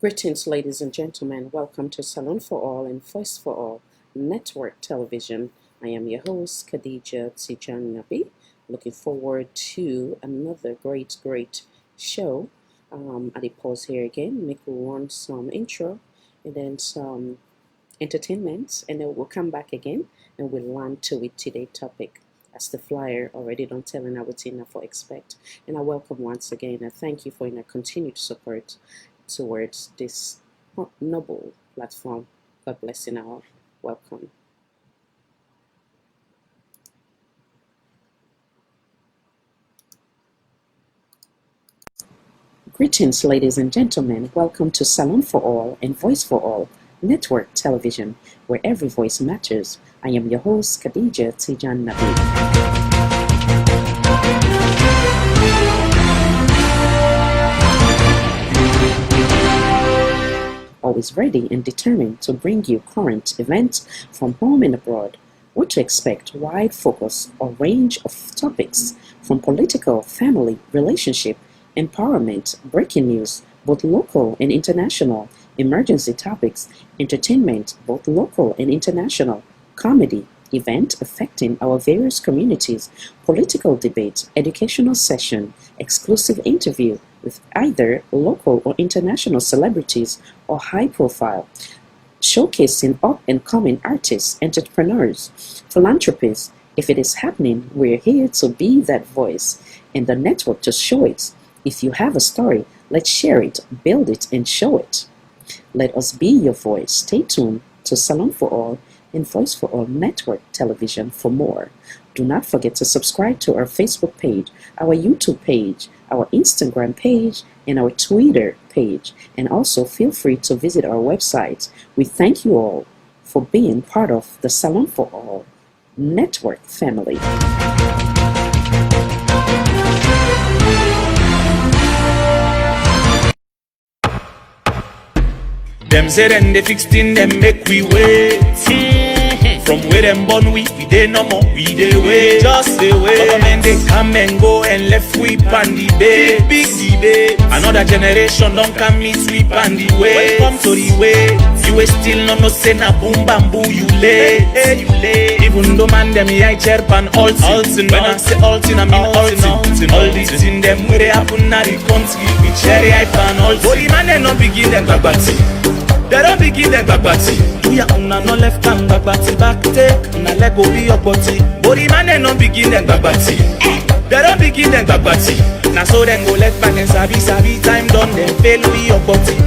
Greetings, ladies and gentlemen. Welcome to Salon for All and Voice for All Network Television. I am your host, Khadija Tijan Nabi. Looking forward to another great show. At the pause here again, make one some intro and then some entertainment, and then we'll come back again and we'll land to it today's topic. As the flyer already don't tell and what for expect. And I welcome once again and thank you for your continued support towards this noble platform. God bless you all. Welcome. Greetings, ladies and gentlemen. Welcome to Salon for All and Voice for All Network Television, where every voice matters. I am your host, Khadija Tijan Nabi. Always ready and determined to bring you current events from home and abroad. What to expect, wide focus or range of topics from political, family, relationship, empowerment, breaking news, both local and international, emergency topics, entertainment, both local and international, comedy, event affecting our various communities, political debate, educational session, exclusive interview with either local or international celebrities or high profile, showcasing up and coming artists, entrepreneurs, philanthropists. If it is happening, we're here to be that voice and the network to show it. If you have a story, let's share it, build it, and show it. Let us be your voice. Stay tuned to Salon for All and Voice for All Network Television for more. Do not forget to subscribe to our Facebook page, our YouTube page, our Instagram page, and our Twitter page. And also feel free to visit our website. We thank you all for being part of the Salon for All Network family. Them say them they fixed in them make we wait. From where them born we dey no more, we dey wait. Just dey wait. Government they come and go and left we pan the bait. Big debate. Another generation don't come meet we pan the way. Welcome to the way. You will still no say na boom bamboo you late. You late. Even though man them I chair pan altin. When I say altin I mean altin. All these in them where they happen na the country. We cherry I pan altin. Body man they no begin them bagbati. They don't begin them bagbati. Do ya una no left hand bagbati back take. Una leg go be your body. Body man they no begin them bagbati. They don't begin them bagbati. Now so then go left back and sabi time done then fail with your body.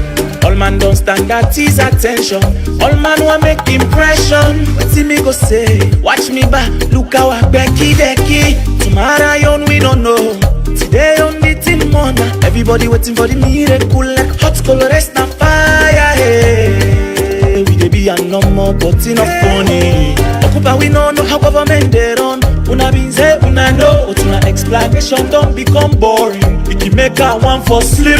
All man don't stand at his attention. All man want make impression. What see me go say? Watch me back. Look how I Becky Decky. Tomorrow yon we don't know. Today on the team morning. Everybody waiting for the miracle like hot colores na fire. Hey, we dey be a no more but enough funny. Okupa we no know how government they run. Una been say una know, but una explanation don't become boring. It can make a one for sleep.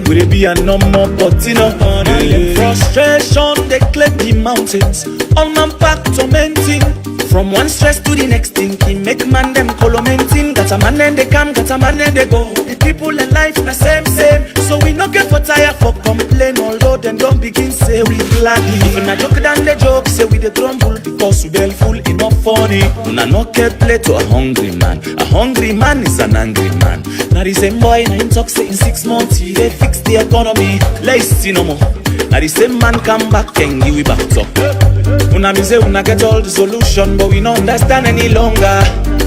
We dey be a no more but enough funny. Frustration they climb the mountains. All man pack tormenting. From one stress to the next thing, he make man them colomenting. Got a man and they come, got a man and they go. The people in life the same. So we no get for tired for complain. Although then don't begin say we gladly. Even a joke than the joke, say we the grumble because we well full enough funny. Una no get play to a hungry man. A hungry man is an angry man. Now the same boy na him talk say in 6 months he dey fix the economy. Let's see no more. Now the same man come back and give we back up. Una been say una get all the solution, but we don't understand any longer.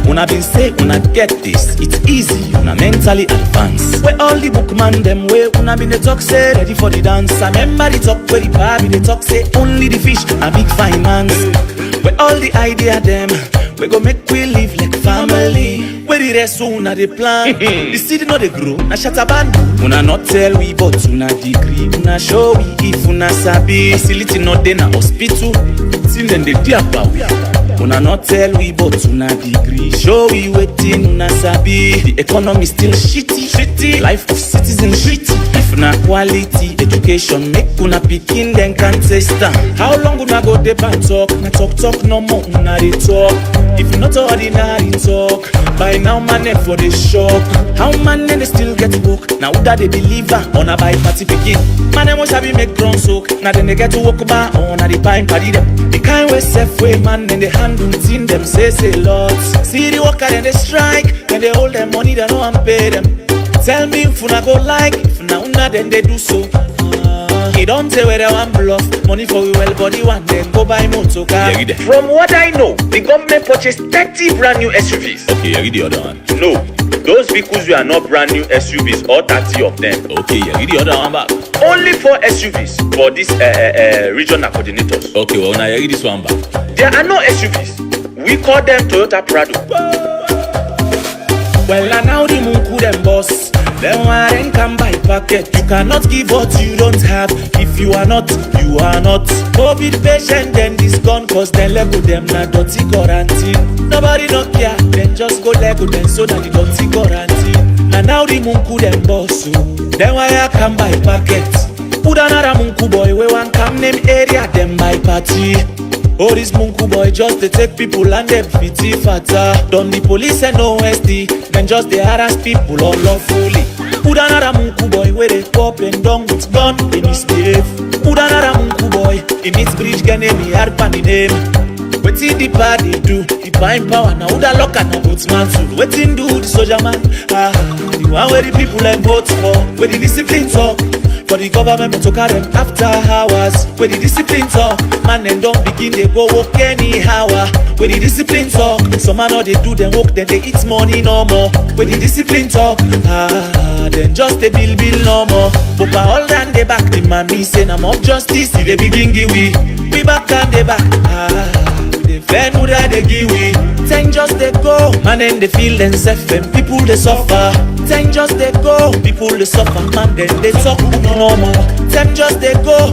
Una been say una get this, it's easy, una mentally advanced. Where all the bookman them way, una been the talk say ready for the dance. I remember the talk where the baby the talk say only the fish a big finance. Where all the idea them, we go make we live like family. Where the rest una the plan, the city not the grow, na shataban. Una not tell we but una degree, una show we if una sabi. Facility not dey na hospital, till then they dey about. Una not tell we but una degree, show we waiting una sabi. The economy still shitty, life of citizens shitty. If If na quality education, make una pikin then can taste am. How long una go dey and talk? Na talk no more, una dey talk. If you not ordinary talk, by now man for the shock. How man they still get woke? Now who that they deliver on a by party pikin? Man must have make ground soak. Now then they get to walk about on a the pine party them. The kind way safe way man and they handle thing them say lots. See the worker and they strike and they hold their money they no one pay them. Tell me if una go like, if una then they do so. He don't say where they want bluff. Money for we well body one then go buy motor car. Yeah, From what I know, the government purchased 30 brand new SUVs. okay, you read the other one. No, those vehicles were not brand new SUVs, all 30 of them. Okay, you read the other one back. Only 4 SUVs for these regional coordinators. Okay, well now you read this one back. There are no SUVs. We call them Toyota Prado. Well, now the Munku them boss. Then why come by packet? You cannot give what you don't have. If you are not, you are not. COVID patient, then this gone, cause then Lego them na dirty guarantee. Nobody don't care, then just go Lego them so that the dirty guarantee. And now the Munku them boss. So then why I come by packet? Put another Munku boy, we want come name area, them by party. Oh, this Munku boy just they take people and they pity fatter. Done the police and no SD, then just they harass people all lawfully. Put another Munku boy where they pop and down with gun, they misbehave. Put another Munku boy, he meets bridge can name me hard pan the name. Wetin the party do? He buying power now. Who that lock and a boatman suit? Wetin do the soldier man? The one where the people like vote for, where the discipline talk. For the government to carry them after hours. Where the discipline talk, man then don't begin they go work anyhow. Where the discipline talk, some man all they do them work then they eat money no more. Where the discipline talk, then just a bill no more. But by all than they back the man me say I'm up justice. They begin give we back and they back. They fair no that they give we. Ten just they go, man and they feel themselves and people they suffer. Ten just they go, people they suffer, man then they talk book no more. Ten just they go,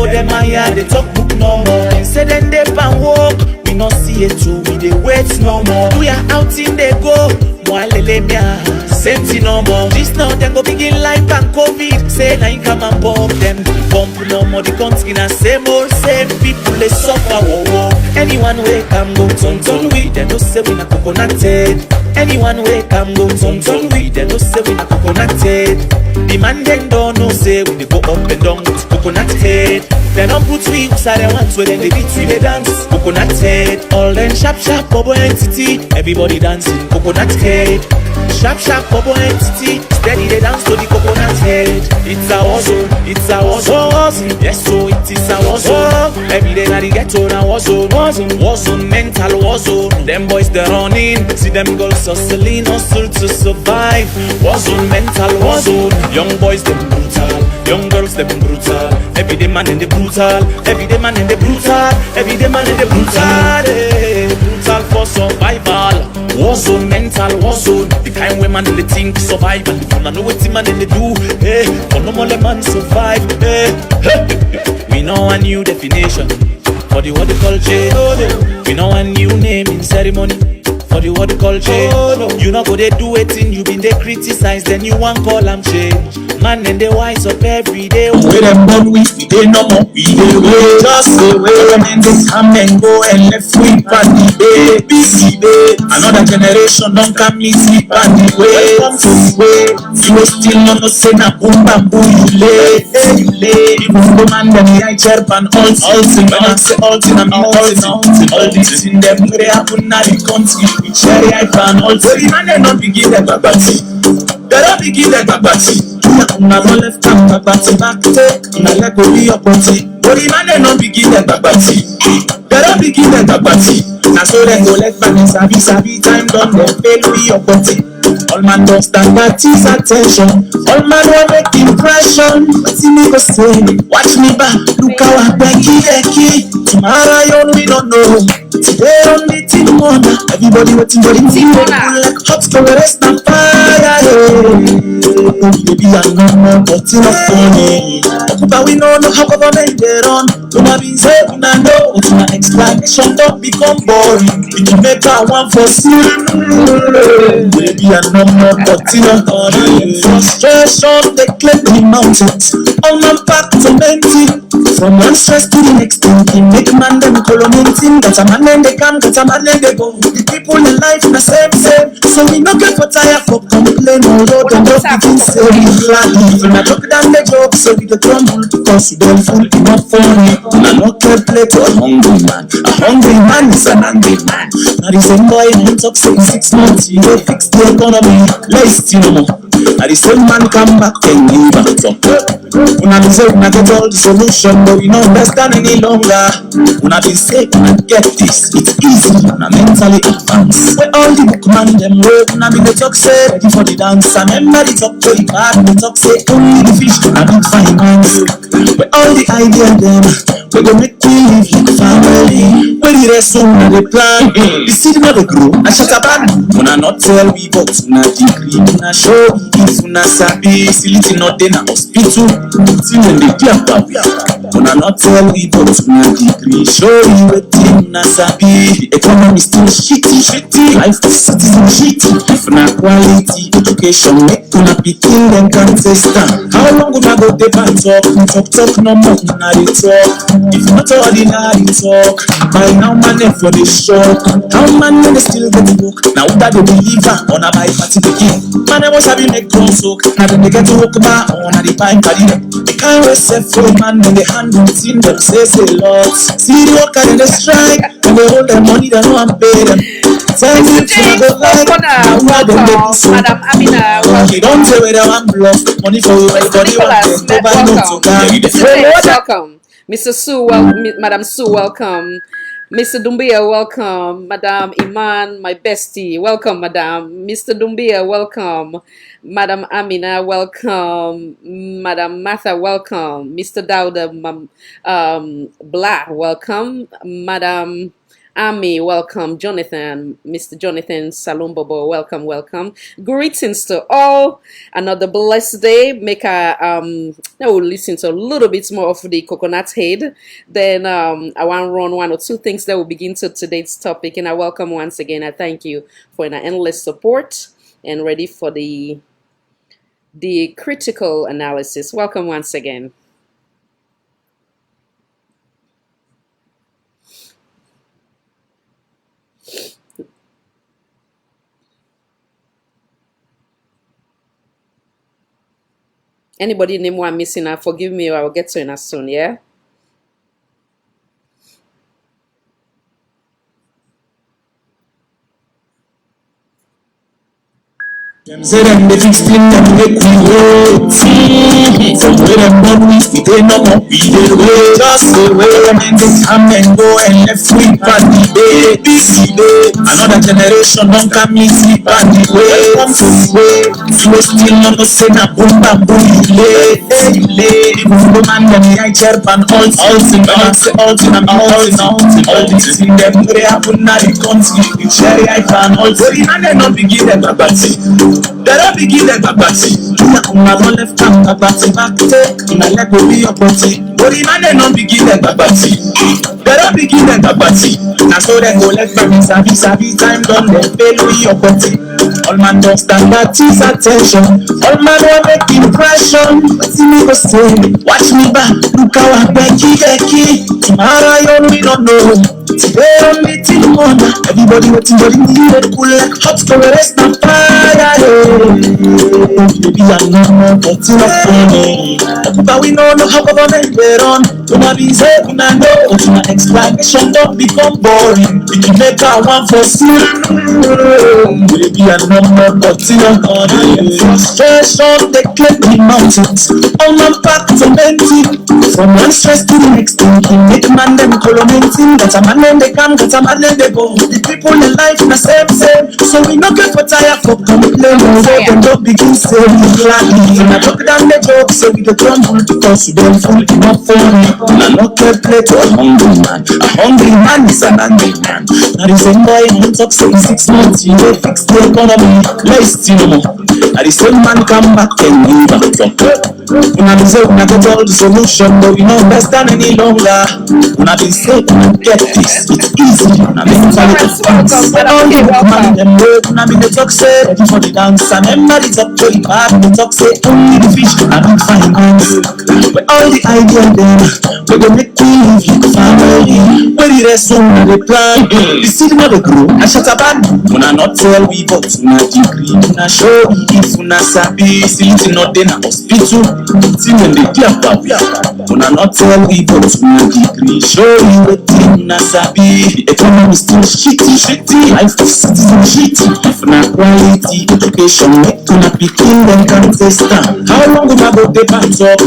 them higher, they talk book no more. Say then they pan walk, we not see it too, we they wait no more. We are out in they go, moi lele mia, same thing no more. This now then go begin life and COVID, say now you come and bump them. Bump no more, the country na same old same people they suffer, whoa whoa. Anyone way come go ton we, they no say we na coconutted. Anyone way come go ton we, they no say we na coconutted. The man then don't know say we they go up and down with coconut head. They don't put we inside the ones where then they beat we they dance coconut head. All them sharp bubble entity, everybody dancing coconut head. Sharp bubble entity, steady they dance to the coconut head. It's a war zone, yes so it is a war zone. Every day na the ghetto na war zone, mental war zone. Them boys they running, see them girls hustling, hustle to survive. War zone, mental war zone. Young boys them brutal, young girls them brutal. Every day man in the brutal, every day man in the brutal, every day man in the brutal. Brutal for survival. War zone, mental war zone. The kind where man in the think survive and the fun I know what the man in the do. Hey, for no more man survive. Hey, we know a new definition for the what they call change. We know a new name in ceremony for the what they call change. You know go they do it in you been they criticize then you want call them change. Man and they wise up every day. Where them born with we they no more we they way just the way when they come and go and left we pan the busy day. Another generation don't come me sleep on the way. Welcome to the way. You still no say na boom bamboo you lay. Even the man them I chirp and all in when I say all in I mean all this in them where they happen now the country. Cherry I pan all the man they not begin the babati. They don't begin the babati. Una no left hand babati back take. Una let go be your body. But the man they not begin the babati. They don't begin the babati. Now so they go left back and sabi time done they fail with your body. All man don't stand that is attention. All man will make impression. But see me go say, watch me back. Look how I becky. Tomorrow you we don't know. Today only team wonder. Everybody waiting for the team like hot for the rest of fire. we be a normal, but it's not funny. But we know how government they run. Una be say una know, but una explanation don't become boring. It can make a one for sleep. We be a normal, but it's not funny. Frustration they claim the mountains. All man back to empty. From one stress to the next thing, they make man them colomenting. That a man then they come, that a man then they go. The people in life in the same. So we no get for tire for complain. Although them don't begin saying gladly. When I talk down the joke, so we the crumble because we don't fool enough funny. And I not care play to a hungry man. A hungry man is an angry man. Now the same boy in talk say 6 months, you know fix the economy. Let's you know. Now the same man come back and leave back from. When I be say when I get all the solution, but we don't understand any longer. When I be say when I get this, it's easy. When I mentally advance. When all the book man them road, when I be the talk say ready for the dance. I remember the talk to the bad, the talk say only the fish I need finance. When all the idea them, we go make me live like family. When the rest of the plan, the seed never grow. I shut up and when I not tell we but when I degree, when I show if when I sabi, silly not in a hospital. Till when they do when I not tell we but when I degree, show you a thing I sabi. The economy still shitty. Life of citizen shitty. If not quality education, make gonna be king and contestant. How long would I go there and talk no more now they talk. If not ordinary talk, by now man them for the shock. How man they still get the book. Now that they believe on a buy party begin. Man I was having make clone soak. Now then they get to hook my on a the pine party. They can't rest for man when they handle in them says a lot. See the worker in the strike. And they hold their money they know I'm pay them. Tell me to go like Madam Amina, you don't say whether I'm bluff. Money for everybody. Welcome. Mr. Sue, Madam Sue, welcome. Mr. Dumbia, welcome. Madam Iman, my bestie, welcome, Madam. Mr. Dumbia, welcome. Madam Amina, welcome. Madam Martha, welcome. Mr. Dauda, Blah, welcome. Madam Ami, welcome. Jonathan, Mr. Jonathan Salumbobo, welcome. Greetings to all. Another blessed day. Make a now we'll listen to a little bit more of the coconut head. Then I want to run 1 or 2 things that will begin to today's topic. And I welcome once again. I thank you for an endless support and ready for the critical analysis. Welcome once again. Anybody name one missing? Forgive me, or I will get to it as soon, yeah? Them say them they fix things them make we wait. From where them born we dey no more we dey wait. Just the way them they come and go and left we pan the day. Busy day. Another generation don't come easy pan the way. Welcome to the way. We still not no say na boom bam boom you late. Even the man them I chair pan all in balance all in and all this in them they happen na the country. The cherry I pan all. So the man they not begin them babati. They don't begin like babati. Una don't left hand babati back take. Una leg will be your body. But the man they don't begin like babati. They don't begin like babati. Now so they go left back in sabi time done. They fail with your body. All man don't stand that is attention. All man want make impression. See me go say, watch me back. Look how I Becky. Tomorrow you only don't know. Today only till morning. Everybody waiting for the need. Cool like hot for the rest of fire. Baby I'm not but it's not funny. But we know how government they run. When I be say when I know, my explanation don't become boring. We can make a one for sleep. Baby I'm not but it's not funny. Frustration they claim the mountains. All man back to empty. From one stress to the next thing, make man them colomenting. That a man then they come, that a man then they go. The people in life in the same. So we not get for tire for complain. So them don't begin saying gladly. When I talk down the joke, so we the crumble because we don't fool enough funny. Una no care play to a hungry man. A hungry man is an angry man. Now the same boy who talk say in 6 months you will fix the economy. Let's see no more. Now the same man come back and give back from. Una be say una get all the solution, but we don't understand any longer. Una be say una get this, it's easy. Una be mentally advanced. All the man them know. Una be the talk say ready for the dance, and everybody talk to the back. They talk say only the fish are big fine hands. But all the idea them, we go make we live like family. Where the rest one they plan, the seed not the grow. I shut up and una not tell we but una degree. Una show if una sabi, still it's not in a hospital. See when they do about una not tell we but una degree. Show you what una sabi. The economy still shitty. Life of citizen shitty. If una quality education, make una pikin them can test am. How long una go dey back talk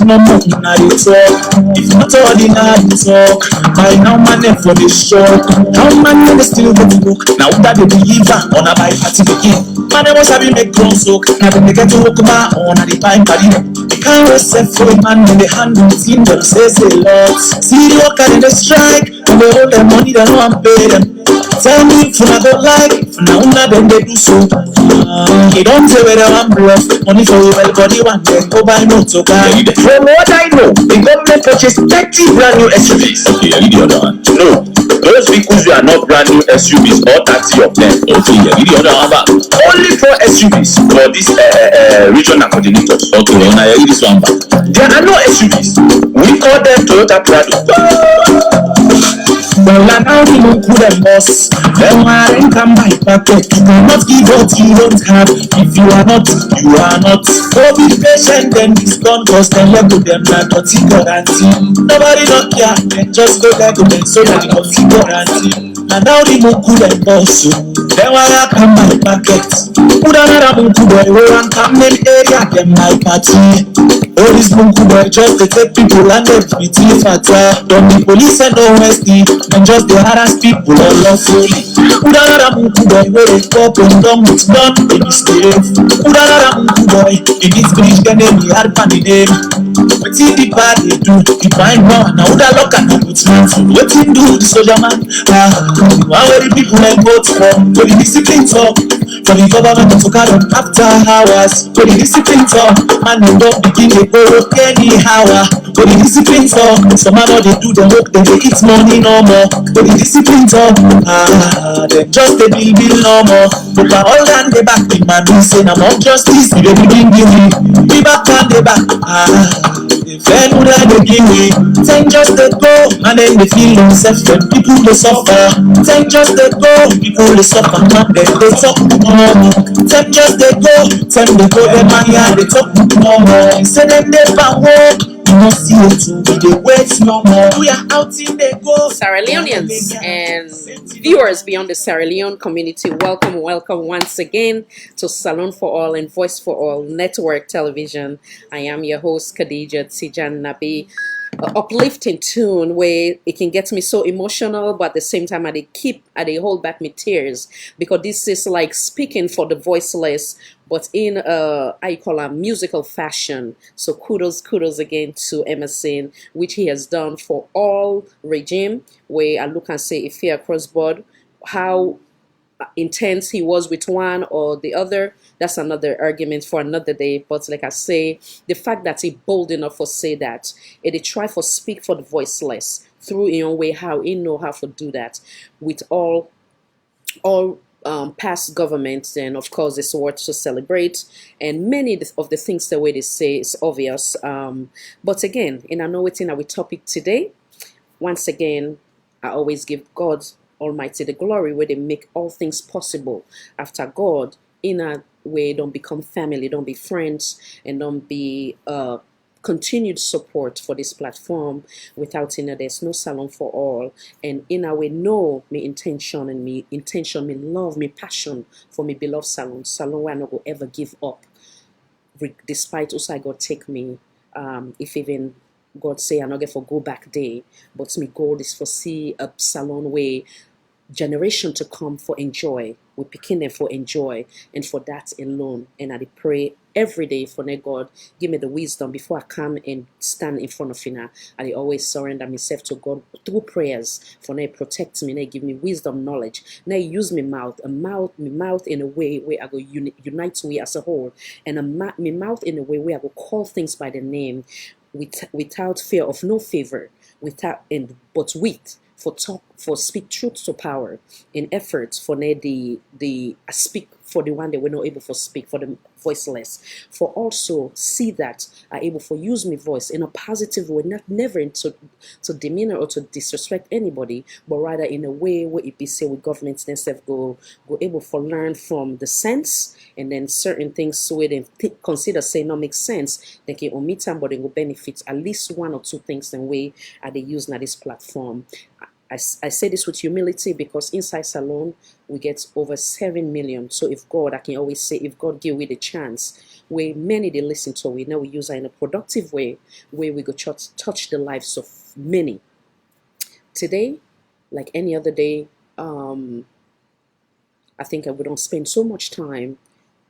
no more una dey talk. If not ordinary talk, by now man them for the shock. How man they still go to work? Now that they believe am, on a buy party begin. Man them must have been make grown soak. Now they get to work ma on a the time party. They can't rest for a man when they handle team them says a lot. See the worker in the strike, when they hold their money they don't pay them. Tell me if una go like, if una then they do so. You don't say where they want bluff. Money for you, body one then go buy motor car. From what I know, the government purchased 30 brand new SUVs. Okay, I need the other one. No, those vehicles are not brand new SUVs, all 30 of them. Okay, I need the other one back. Only 4 SUVs for this regional coordinators. Okay, now I need this one back. There are no SUVs. We call them Toyota Prado. Well, I now the look who them boss. Them are in come by packet. You cannot give what you don't have. If you are not, you are not. Go be patient, then this gun cost and let them not dirty guarantee. Nobody don't care, and just go there to them so that you got the guarantee. And now the look who them boss. Them are come by packet. Put another monkey boy, we want come in area, them my party. All this monkey boy just they take people and they beat it fatter. Don't the police and no Westie. And just the harass people all lawfully. Put another monkey boy where they pop and down with gun in his grave. Put another monkey boy in this bridge can name the hard pan the name. What in the bad they do, the fine man. Now would I look at them with man. What in do the soldier man? One where the people like vote for the discipline talk. For the government to carry on after hours. For the discipline talk, man they don't begin they go anyhow. For the discipline talk, some man they do the work they eat money no more. For the discipline talk, they just they bill no more. But all down the back, the man we say I'm on justice. They begin give me, be back on the back. If anyone they give me, then just they go, and then they feel themselves. When people they suffer, then just they go, people they suffer, man then they talk more. Then just they go, them man yeah they talk more. Say them they back work. You must see it too, they wait no more. We are out in the go. Sierra Leoneans and viewers beyond the Sierra Leone community, welcome once again to Salon for All and Voice for All Network Television. I am your host, Khadija Tijan Nabi. Uplifting tune where it can get me so emotional, but at the same time I hold back my tears because this is like speaking for the voiceless, but in I call a musical fashion. So kudos again to Emerson, which he has done for all regime, where I look and say if he across board how intense he was with one or the other, that's another argument for another day. But like I say, the fact that he bold enough to say that, and they try for speak for the voiceless through in own way how he know how to do that with all past governments, and of course it's worth to celebrate. And many of the things the way they say is obvious. But again, in I know it's in our topic today. Once again, I always give God Almighty the glory where they make all things possible. After God, in a way, don't become family, don't be friends, and don't be continued support for this platform. Without there's no Salon for All. And in a way, know me intention, me love, me passion for me beloved Salon where I no go ever give up. Despite also God take me, if even God say I not get for go back day, but me goal is for see a Salon way generation to come for enjoy. We're picking them for enjoy and for that alone. And I pray every day for God, give me the wisdom before I come and stand in front of you. I always surrender myself to God through prayers. For now, protect me, now give me wisdom, knowledge. Now use my mouth in a way where I go unite we as a whole, and my mouth in a way where I go call things by the name, without fear of no favor, but with for speak truth to power, in efforts for the speak for the one that we're not able to speak, for the voiceless, for also see that are able to use my voice in a positive way, never to demeanor or to disrespect anybody, but rather in a way where it be say with governments themselves go able to learn from the sense, and then certain things where they consider say not make sense, they can omit them, but they will benefit at least one or two things the way they use now this platform. I say this with humility because inside Salon, we get over 7 million. So if God, I can always say, if God give we the chance, where many they listen to, we know we use it in a productive way, where we go touch the lives of many. Today, like any other day, I think we don't spend so much time.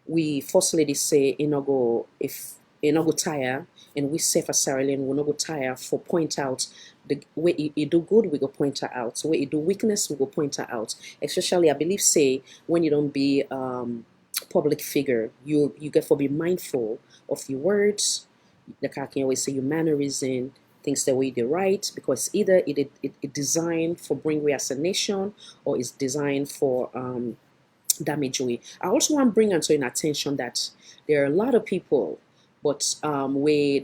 We first lady say, if you no go tire, and we say for Sarah Lynn, we no go tire for point out the way you do good, we go point her out. So where you do weakness, we go point her out. Especially, I believe, say when you don't be public figure, you get to be mindful of your words. Like I can always say, your mannerism, things the way they write, because either it designed for bring we as a nation, or it's designed for damage we. I also want to bring into your attention that there are a lot of people, but then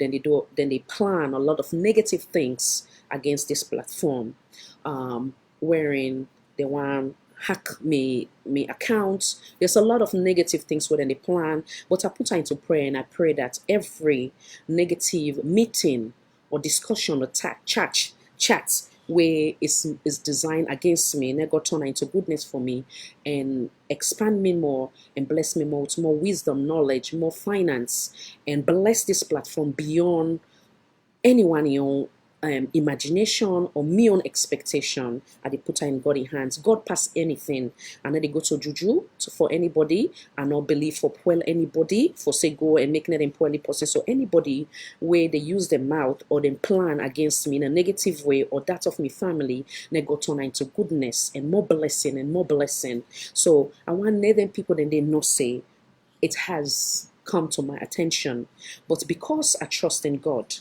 they plan a lot of negative things against this platform, wherein they want hack me accounts. There's a lot of negative things within the plan, but I put her into prayer, and I pray that every negative meeting or discussion or chat where is designed against me, and God turn into goodness for me and expand me more and bless me more with more wisdom, knowledge, more finance, and bless this platform beyond anyone imagination or me own expectation. I they put her in God's hands. God pass anything, and then they go to juju for anybody, and not believe for poor anybody, for say go and make them poorly person. So anybody where they use their mouth or they plan against me in a negative way, or that of my family, they go turn into goodness and more blessing and more blessing. So I want them people then they know say it has come to my attention, but because I trust in God,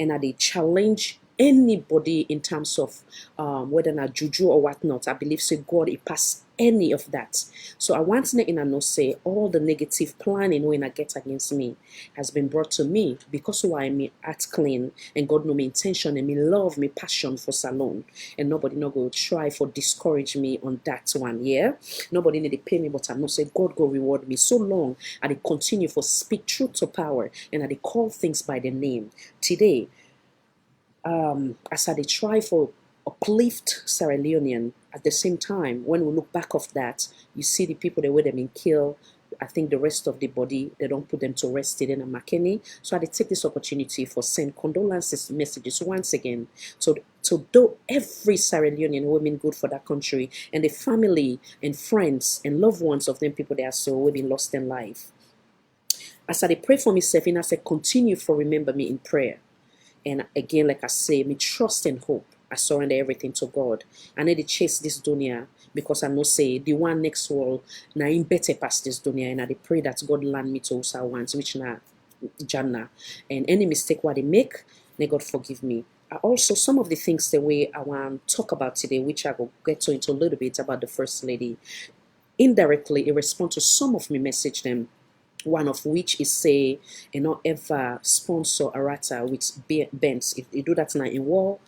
and they challenge anybody in terms of whether not juju or whatnot, I believe say God it pass any of that. So I want to know say all the negative planning when I get against me has been brought to me because why me act clean, and God know me intention and me love, me passion for Salon, and nobody no go try for discourage me on that one. Yeah, nobody need to pay me, but I know say God go reward me so long. And they continue for speak truth to power, and they call things by the name today. As I try for uplift Sierra Leonean, at the same time, when we look back of that, you see the people that were them in kill. I think the rest of the body, they don't put them to rest in a McKinney. So I take this opportunity for send condolences messages once again. So to do every Sierra Leonean women good for that country, and the family and friends and loved ones of them people that are so will be lost in life. As I pray for myself, and I say continue for remember me in prayer. And again, like I say, me trust and hope. I surrender everything to God. I need to chase this dunya because I know say the one next world now in better past this dunya, and I pray that God land me to also once, which na Jannah. And any mistake what they make, may God forgive me. Also, some of the things the way I want to talk about today, which I will get to into a little bit about the First Lady, indirectly in response to some of me message them. One of which is say, not ever sponsor Arata with bents. If you do that now in war,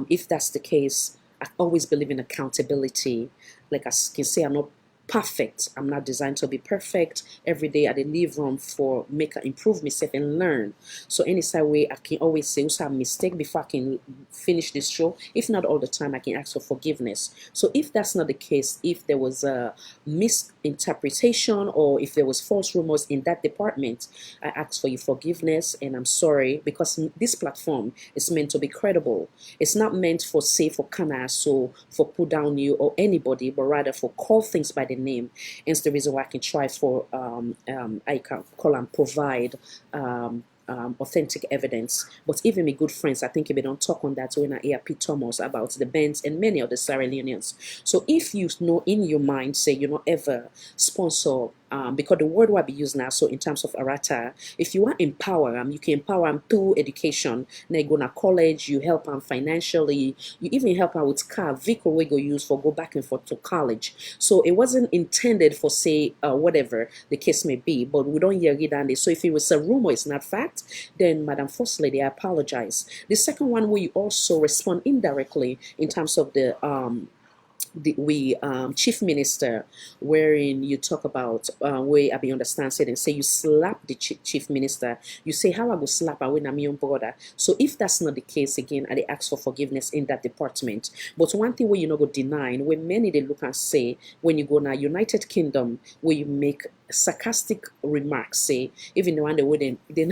if that's the case, I always believe in accountability. Like I can say, I'm not perfect. I'm not designed to be perfect. Every day I dey leave room for make I improve myself and learn. So any side way I can always say also have mistake before I can finish this show. If not all the time, I can ask for forgiveness. So if that's not the case, if there was a misinterpretation or if there was false rumors in that department, I ask for your forgiveness and I'm sorry, because this platform is meant to be credible. It's not meant for say for canas or for put down you or anybody, but rather for call things by the name. Hence the reason why I can try for I can call and provide authentic evidence. But even my good friends, I think if they don't talk on that when I hear Pete Thomas about the bands and many other Sierra Leoneans. So if you know in your mind, say you not ever sponsor because the word what we use now, so in terms of Arata, if you want empower them, you can empower them through education. They go to college, you help them financially, you even help them with car, vehicle we go use for go back and forth to college. So it wasn't intended for say whatever the case may be, but we don't hear it on this. So if it was a rumor, it's not fact, then Madam First Lady, I apologize. The second one where you also respond indirectly in terms of the chief minister, wherein you talk about where I be understand said and say you slap the chief minister, you say how I go slap her when I'm your brother. So if that's not the case, again I ask for forgiveness in that department. But one thing where you not go deny, when many they look and say when you go now United Kingdom where you make sarcastic remarks, say even the one they wouldn't they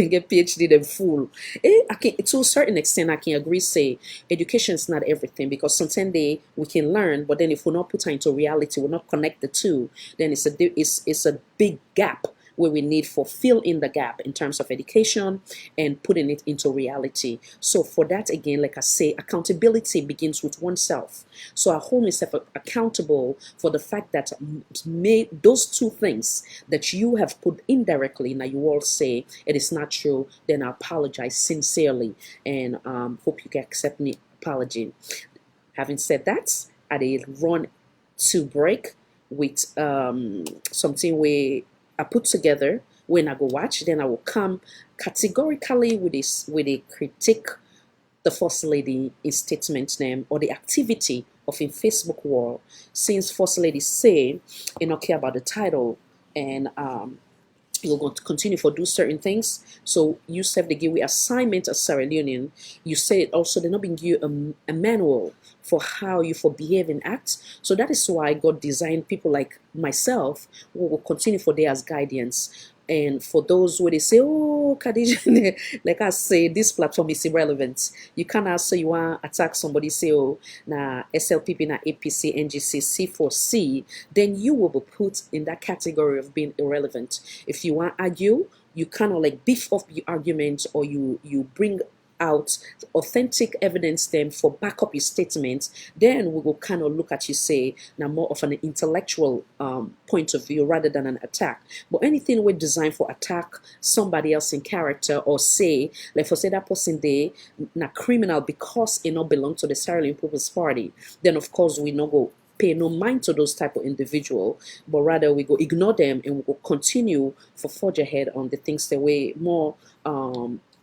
get PhD them fool. I can to a certain extent I can agree say education is not everything, because sometimes we can learn, but then if we're not put into reality, we're not connect the two, then it's a big gap where we need for fill in the gap in terms of education and putting it into reality. So for that, again, like I say, accountability begins with oneself. So I hold myself accountable for the fact that made those two things that you have put indirectly, now you all say it is not true, then I apologize sincerely and hope you can accept me apology. Having said that, I did run to break with something where I put together when I go watch, then I will come categorically with a critique the First Lady in statement name or the activity of in Facebook wall, since First Lady say you don't care about the title and you're going to continue for do certain things. So you said they give you assignment as Sierra Leonean. You said also they're not being give you a manual for how you for behave and act. So that is why God designed people like myself who will continue for there as guidance. And for those where they say, oh, Khadija, like I say, this platform is irrelevant. You cannot say you want to attack somebody, say, oh, na SLPP, na APC, NGC, C4C, then you will be put in that category of being irrelevant. If you want to argue, you cannot like beef up your argument, or you bring out authentic evidence then for back up your statements, then we will kind of look at you say now more of an intellectual point of view rather than an attack. But anything we're designed for attack somebody else in character, or say like for say that person they na criminal because it not belong to the Sierra Leone People's Party, then of course we not go pay no mind to those type of individual, but rather we go ignore them and we go continue for forge ahead on the things that way more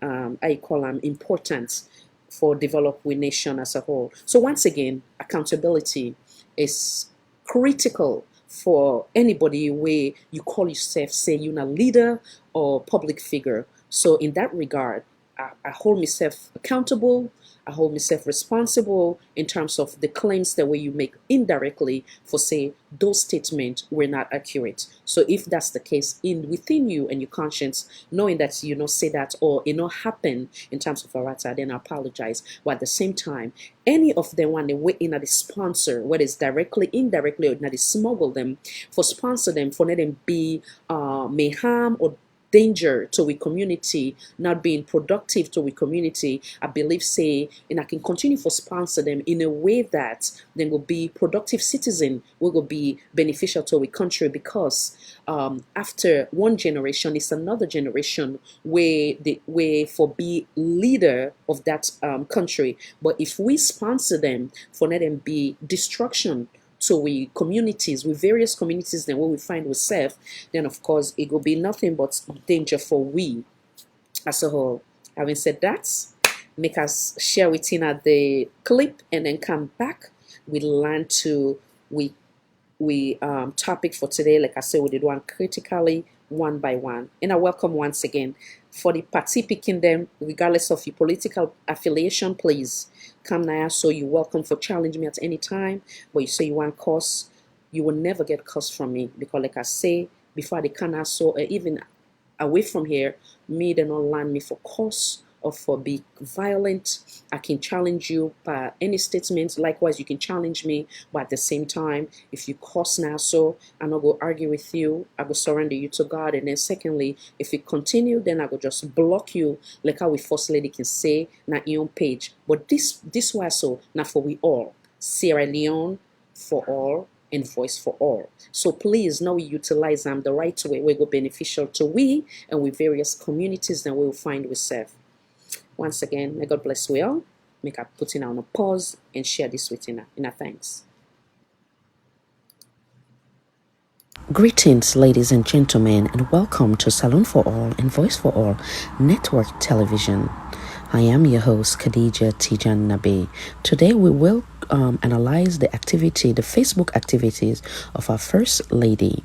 I call them important for developing nation as a whole. So once again, accountability is critical for anybody where you call yourself, say you're a leader or public figure. So in that regard, I hold myself accountable. I hold myself responsible in terms of the claims that way you make indirectly for say those statements were not accurate. So if that's the case in within you and your conscience, knowing that you not say that or it not happen in terms of Arata, then I apologize. But at the same time, any of them when they wait in at the sponsor, whether it's directly, indirectly, or not they smuggle them for sponsor them for let them be may harm or danger to we community, not being productive to we community, I believe say, and I can continue for sponsor them in a way that they will be productive citizen, will be beneficial to we country, because after one generation it's another generation where they where for be leader of that country. But if we sponsor them for let them be destruction so we communities, with various communities, then what we find with self, then of course it will be nothing but danger for we as a whole. Having said that, make us share with Tina the clip and then come back. We learn to we we topic for today, like I said, we did one critically, one by one. And I welcome once again for the party picking them, regardless of your political affiliation, please come now. So you're welcome for challenge me at any time. But you say you want curse, you will never get curse from me, because like I say before, they can so even away from here, me they not land me for curse or for be violent. I can challenge you by any statement. Likewise, you can challenge me, but at the same time, if you curse now, so I'm not go argue with you. I go surrender you to God. And then secondly, if you continue, then I go just block you, like how we first lady can say na your own page. But this was so now for we all. Sierra Leone for all and voice for all. So please now we utilize them the right way. We go beneficial to we and with various communities that we will find we serve. Once again, may God bless we all. Make I put in on a pause and share this with you in a thanks. Greetings, ladies and gentlemen, and welcome to Salon for All and Voice for All Network Television. I am your host, Khadija Tijan Nabi. Today we will analyze the Facebook activities of our First Lady,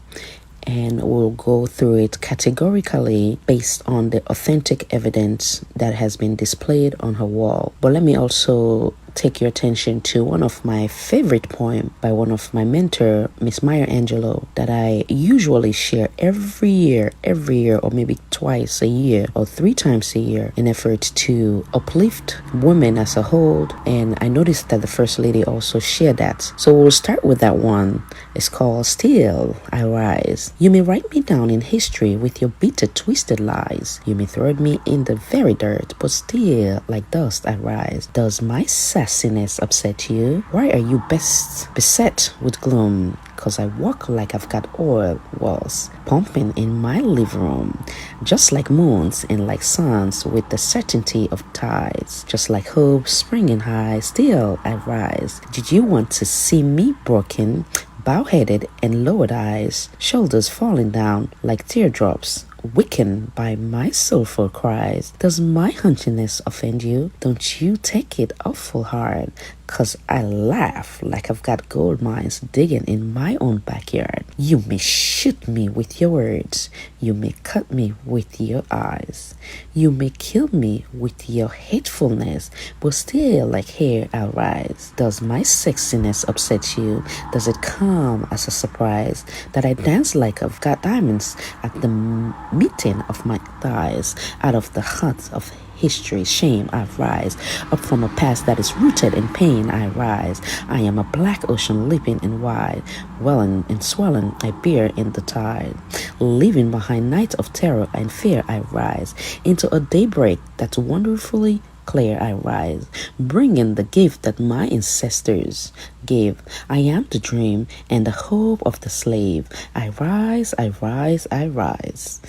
and we'll go through it categorically based on the authentic evidence that has been displayed on her wall. But let me also take your attention to one of my favorite poems by one of my mentor, Miss Maya Angelou, that I usually share every year, or maybe twice a year or 3 times a year, in effort to uplift women as a whole. And I noticed that the First Lady also shared that. So we'll start with that one. It's called Still I Rise. You may write me down in history with your bitter, twisted lies. You may throw me in the very dirt, but still like dust I rise. Does my sassiness upset you? Why are you best beset with gloom? 'Cause I walk like I've got oil wells pumping in my living room, just like moons and like suns with the certainty of tides, just like hope springing high, still I rise. Did you want to see me broken, bow-headed and lowered eyes, shoulders falling down like teardrops, weakened by my soulful cries? Does my hunchiness offend you? Don't you take it awful hard, 'cause I laugh like I've got gold mines digging in my own backyard. You may shoot me with your words, you may cut me with your eyes, you may kill me with your hatefulness, but still like hair I'll rise. Does my sexiness upset you? Does it come as a surprise that I dance like I've got diamonds at the meeting of my thighs? Out of the heart of history, shame I rise. Up from a past that is rooted in pain I rise. I am a black ocean leaping and wide, welling and swelling I bear in the tide. Leaving behind nights of terror and fear I rise. Into a daybreak that's wonderfully clear I rise, bringing the gift that my ancestors gave. I am the dream and the hope of the slave. I rise, I rise, I rise.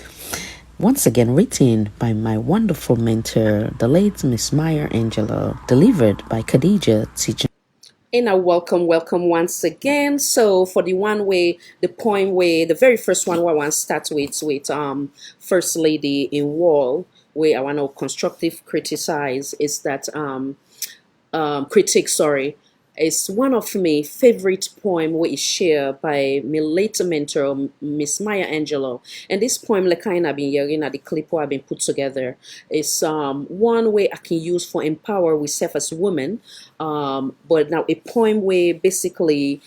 Once again written by my wonderful mentor, the late Miss Maya Angelou, delivered by Khadija Tijan. And I welcome once again. So for the one way, the poem way, the very first one where I want to start with First Lady in Wall, where I want to constructive criticize is that critique, sorry. It's one of my favorite poem we share by my late mentor, Miss Maya Angelou. And this poem, like kind of been hearing at the clip where I've been put together, is one way I can use for empower myself as women. But now a poem where basically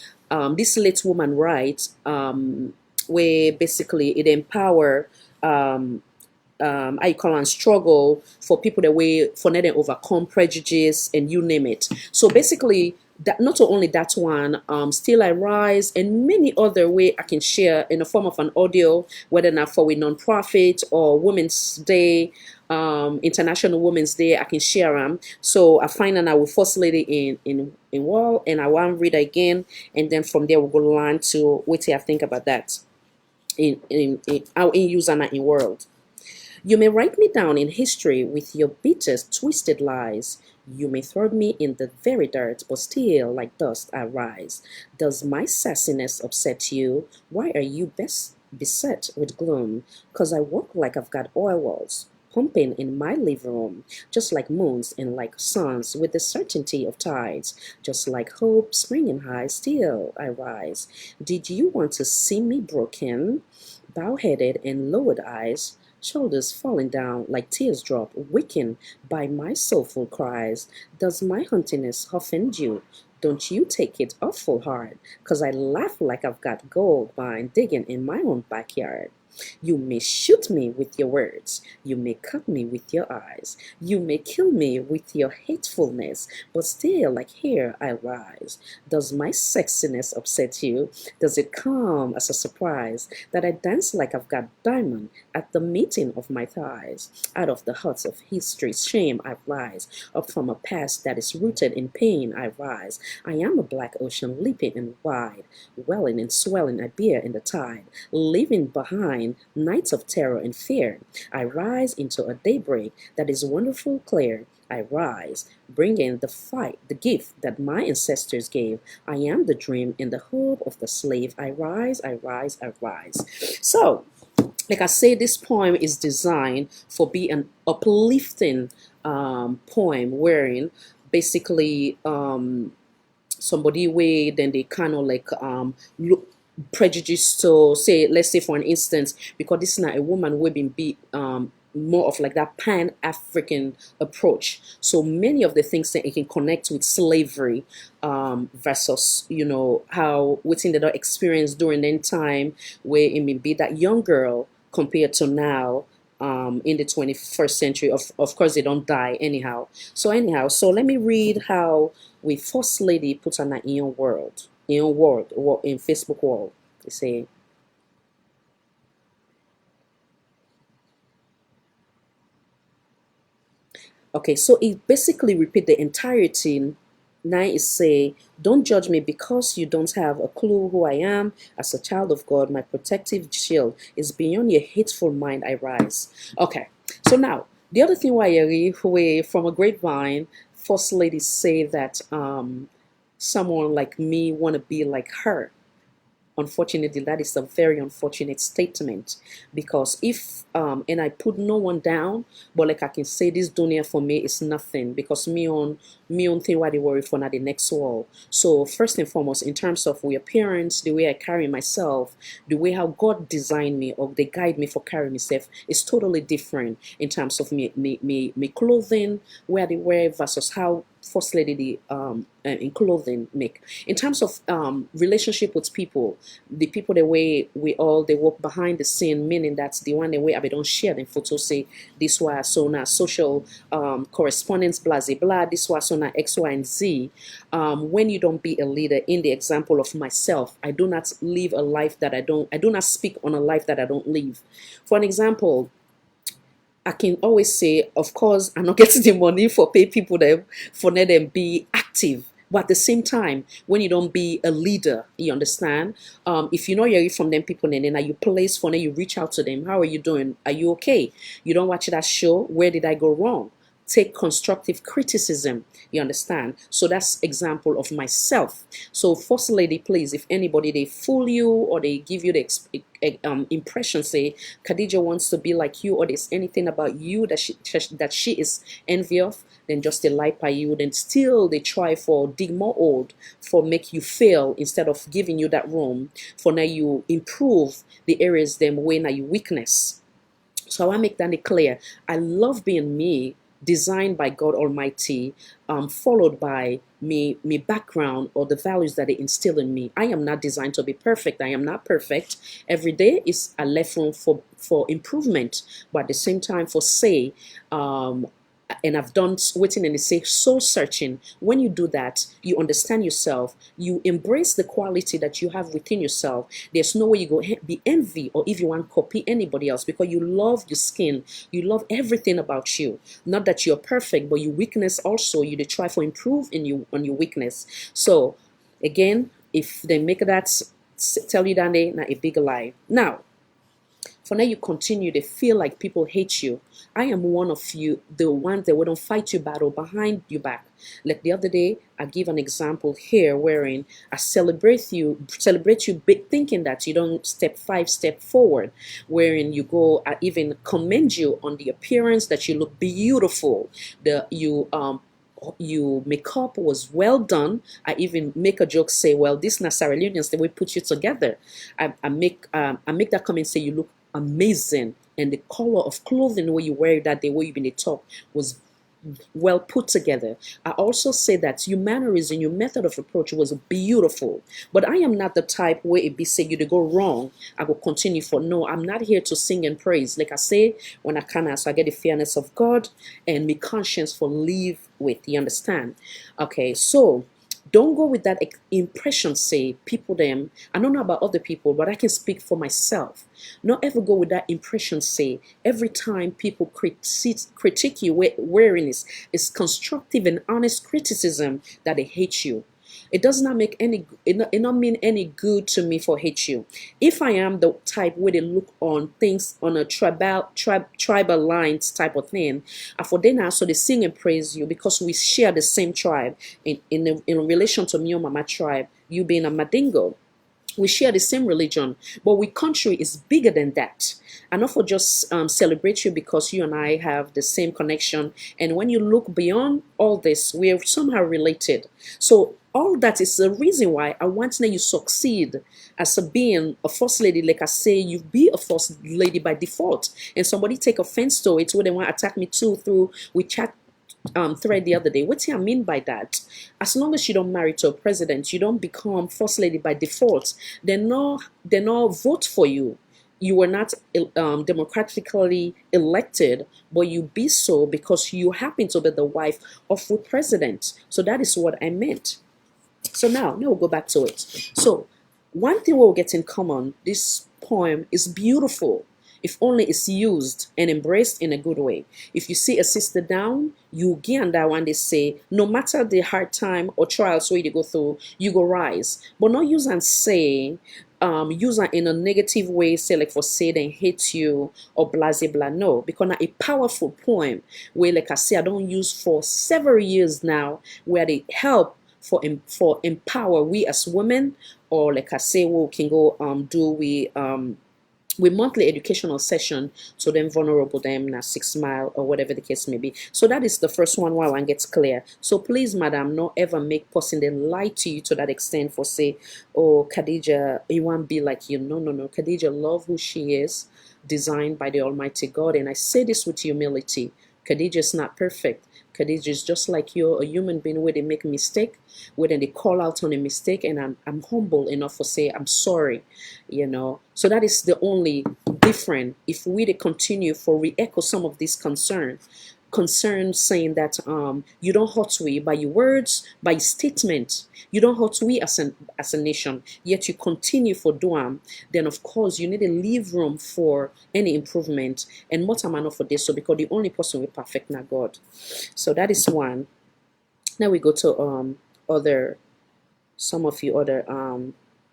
this late woman writes, where basically it empower I call and struggle for people that way for them to overcome prejudice and you name it. So basically, that not only that one, Still I Rise, and many other way I can share in the form of an audio, whether not for a non-profit or Women's Day, International Women's Day, I can share them. So I find that I will First Lady in Wall, and I want to read again, and then from there we'll go learn to what I think about that in how in use and in world. You may write me down in history with your bitter, twisted lies. You may throw me in the very dirt, but still like dust I rise. Does my sassiness upset you? Why are you beset with gloom? 'Cause I walk like I've got oil wells pumping in my living room, just like moons and like suns with the certainty of tides, just like hope springing high, still I rise. Did you want to see me broken, bow-headed and lowered eyes, shoulders falling down like tears drop, weakened by my soulful cries? Does my huntiness offend you? Don't you take it awful hard, 'cause I laugh like I've got gold mine digging in my own backyard. You may shoot me with your words, you may cut me with your eyes, you may kill me with your hatefulness, but still like here I rise. Does my sexiness upset you? Does it come as a surprise that I dance like I've got diamond at the meeting of my thighs? Out of the huts of history's shame I rise, up from a past that is rooted in pain I rise. I am a black ocean leaping and wide, welling and swelling I bear in the tide, leaving behind nights of terror and fear. I rise into a daybreak that is wonderful clear. I rise, bringing the fight, the gift that my ancestors gave. I am the dream and the hope of the slave. I rise, I rise, I rise. So, like I say, this poem is designed for be an uplifting poem wherein basically somebody way then they kind of like look prejudice to say, let's say for an instance, because this is not a woman will be more of like that pan-African approach. So many of the things that it can connect with slavery versus, you know, how within the experience during that time where it may be that young girl compared to now in the 21st century. Of course, they don't die anyhow. So let me read how we First Lady put on in your world. In Facebook world, they say, okay, so it basically repeat the entirety. Now it say, don't judge me because you don't have a clue who I am. As a child of God, my protective shield is beyond your hateful mind I rise. Okay, so now the other thing why I read from a grapevine, First Lady say that someone like me want to be like her. Unfortunately, that is a very unfortunate statement, because if and I put no one down, but like I can say this dunya for me is nothing, because me on thing why they worry for not the next world. So first and foremost, in terms of my appearance, the way I carry myself, the way how God designed me or they guide me for carrying myself is totally different in terms of me clothing, where they wear versus how First Lady in clothing make. In terms of relationship with people, the people the way they work behind the scene, meaning that's the one the way I don't share them photo say this was so now social correspondence blah blah blah, this was so now X, Y, and Z. When you don't be a leader, in the example of myself, I do not live a life that I do not speak on a life that I don't live. For an example, I can always say, of course, I'm not getting the money for pay people them for let them be active. But at the same time, when you don't be a leader, you understand? If you know you're from them people and then you place for them, you reach out to them. How are you doing? Are you okay? You don't watch that show. Where did I go wrong? Take constructive criticism, you understand? So that's example of myself. So First Lady, please, if anybody they fool you or they give you the impression say Khadija wants to be like you, or there's anything about you that she is envy of, then just they lie by you, then still they try for dig more old for make you fail instead of giving you that room for now you improve the areas them where now you weakness. So I want to make that clear. I love being me, designed by God Almighty, followed by me background or the values that they instill in me. I am not designed to be perfect. I am not perfect. Every day is a left room for improvement, but at the same time for say, and I've done waiting and they say soul searching. When you do that, you understand yourself, you embrace the quality that you have within yourself. There's no way you go be envy or if you want to copy anybody else, because you love your skin, you love everything about you. Not that you're perfect, but your weakness also you try for improve in you on your weakness. So again, if they make that tell you that they not a big lie. Now For now, you continue to feel like people hate you. I am one of you, the ones that wouldn't fight your battle behind your back. Like the other day, I give an example here wherein I celebrate you, thinking that you don't step forward, wherein you go, I even commend you on the appearance that you look beautiful. Your makeup was well done. I even make a joke, say, well, this Sierra Leoneans, the way put you together. I make that comment, say you look amazing, and the color of clothing where you wear that day, where you been the top, was well put together. I also say that your mannerism, your method of approach was beautiful. But I am not the type where it be say you to go wrong, I will continue for. No, I'm not here to sing and praise. Like I say, when I can, so I get the fairness of God and my conscience for live with. You understand? Okay, so don't go with that impression, say people them. I don't know about other people, but I can speak for myself. Not ever go with that impression, say every time people critique you, wearing is constructive and honest criticism, that they hate you. It does not make it not mean any good to me for hate you. If I am the type where they look on things on a tribal lines type of thing, for then also they sing and praise you because we share the same tribe in relation to me or my tribe, you being a Madingo. We share the same religion, but we country is bigger than that. And not for just celebrate you because you and I have the same connection. And when you look beyond all this, we are somehow related. So all that is the reason why I want that you succeed as a being a first lady. Like I say, you be a first lady by default. And somebody take offense to it, where they want to attack me too through we chat thread the other day. What do I mean by that? As long as you don't marry to a president, you don't become first lady by default. They're not vote for you. You were not democratically elected, but you be so because you happen to be the wife of the president. So that is what I meant. So now we'll go back to it. So one thing we'll get in common, this poem is beautiful if only it's used and embraced in a good way. If you see a sister down, you get that one, they say, no matter the hard time or trials where you go through, you go rise. But not use and say, use it in a negative way, say like for say they hate you or blah blah. No, because now a powerful poem where, like I say, I don't use for several years now, where they help for empower we as women, or like I say, we can go with monthly educational session to them vulnerable them na 6 Mile or whatever the case may be. So that is the first one while one gets clear. So please, madam, not ever make person then lie to you to that extent for say, oh, Khadija, you won't be like you. No. Khadija love who she is, designed by the Almighty God. And I say this with humility. Khadija is not perfect. Khadija is just like you, a human being where they make a mistake, where then they call out on a mistake, and I'm humble enough to say I'm sorry, you know. So that is the only difference. If we to continue for re-echo some of these concerns saying that you don't hurt we by your words, by statement, you don't hurt we as a nation, yet you continue for doing, then of course you need to leave room for any improvement. And what am I not for this? So because the only person we perfect now God. So that is one. Now we go to some of you other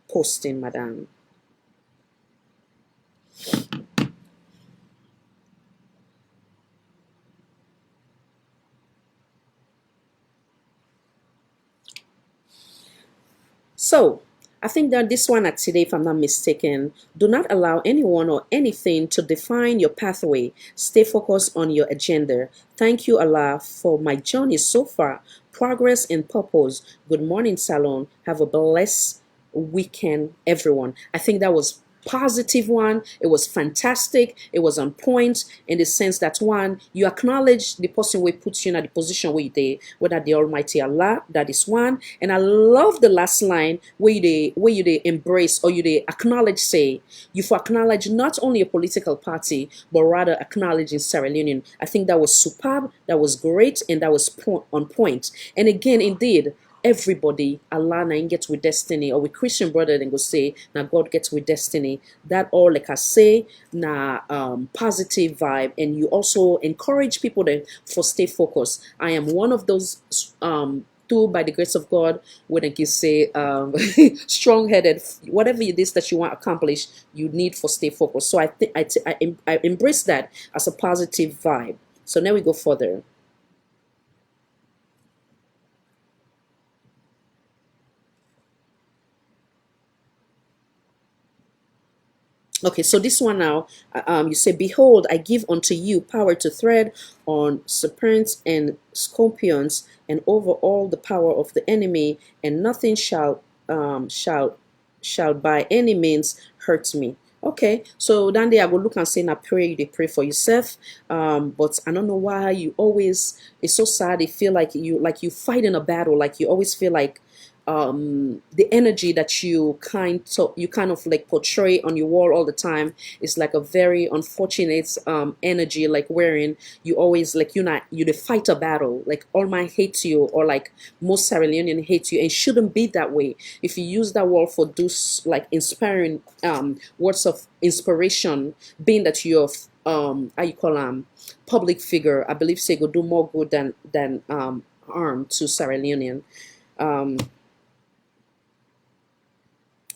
posting, madam. So I think that this one at today, if I'm not mistaken, do not allow anyone or anything to define your pathway. Stay focused on your agenda. Thank you, Allah, for my journey so far. Progress and purpose. Good morning, Salon. Have a blessed weekend, everyone. I think that was positive one. It was fantastic. It was on point in the sense that one, you acknowledge the person who puts you in the position where you did, whether the Almighty Allah, that is one. And I love the last line where you embrace or you acknowledge, say, you for acknowledge not only a political party, but rather acknowledging Sierra Leone. I think that was superb, that was great, and that was on point. And again, indeed, everybody, Allah na gets with destiny, or with Christian brother then go say now God gets with destiny. That all, like I say, na positive vibe. And you also encourage people to for stay focused. I am one of those through by the grace of God, when I can say strong-headed, whatever it is that you want to accomplish, you need for stay focused. So I think I embrace that as a positive vibe. So now we go further. Okay, so this one now, you say, "Behold, I give unto you power to tread on serpents and scorpions, and over all the power of the enemy, and nothing shall by any means hurt me." Okay, so then they I go look and say, "Now pray, they pray for yourself." But I don't know why you always, it's so sad. You feel like you fighting a battle, like you always feel like the energy that you kind of like portray on your wall all the time is like a very unfortunate energy, like wherein you always like you the fight a battle, like all man hates you, or like most Sierra Leonean hate you, and shouldn't be that way. If you use that wall for those like inspiring words of inspiration, being that you're how you call public figure, I believe say go do more good than harm to Sierra Leonean.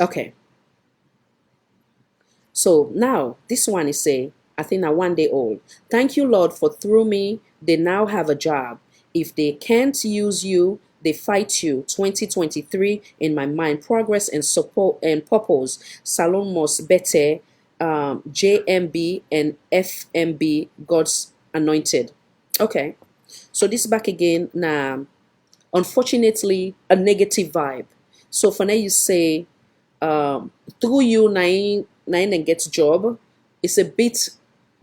Okay, so now this one is say, I think now 1 day old. "Thank you, Lord, for through me they now have a job. If they can't use you, they fight you. 2023 in my mind, progress and support and purpose. Salon Mos Bete, JMB and FMB, God's anointed." Okay, so this back again now. Unfortunately, a negative vibe. So for now you say, through you nine and gets job, it's a bit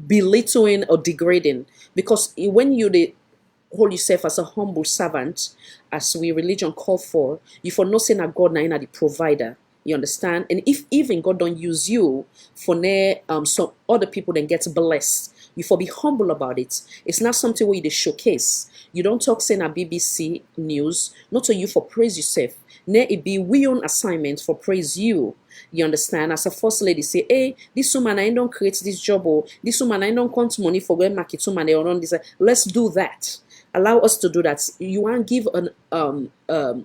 belittling or degrading, because when you hold yourself as a humble servant, as we religion call for, you for not saying that God na the provider. You understand? And if even God don't use you for some other people then get blessed, you for be humble about it. It's not something where you showcase. You don't talk saying at BBC News, not to you for praise yourself. Ne it be we own assignment for praise you. You understand? As a first lady say, "Hey, this woman I don't create this job, or this woman I don't count money for going market woman they on this. Let's do that. Allow us to do that." You want to give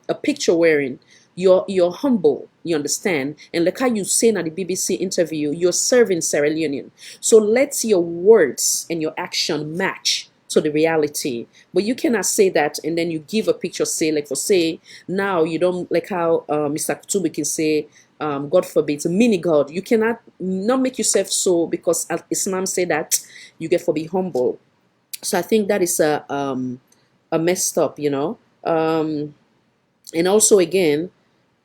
a picture wherein you're humble, you understand, and like how you say in the BBC interview, you're serving Sierra Leonean. So let your words and your action match to the reality. But you cannot say that and then you give a picture, say like for say now you don't like how Mr. Kutubi can say, God forbid, a mini God. You cannot not make yourself so, because Islam say that you get for be humble. So I think that is a messed up, you know. And also again,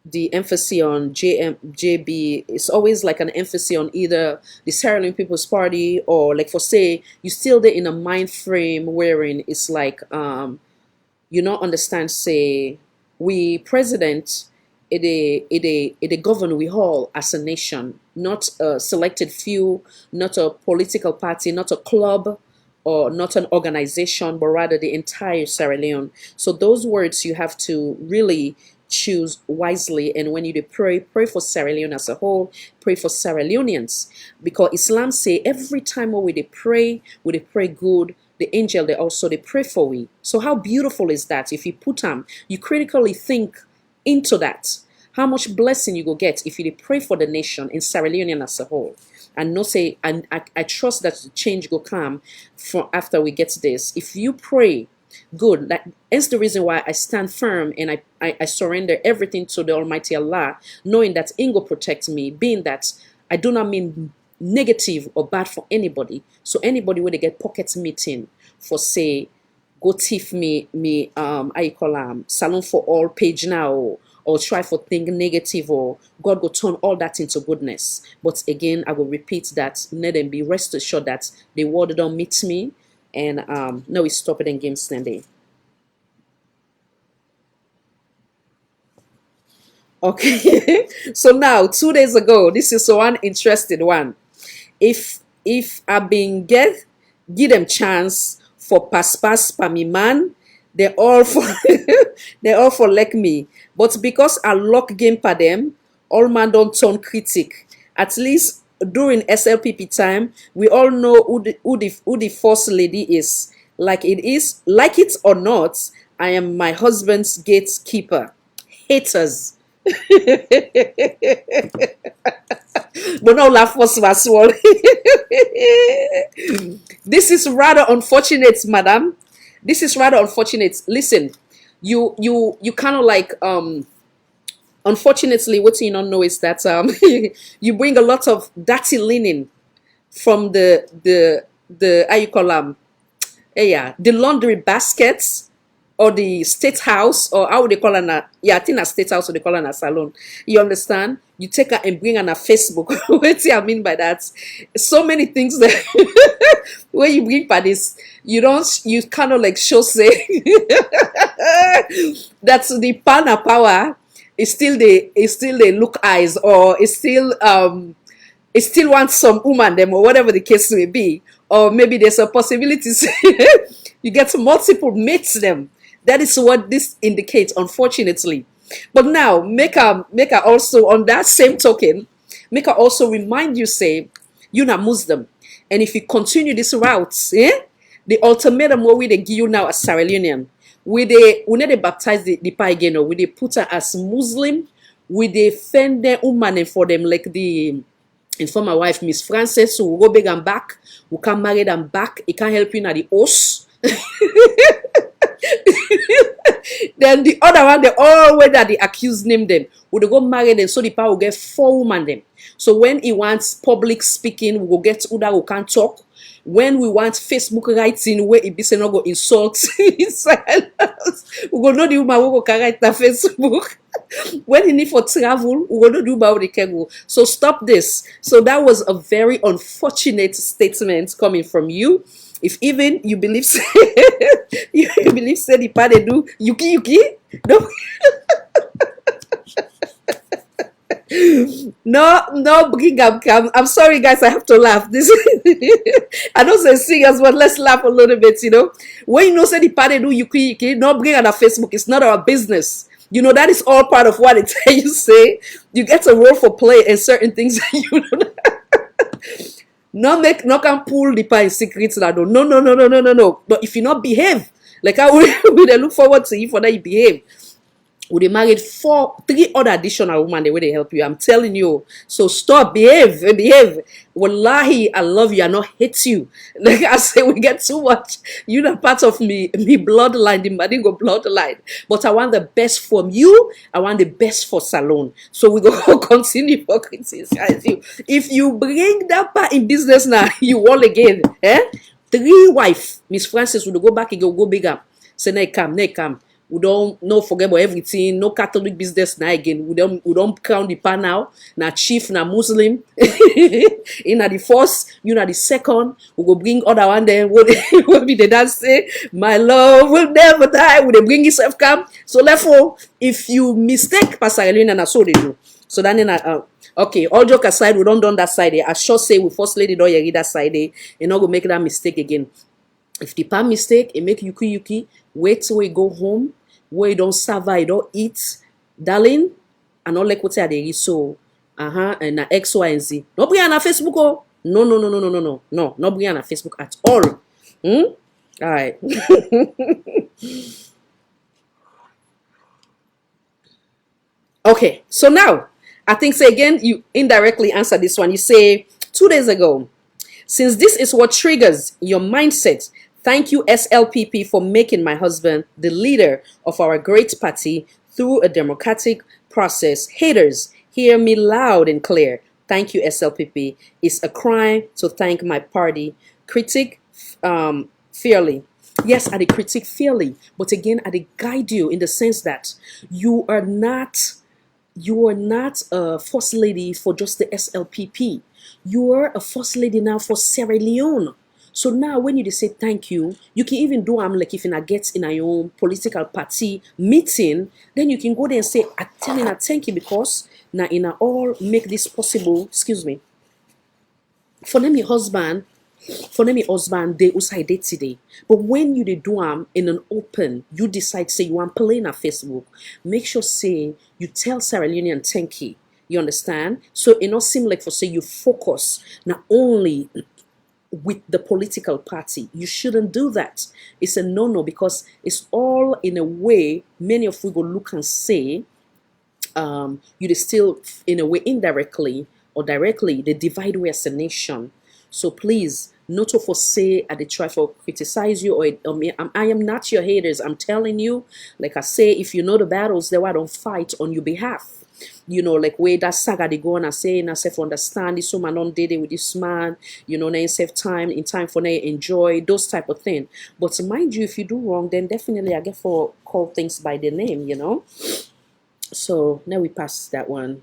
the emphasis on JB is always like an emphasis on either the Sierra Leone People's Party, or like for say you still there in a mind frame wherein it's like you not understand say we president it govern we all as a nation, not a selected few, not a political party, not a club, or not an organization, but rather the entire Sierra Leone. So those words you have to really choose wisely, and when you pray for Sierra Leone as a whole, pray for Sierra Leoneans, because Islam say every time we they pray good, the angel they pray for we. So how beautiful is that? If you put them, you critically think into that, how much blessing you go get if you pray for the nation in Sierra Leone as a whole. And no say, and I trust that the change will come from after we get this. If you pray good, that's the reason why I stand firm and I surrender everything to the Almighty Allah, knowing that He will protect me, being that I do not mean negative or bad for anybody. So anybody where they get pocket meeting for say go thief me I call salon for all page now, or try for think negative, or God will turn all that into goodness. But again, I will repeat that, let them be rest assured that the word don't meet me, and now we stop it in game standing. Okay, so now 2 days ago, this is one interesting one. If I've been give them chance for pass pa me man, they all for they all for like me. But because I lock game pa them, all man don't turn critic. At least during SLPP time, we all know who the first lady is. Like it or not, I am my husband's gatekeeper. Haters. But no laugh for small. This is rather unfortunate, madam. This is rather unfortunate. Listen, you kind of like unfortunately what you don't know is that you bring a lot of dirty linen from the how you call yeah, the laundry baskets or the state house, or how would they call it? Yeah, I think a state house or they call it a salon. You understand? You take her and bring her on a Facebook. What do I mean by that? So many things that when you bring for this, you kind of like show say that's the partner power is still the look eyes, or is still it still wants some woman them, or whatever the case may be, or maybe there's a possibility you get multiple mates them. That is what this indicates, unfortunately. But now make her also, on that same token, make her also remind you, say, you're not Muslim, and if you continue this route, the ultimatum what we they give you now as Sierra Leonean, we need to baptize the pie again, or we they put her as Muslim, we they fend their woman for them, like the informer wife Miss Frances, who will go big and back, who can marry them back, it can help you in the house. Then the other one, they all whether the accused name them, would go marry them, so the power will get 4 women them. So when he wants public speaking, we will get Uda who can talk. When we want Facebook writing, where it be say not go insult inside us, we go know the woman who can write the Facebook. When you need for travel, we go know the woman who can go. So stop this. So that was a very unfortunate statement coming from you. If even you believe say, you believe say the part they do yuki, no. No, bring up. I'm sorry, guys. I have to laugh. This I don't say serious, but let's laugh a little bit. You know, when you know say the part they do yuki, no bring on a Facebook. It's not our business. You know, that is all part of what it you say. You get a role for play and certain things that you don't. No can pull the pie in secrets that don't. No. But if you not behave, like I would look forward to you for that you behave. Would they married 3 other additional women the way they help you? I'm telling you. So stop, behave. Wallahi, I love you. I not hate you. Like I say, we get too much. You're not part of me bloodline, the Madingo bloodline. But I want the best from you. I want the best for Salone. So we go continue for criticize you. If you bring that part in business now, you wall again. 3 wife, Miss Frances would go back and go bigger. Say, nay come. We don't no forget about everything. No Catholic business now again. We don't count the pan now. Na chief, na Muslim. In the first, you know the second. We go bring other one there. What be the dance say? My love will never die. We they bring yourself come. So therefore, if you mistake Pastor Elena, na so they do. So then okay, all joke aside, we don't done that side. I sure say we first lady don't hear that side. You know go make that mistake again. If the pan mistake, it make yuki. Wait till we go home. Where you don't survive, you don't eat, darling, and all like what say they so, and X, Y, and Z. No bring on Facebook, oh. No, not bring on Facebook at all. All right. Okay, so now, I think, say again, you indirectly answer this one. You say, 2 days ago, since this is what triggers your mindset, thank you, SLPP, for making my husband the leader of our great party through a democratic process. Haters, hear me loud and clear. Thank you, SLPP. It's a crime to thank my party. Critique fairly. Yes, I critique fairly, but again, I guide you in the sense that you are not a first lady for just the SLPP. You are a first lady now for Sierra Leone. So now when you say thank you, you can even do like if you get in your own political party meeting, then you can go there and say, I tell you thank you because now in all make this possible, excuse me. For them, your husband, they usai date today. But when you do in an open, you decide say you want play on Facebook, make sure say you tell Sierra Leonean thank you. You understand? So it not seem like for say you focus not only with the political party. You shouldn't do that. It's a no-no, because it's all in a way, many of we go look and say, you still, in a way, indirectly or directly, they divide we as a nation. So please, not to forsay they try for criticize you, or I am not your haters. I'm telling you, like I say, if you know the battles, then why don't fight on your behalf? You know, like where that saga they go on and say, and I self understand this woman on date with this man, you know, they save time in time for they enjoy those type of thing. But mind you, if you do wrong, then definitely I get for call things by their name, you know. So now we pass that one.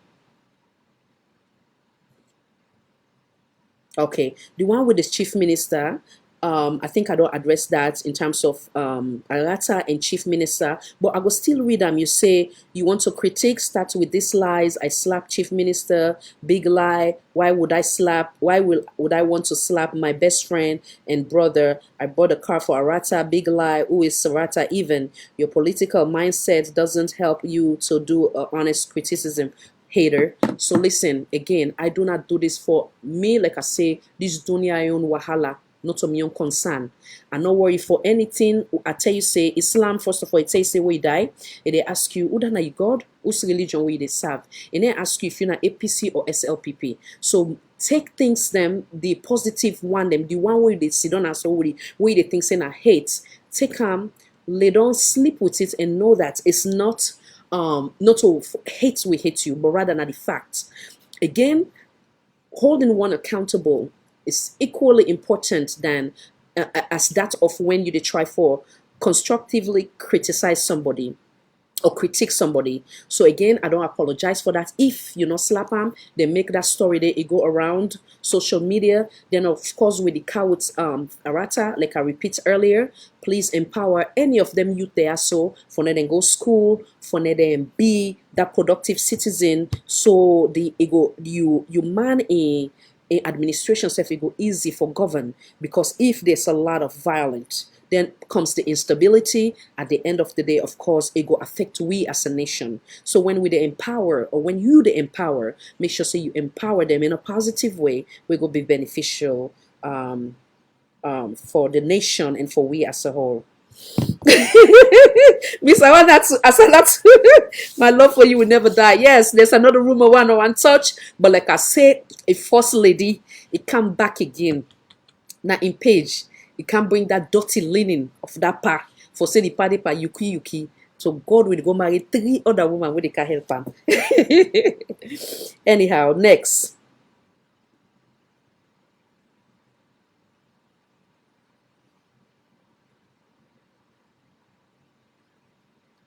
Okay, the one with the chief minister, I think I don't address that in terms of Arata and chief minister, but I will still read them. You say you want to critique, start with these lies. I slap chief minister, big lie. Why would I slap? Why would I want to slap my best friend and brother? I bought a car for Arata, big lie. Who is Arata even? Your political mindset doesn't help you to do honest criticism. Hater. So listen, again, I do not do this for me. Like I say, this dunya own wahala, not to me own concern. And no worry for anything. I tell you, say Islam, first of all, it says say where you die, and they ask you, who dana you God, whose religion where they serve, and they ask you if you're not APC or SLPP. So take things them, the positive one, them, the one where they sit down and so where they think saying I hate, take them, lay down, sleep with it, and know that it's not not to hate we hate you, but rather not the fact. Again, holding one accountable is equally important than as that of when you try for constructively criticize somebody or critique somebody. So again, I don't apologize for that. If you know slap them, they make that story they go around social media. Then of course with the cowards Arata, like I repeat earlier, please empower any of them youth there so for them go school, for them be that productive citizen. So the ego you man in administration self it go easy for govern, because if there's a lot of violence, then comes the instability. At the end of the day, of course, it will affect we as a nation. So when we empower, or when you empower, make sure so you empower them in a positive way. We will be beneficial for the nation and for we as a whole. Miss, I want that. I said that. My love for you will never die. Yes, there's another rumor, one touch, but like I said, a first lady, it come back again. Now in page. You can't bring that dirty linen of that pa for say the party pa yuki. So God will go marry 3 other women where they can help him. Anyhow, next.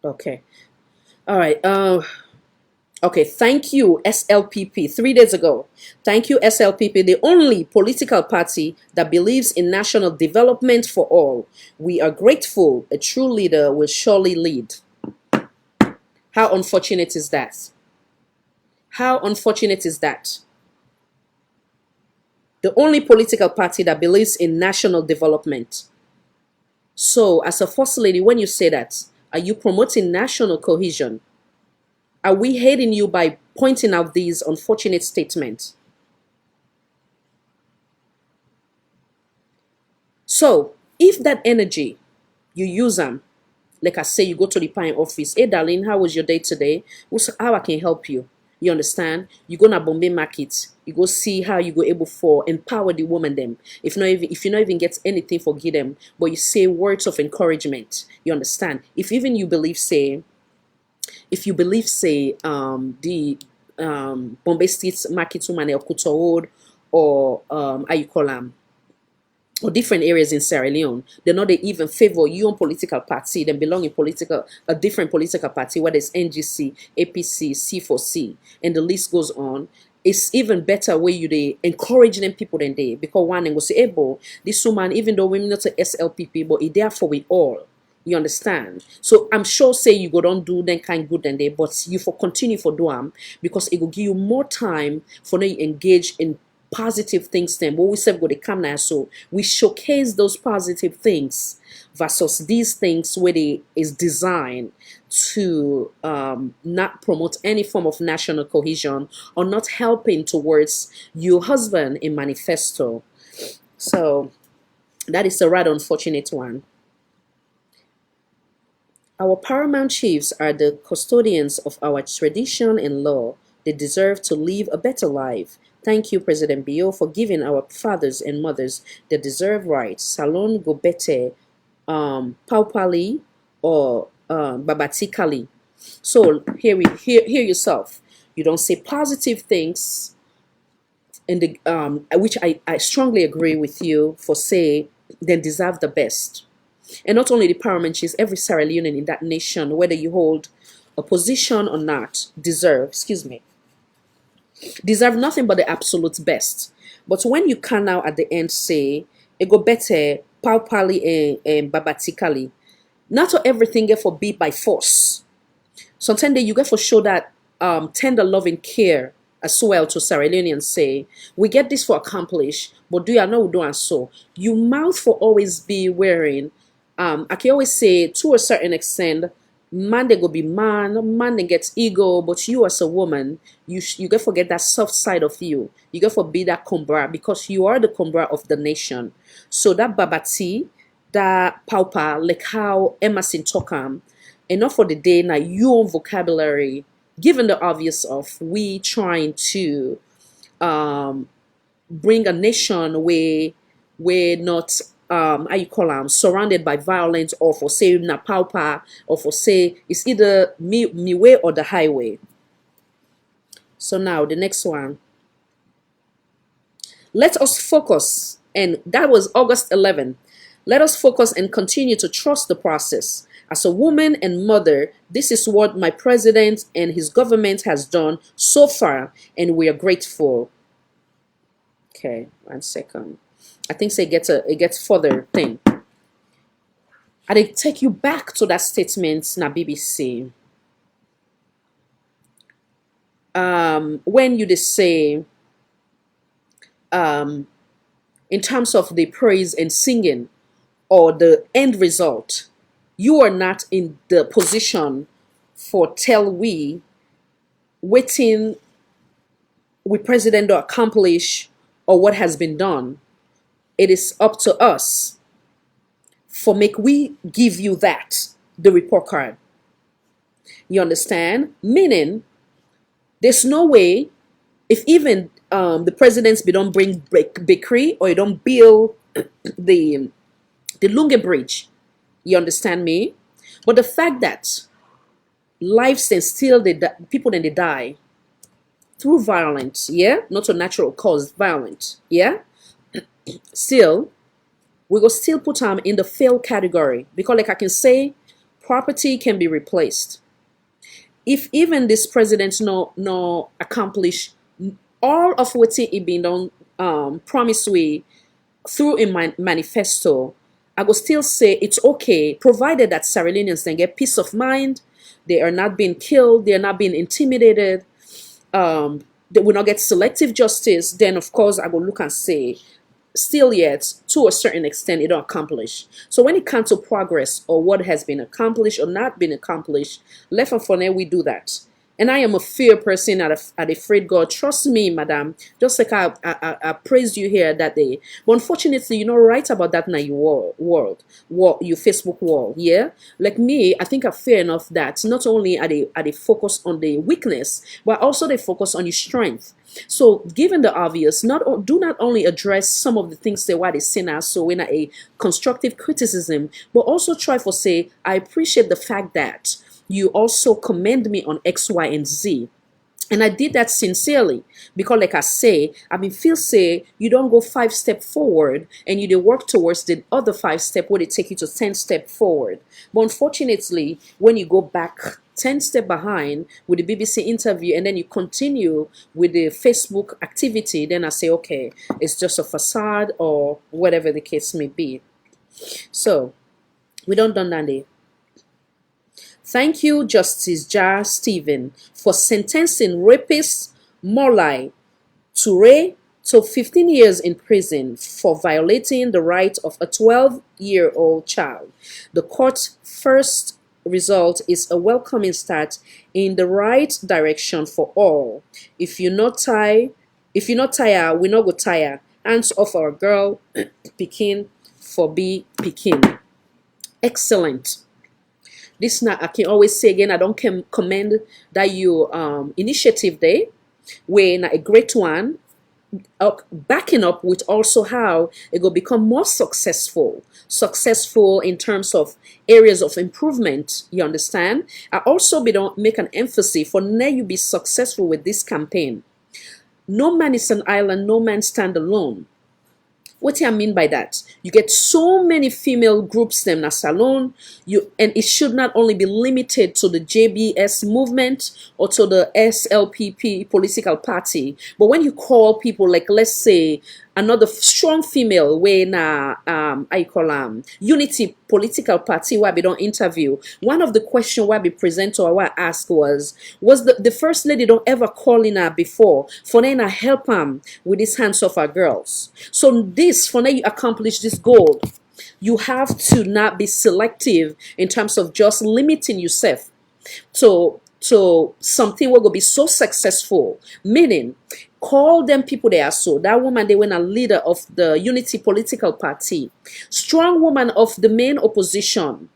Okay. All right. Okay, thank you, SLPP. 3 days ago, thank you, SLPP, the only political party that believes in national development for all. We are grateful. A true leader will surely lead. How unfortunate is that? How unfortunate is that? The only political party that believes in national development. So, as a first lady, when you say that, are you promoting national cohesion? Are we hating you by pointing out these unfortunate statements? So, if that energy, you use them, like I say, you go to the Pine office, hey darling, how was your day today? How I can help you? You understand? You go to Bombay market, you go see how you go able for empower the woman them. If you not even get anything for give them, but you say words of encouragement. You understand? If even you believe, say, the Bombay Street Market woman or Kuto Road or how you call them, or different areas in Sierra Leone, they know they even favor your political party, then belong in a different political party, whether it's NGC, APC, C4C, and the list goes on. It's even better where you they encourage them people than they, because one and will say, hey, boy, this woman, even though we're not a SLPP, but it's there for we all. You understand? So I'm sure say you go don't do then kind good than they, but you for continue for do them because it will give you more time for you engage in positive things then. But we said go to come now, so we showcase those positive things versus these things where they is designed to not promote any form of national cohesion or not helping towards your husband in manifesto. So that is a rather unfortunate one. Our paramount chiefs are the custodians of our tradition and law. They deserve to live a better life. Thank you, President Bio, for giving our fathers and mothers the deserved rights. Salon Gobete, Paupali, or Babatikali. So hear yourself. You don't say positive things, in the which I strongly agree with you for say, then deserve the best. And not only the paramount chiefs, every Sierra Leonean in that nation, whether you hold a position or not, deserve nothing but the absolute best. But when you can now at the end say, ego better, paupali and babatikali, not everything get for be by force. Sometimes you get for show that tender love and care as well to Sierra Leoneans say, we get this for accomplish, but do you know we do and so? You mouth for always be wearing. I can always say to a certain extent, man they go be man they gets ego, but you as a woman, you get forget that soft side of you. You get for be that Kombra because you are the Kombra of the nation. So that Babati, that Paupa, like how Emerson Tokam, enough for the day now your own vocabulary, given the obvious of we trying to bring a nation where we're not how you call them surrounded by violence, or for say na paupa, or for say it's either me way or the highway. So now the next one. Let us focus, and that was August 11th. Let us focus and continue to trust the process. As a woman and mother, this is what my president and his government has done so far, and we are grateful. Okay, 1 second. I think so it gets further thing. And they take you back to that statement na BBC. When you just say in terms of the praise and singing or the end result, you are not in the position for tell we waiting with president to accomplish or what has been done. It is up to us for make we give you that, the report card. You understand? Meaning, there's no way, if even the presidents don't bring Bekri or you don't build the Lunge Bridge, you understand me? But the fact that lives and still people then they die through violence, yeah? Not a natural cause, violent, yeah? Still, we will still put them in the fail category because like I can say, property can be replaced. If even this president no accomplish all of what he been done promise we through in my manifesto, I will still say it's okay, provided that Sierra Leoneans then get peace of mind, they are not being killed, they are not being intimidated, they will not get selective justice, then of course I will look and say, still yet, to a certain extent, it don't accomplish. So when it comes to progress or what has been accomplished or not been accomplished, left and for now, we do that. And I am a fear person at afraid God. Trust me, madam. Just like I praised you here that day. But unfortunately, you know, right about that now your your Facebook wall, yeah? Like me, I think I fear enough that not only are they focused on the weakness, but also they focus on your strength. So given the obvious, do not only address some of the things that why they sin us, so in a constructive criticism, but also try for say, I appreciate the fact that you also commend me on X, Y, and Z. And I did that sincerely because like I say, I mean, feel say you don't go 5 steps forward and you do work towards the other 5 steps where they take you to 10 steps forward. But unfortunately, when you go back 10 steps behind with the BBC interview and then you continue with the Facebook activity, then I say, okay, it's just a facade or whatever the case may be. So, we don't done that there. Thank you, Justice Jar Stephen, for sentencing rapist Molai Toure to 15 years in prison for violating the right of a 12-year-old child. The court's first result is a welcoming start in the right direction for all. If you not tire, we not go tire. hands of our girl Pekin for be Pekin. Excellent. This now I can always say again, I don't commend that you initiative there, where a great one, backing up with also how it will become more successful in terms of areas of improvement. You understand? I also don't make an emphasis for now you be successful with this campaign. No man is an island, no man stand alone. What do I mean by that? You get so many female groups them na salon, and it should not only be limited to the JBS movement or to the SLPP political party, but when you call people like, let's say, another strong female way na I call Unity political party where we don't interview. One of the questions where we present or where I asked was the first lady don't ever call in her before for then help with these hands of our girls. So this for now you accomplish this goal, you have to not be selective in terms of just limiting yourself to something will be so successful, meaning call them people they are. So that woman, they were a leader of the Unity political party, strong woman of the main opposition,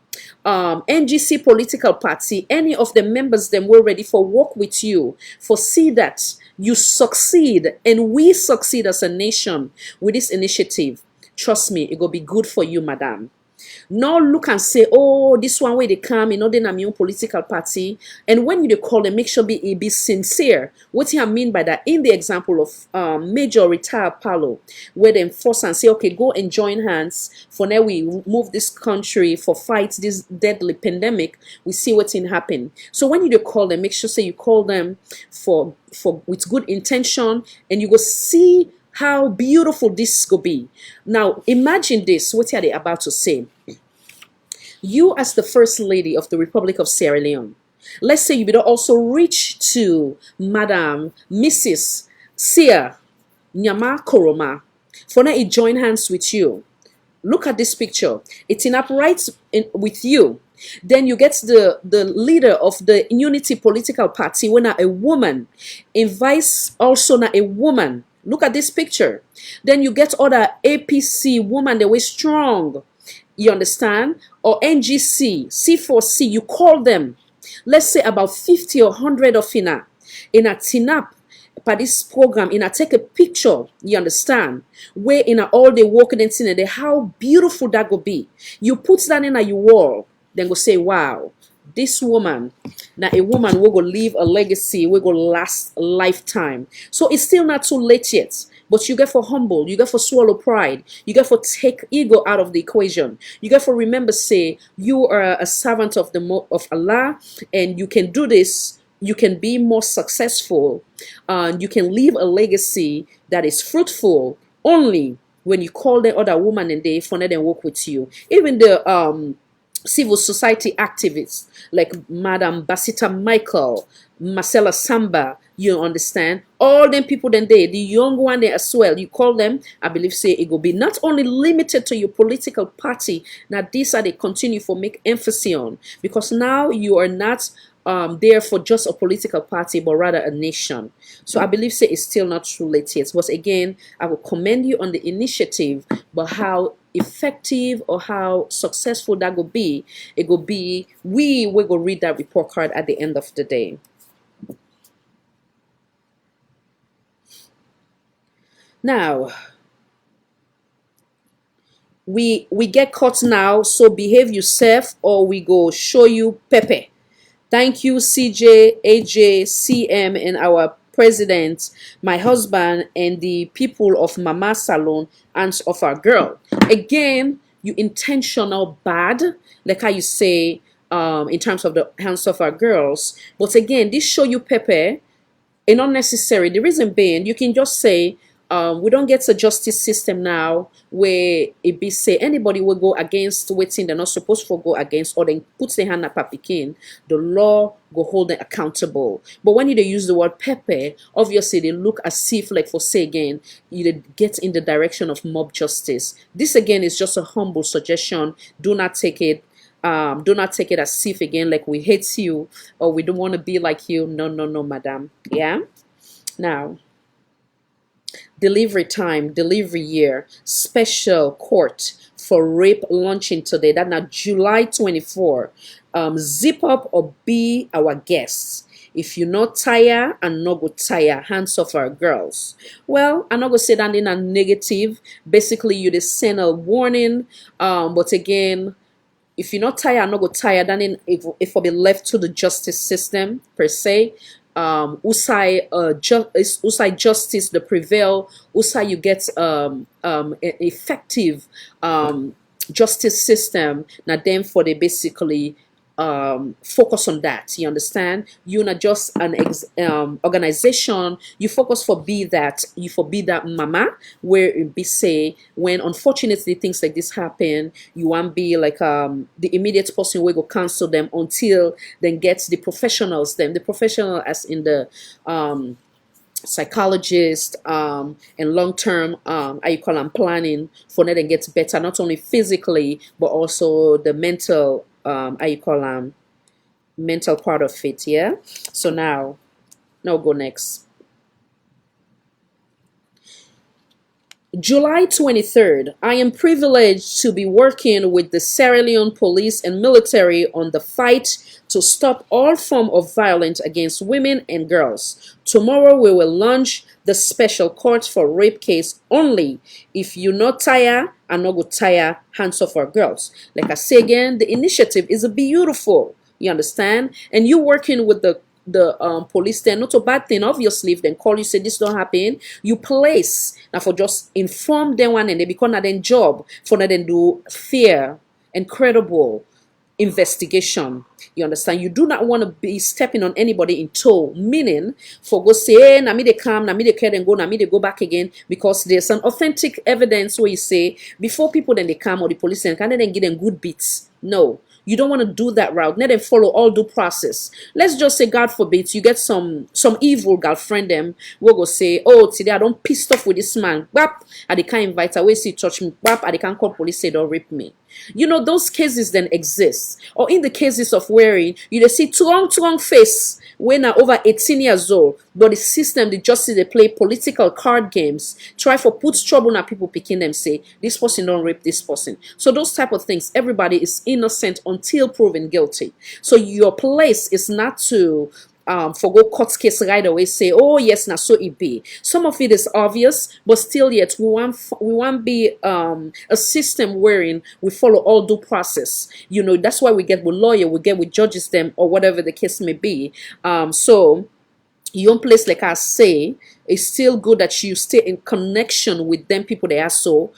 NGC political party, any of the members them were ready for work with you for see that you succeed and we succeed as a nation with this initiative. Trust me, it will be good for you, madam. Now look and say, oh, this one way they come, they're not my own political party. And when you call them, make sure be sincere. What do I mean by that? In the example of Major Retired Paulo, where they enforce and say, okay, go and join hands. For now, we move this country for fight this deadly pandemic. We see what's in happen. So when you call them, make sure say you call them for with good intention, and you go see how beautiful this could be. Now, imagine this. What are they about to say? You as the First Lady of the Republic of Sierra Leone, let's say you would also reach to Madam Mrs. Sia Nyama Koroma for now it join hands with you. Look at this picture. It's in upright with you. Then you get the leader of the Unity political party when a woman invites also a woman. Look at this picture. Then you get other APC woman, they were strong. You understand? Or NGC, C4C, you call them. Let's say about 50 or 100 of in a TINAP by this program, take a picture, you understand? Where all the working and seeing it, how beautiful that would be. You put that in your wall, then go say, wow. This woman, now a woman will go leave a legacy, will go last a lifetime. So it's still not too late yet. But you get for humble, you get for swallow pride, you get for take ego out of the equation. You get for remember say you are a servant of Allah, and you can do this. You can be more successful, and you can leave a legacy that is fruitful only when you call the other woman and they for them work with you. Even the civil society activists like Madam Basita Michael, Marcella Samba, you understand? All them people then the young one there as well, you call them, I believe say it will be not only limited to your political party. Now these are they continue for make emphasis on, because now you are not there for just a political party, but rather a nation. So I believe say it's still not too late yet. But again, I will commend you on the initiative, but how effective or how successful that will be, it will be, we will go read that report card at the end of the day. Now, we get caught now, so behave yourself or we go show you Pepe. Thank you, CJ, AJ, CM, and our president, my husband, and the people of Mama Salon and of our girl. Again, you intentional bad, like how you say in terms of the hands of our girls. But again, this show you Pepe, and unnecessary. The reason being, you can just say, we don't get a justice system now where it be say anybody will go against waiting they're not supposed to go against, or then put their hand up papikin, the law go hold them accountable. But when you use the word Pepe, obviously they look as if like for say again, you get in the direction of mob justice. This again is just a humble suggestion. Do not take it as if again like we hate you or we don't want to be like you. No, madam. Yeah. Now, delivery time, delivery year, special court for rape launching today. That now July 24. Zip up or be our guests. If you not tire and not go tire, hands off our girls. Well, I'm not gonna say that in a negative. Basically, you just send a warning. But again, if you're not tired, I'm not go tired, then if will be left to the justice system per se. Usai usai justice the prevail, usai you get effective justice system. Now then for the basically focus on that. You understand? You're not just an organization. You focus for be that mama where it be say when unfortunately things like this happen, you want be like the immediate person will go counsel them until then gets the professionals. Then the professional as in the psychologist and long-term how you call them planning for that and gets better not only physically but also the mental how you call them mental part of it. Yeah, so now go next. July 23rd, I am privileged to be working with the Sierra Leone police and military on the fight to stop all form of violence against women and girls. Tomorrow we will launch the special court for rape case only. If you not tire and not go tire, hands off our girls. Like I say again, the initiative is beautiful. You understand? And you working with the police there, not a bad thing. Obviously, if they call you say this don't happen, you place now for just inform them one and they become that job for that then do fair and credible investigation. You understand? You do not want to be stepping on anybody in toe, meaning for go say, hey, na me they come, na me they care and go, na me they go back again, because there's an authentic evidence where you say before people then they come or the police and can they then give them good beats. No, you don't want to do that route. Let them follow all due process. Let's just say, God forbid, you get some evil girlfriend them will go say, oh, today I don't pissed off with this man. Bap, and they can't invite away, see touch me. Bap, and they can't call police say don't rape me. You know, those cases then exist. Or in the cases of wearing, you just see too long face when are over 18 years old, but the system, the justice, they play political card games, try for put trouble on people picking them, say, this person don't rape this person. So those type of things, everybody is innocent until proven guilty. So your place is not to for go court case right away say, oh yes, now so it be. Some of it is obvious, but still yet we want be a system wherein we follow all due process. You know, that's why we get with lawyer, we get with judges them or whatever the case may be. So your place, like I say, it's still good that you stay in connection with them people they are. So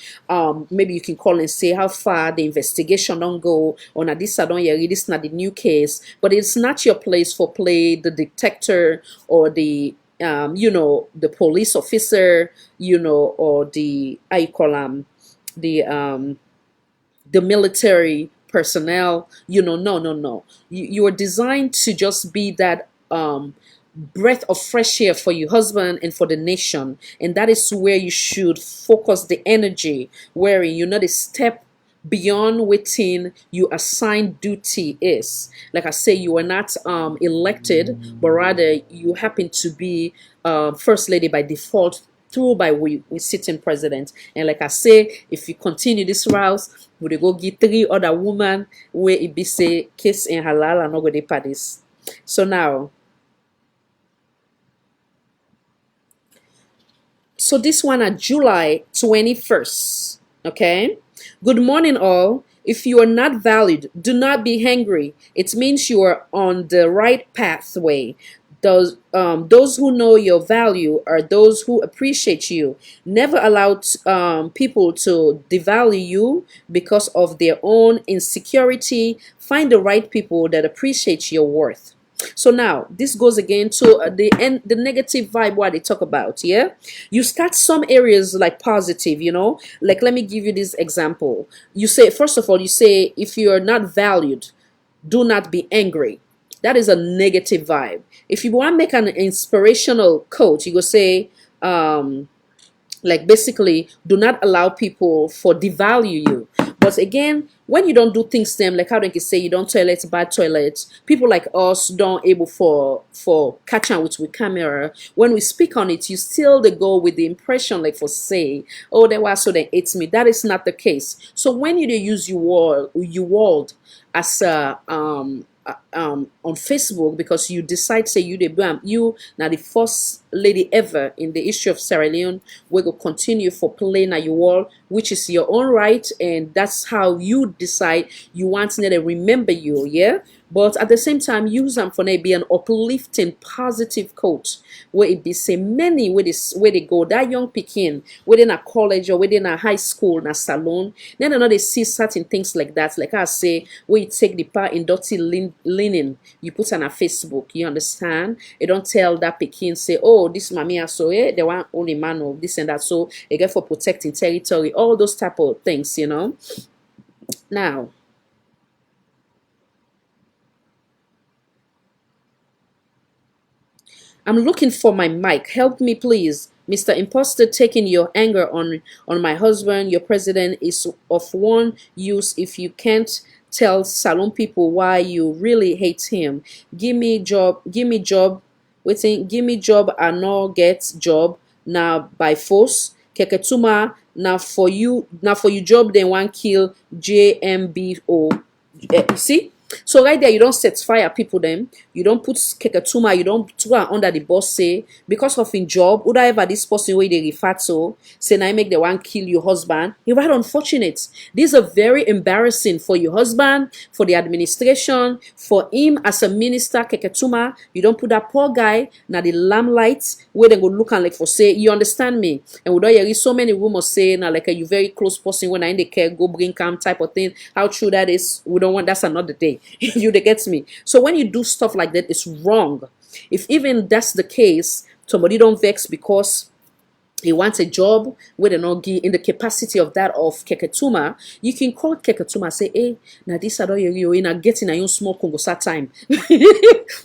maybe you can call and say how far the investigation don't go, or now this I don't hear this is not the new case, but it's not your place for play the detector or the you know, the police officer, you know, or the how you call the military personnel. You know, no. You are designed to just be that breath of fresh air for your husband and for the nation, and that is where you should focus the energy, where you know the step beyond within you assigned duty is. Like I say, you are not elected, but rather you happen to be first lady by default through by we sitting president. And like I say, if you continue this route, we go get 3 other women where it be say kiss and halal and not go dey parties. So now, so this one at July 21st, okay? Good morning all. If you are not valued, do not be angry. It means you are on the right pathway. Those who know your value are those who appreciate you. Never allow people to devalue you because of their own insecurity. Find the right people that appreciate your worth. So now this goes again to the negative vibe what they talk about. Yeah, you start some areas like positive, you know, like let me give you this example. You say, first of all, you say if you're not valued, do not be angry. That is a negative vibe. If you want to make an inspirational quote, you go say like basically do not allow people for devalue you. But again, when you don't do things them like how they can say you don't toilet bad toilets, people like us don't able for catch on with camera. When we speak on it, you still they go with the impression like for say, oh they was so they ate me. That is not the case. So when you use you world as a on Facebook because you decide say you you now the first lady ever in the history of Sierra Leone we will continue for playing at your wall, which is your own right, and that's how you decide you want to remember you, yeah. But at the same time, use them for be an uplifting, positive quote where it be say many where they go that young Pekin within a college or within a high school in a salon. Then another they see certain things like that. Like I say, where you take the part in dirty linen, you put on a Facebook. You understand? You don't tell that Pekin say, oh, this mommy so they want only man of this and that. So they get for protecting territory, all those type of things, you know. Now. I'm looking for my mic. Help me, please. Mr. Imposter, taking your anger on my husband, your president, is of one use if you can't tell salon people why you really hate him. Give me job, waiting, give me job and no get job now by force. Keketuma, now for you job they want kill JMBO. See? So right there, you don't set fire people them. You don't put keketuma, you don't throw her under the boss say because of in job, whatever this person way they refer to, say now make the one kill your husband. You're right unfortunate. These are very embarrassing for your husband, for the administration, for him as a minister, keketuma. You don't put that poor guy now the lamplights where they go look and like for say, you understand me? And we don't hear so many rumors saying now like a you very close person when I in the care go bring cam type of thing. How true that is, we don't want that's another day. You they get me. So when you do stuff like that, it's wrong. If even that's the case, somebody don't vex because he wants a job where they not give in the capacity of that of Keketuma, you can call Keketuma and say, hey, now this I don't you in a getting a young small Kongosa time.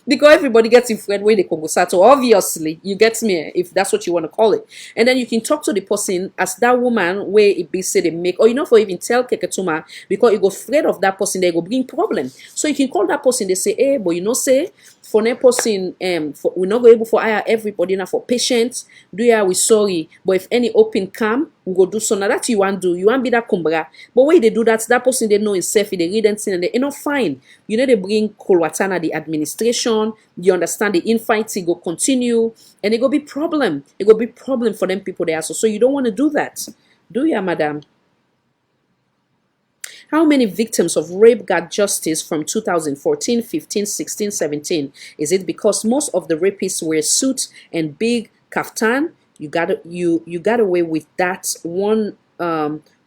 Because everybody gets in friend way the Kongosa. So obviously you get me if that's what you want to call it. And then you can talk to the person as that woman where it be say they make, or you know for even tell Keketuma because you go afraid of that person, they go bring problem. So you can call that person, they say, hey, but you know say for that person, we're not going able for hire everybody now for patients. Do ya we sorry, but if any open come, we go do so. Now that you want do, you want be that kumbra. But when they do that, that person they know himself, they read and see and they not fine. You know they bring Kolwatana the administration. You understand the infighting go continue, and it go be problem. It go be problem for them people there. So you don't want to do that, do ya, madam? How many victims of rape got justice from 2014, 15, 16, 17? Is it because most of the rapists wear suits and big kaftan? You got away with that one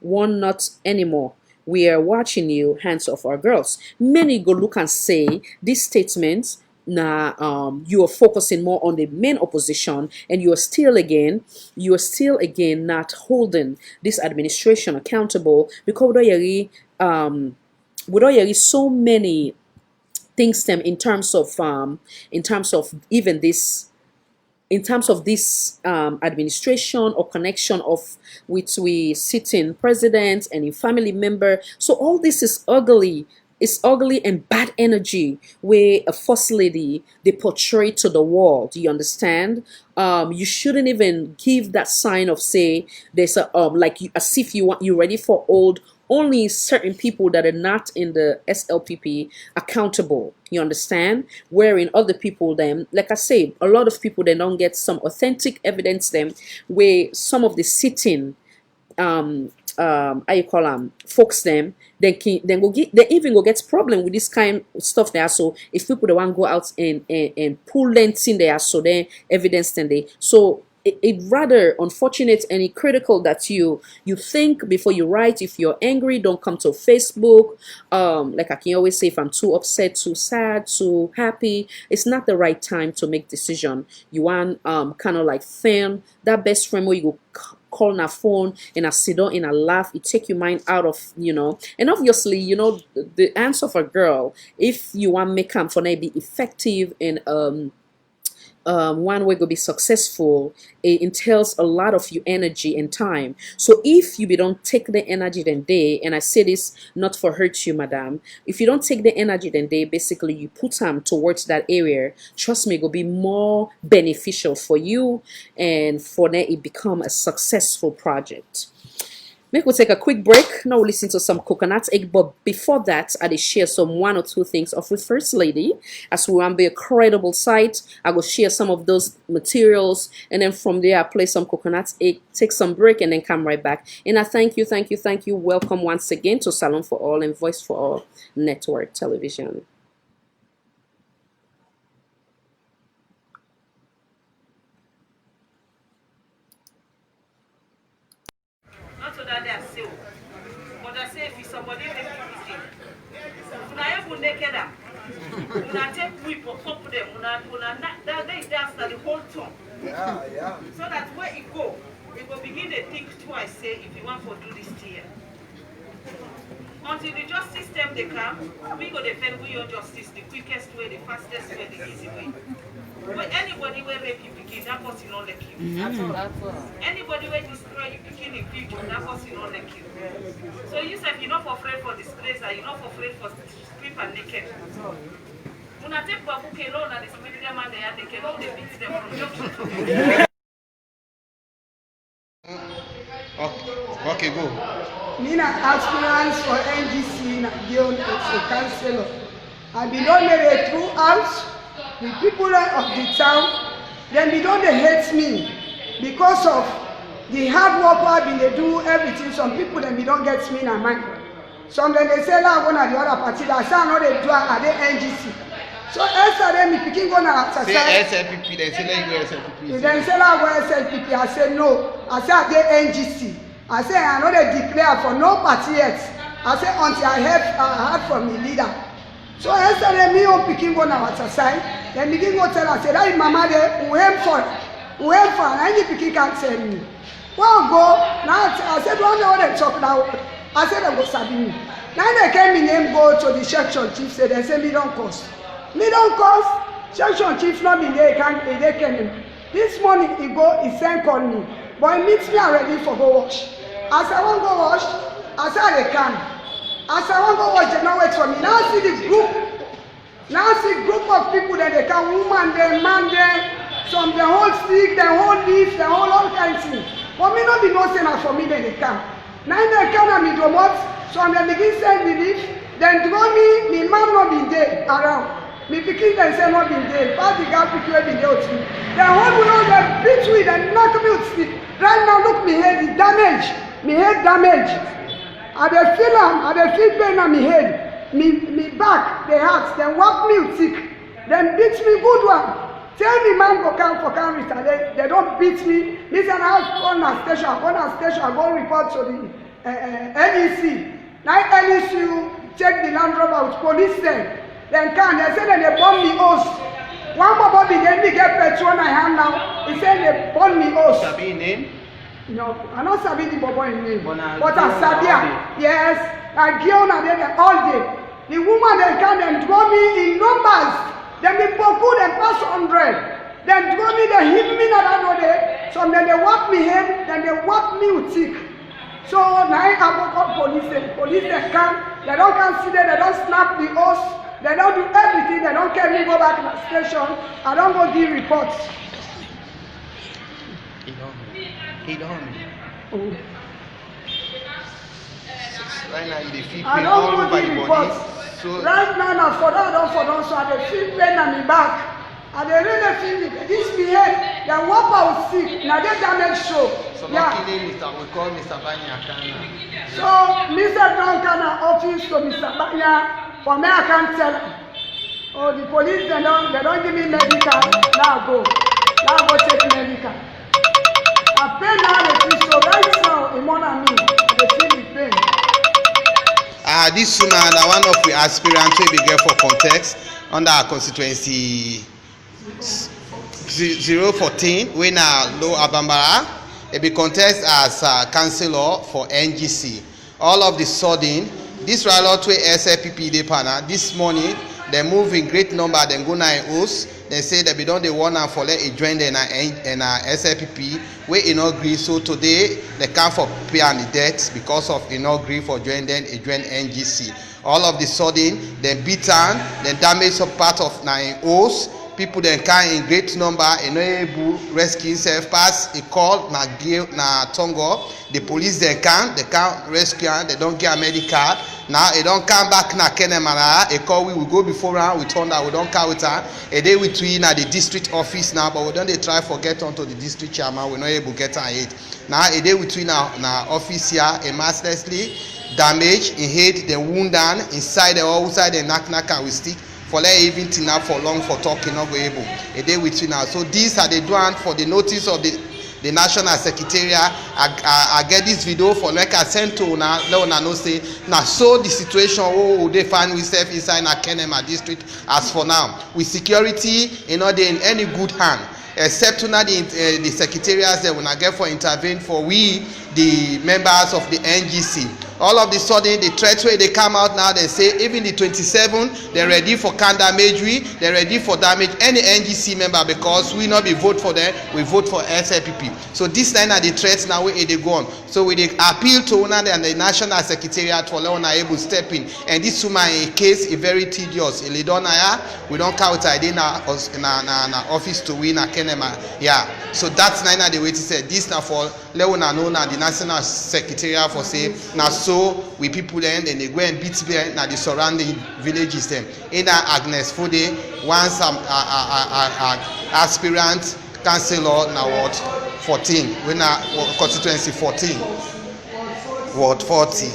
not anymore. We are watching you, hands off our girls. Many go look and say these statements. Now you are focusing more on the main opposition, and you are still again not holding this administration accountable because we don't hear so many things them in terms of even this in terms of this administration or connection of which we sitting president and a family member. So all this is ugly. It's ugly and bad energy where a first lady they portray to the world. Do you understand? You shouldn't even give that sign of say there's a like you, as if you're ready for old. Only certain people that are not in the SLPP accountable. You understand? Wherein other people them, like I say, a lot of people they don't get some authentic evidence them where some of the sitting how you call them folks them they even go get problem with this kind of stuff there. So if people don't want go out and pull lengths in there, so then evidence then they so it rather unfortunate and critical that you think before you write. If you're angry, don't come to Facebook. Like I can always say, if I'm too upset, too sad, too happy, it's not the right time to make decision. You want kind of like fan that best friend where you go call on a phone and a sit down and a laugh. It take your mind out of and obviously the answer for a girl if you want make them for be effective and one way to be successful, it entails a lot of your energy and time. So if you don't take the energy then day, and I say this not for hurt you, madam, if you don't take the energy then day, basically you put time towards that area, trust me, it will be more beneficial for you, and for that it become a successful project. Make we take a quick break. Now we listen to some coconut egg, but before that, I will share some 1 or 2 things of the First Lady. As we want be a credible site, I will share some of those materials, and then from there I play some coconut egg, take some break, and then come right back. And I thank you. Welcome once again to Salon for All and Voice for All Network Television. Not so that they are still, but I say if somebody make you mistake, when I have naked them, when I take whip or pop them, when I that they dance the whole tongue. Yeah. So that where it go, it will begin to think twice. Say if you want to do this here. Until the justice system they come, we go defend we your justice the quickest way, the fastest way, the easy way. When anybody will rape you begin, that person not like you. That's all. Anybody will destroy you begin in future, that person not like you. So you said you're not afraid for disgrace, you're not afraid for strip and naked. When I take Babu Kelo and the military man they are naked, all they beat them from junction to Okay, go. Nina aspirants for NGC Nagion as a councillor. I be done it throughout the people of the town. Then be done they hate me because of the hard work I've been they do everything. Some people then be don't get me in mind. Some then they say la one at the other party. That say no they do at the NGC. So yesterday me picking go na say SLPP. They say like go SLPP. Then say la go SLPP. I say no. I say at the NGC. I say I know they declare for no party yet. I say until I heard from the leader. So yesterday me on picking go na outside. Then begin go tell her say that mama there we aim for and you picking can't tell me. Well go now I said one day when they talk now. I said they go sabi me. Now they came in name go to the section chief say they say me don't cost. Me don't cost. Section chief not be there they can. This morning he send call me. But he meets me already for go wash. As I want go wash, I say they can. As I want go wash, they not wait for me. Now see the group. Now see group of people that they can woman them, man them, some the whole stick, the whole leaf, the whole all kinds of things. But me not be no saying for me that they can. Now they can and me do what? So I'm begin send the leaf, then draw me man not be there around. Me picking them say not be there. But the girl pick you be there with me. The whole world they beat with and knock me with stick. Right now, look, me head is damaged. Me head damaged. I dey feel pain on me head. Me back, the heart, then whap me with stick. Then beat me good one. Tell me man go come for retaliate. They don't beat me. Listen, I go on a station, I go report to the NEC. Now NEC check the Land Rover with police there. Then they say they bomb me house. One baba begin to get petrol in my hand now. He said they burn me house. Sabi name? No, I don't sabi the baba in name. But I sabi her. Yes, I give on there all day. The woman they come and draw me in numbers. Then they boku them pass 100. Then draw me, they hit me that day. So then they whap me head, then they whap me with stick. So now I go call police. Police they come, they don't consider, they don't snap the hose. They don't do everything. They don't care me go back to the station. I don't go give reports. He don't. Oh. Right now, they feel I pain all don't over go give the reports. body. So Right now, for that, so I feel pain on my back. And they really feel it. This behead, they walk out sick. Now they damage show. so Yeah. luckily, we call Mr. Banya Kana. So, Mr. Duncana office to Mr. Banya. For me, I can't tell him. Oh, the police, they don't give me medical. Now go take medical. I pay now the feel so right now, in more than me, they feel the pain. This woman na one of the aspirants wey be get for context under our constituency 014 wey na Low Abambara. He be contest as councillor for NGC. All of the sudden, this rally wey SLPP dey panel this morning They move in great number, then go na host. They say that we don't they want for let it join the SLPP. We not agree. So today they come for pay and the debt because of not agree for join then it join NGC. All of the sudden, they beat and they damage some part of na host. People then come in great number, no able rescue himself pass a call na Tongo. The police they can't rescue and they don't get a medical. Now they don't come back na Kenemara. A call we will go before round we turn that we don't count her. A day we twin at the district office now, but we don't they try for get onto the district chairman. We're not able to get her aid. Now a day we twin na office here a mercilessly damage in head the wound down inside the outside the knack and we stick. For let even till now for long for talking not go able a day with now. So these are the done for the notice of the national secretariat. I get this video for like I sent to now no say now so the situation they find ourselves inside na Kenema district as for now with security in any good hand except to now the secretariats that will get for intervene for we the members of the NGC. All of the sudden the threats where they come out now, they say even the 27 they're ready for can damagery, they're ready for damage any NGC member because we not be vote for them, we vote for SLPP. So this line are the threats now where they go on. So we appeal to one and the national secretariat for Leona able step in, and this woman a case is very tedious. We don't count ID na office to win a Kenema. Yeah. So that's nine the way to say this now for Leona no na the national secretariat for say now so we people then and they go and beat them na the surrounding villages them. In Agnes Fode, one some aspirant councillor na Ward 14, when na constituency 14, Ward 40.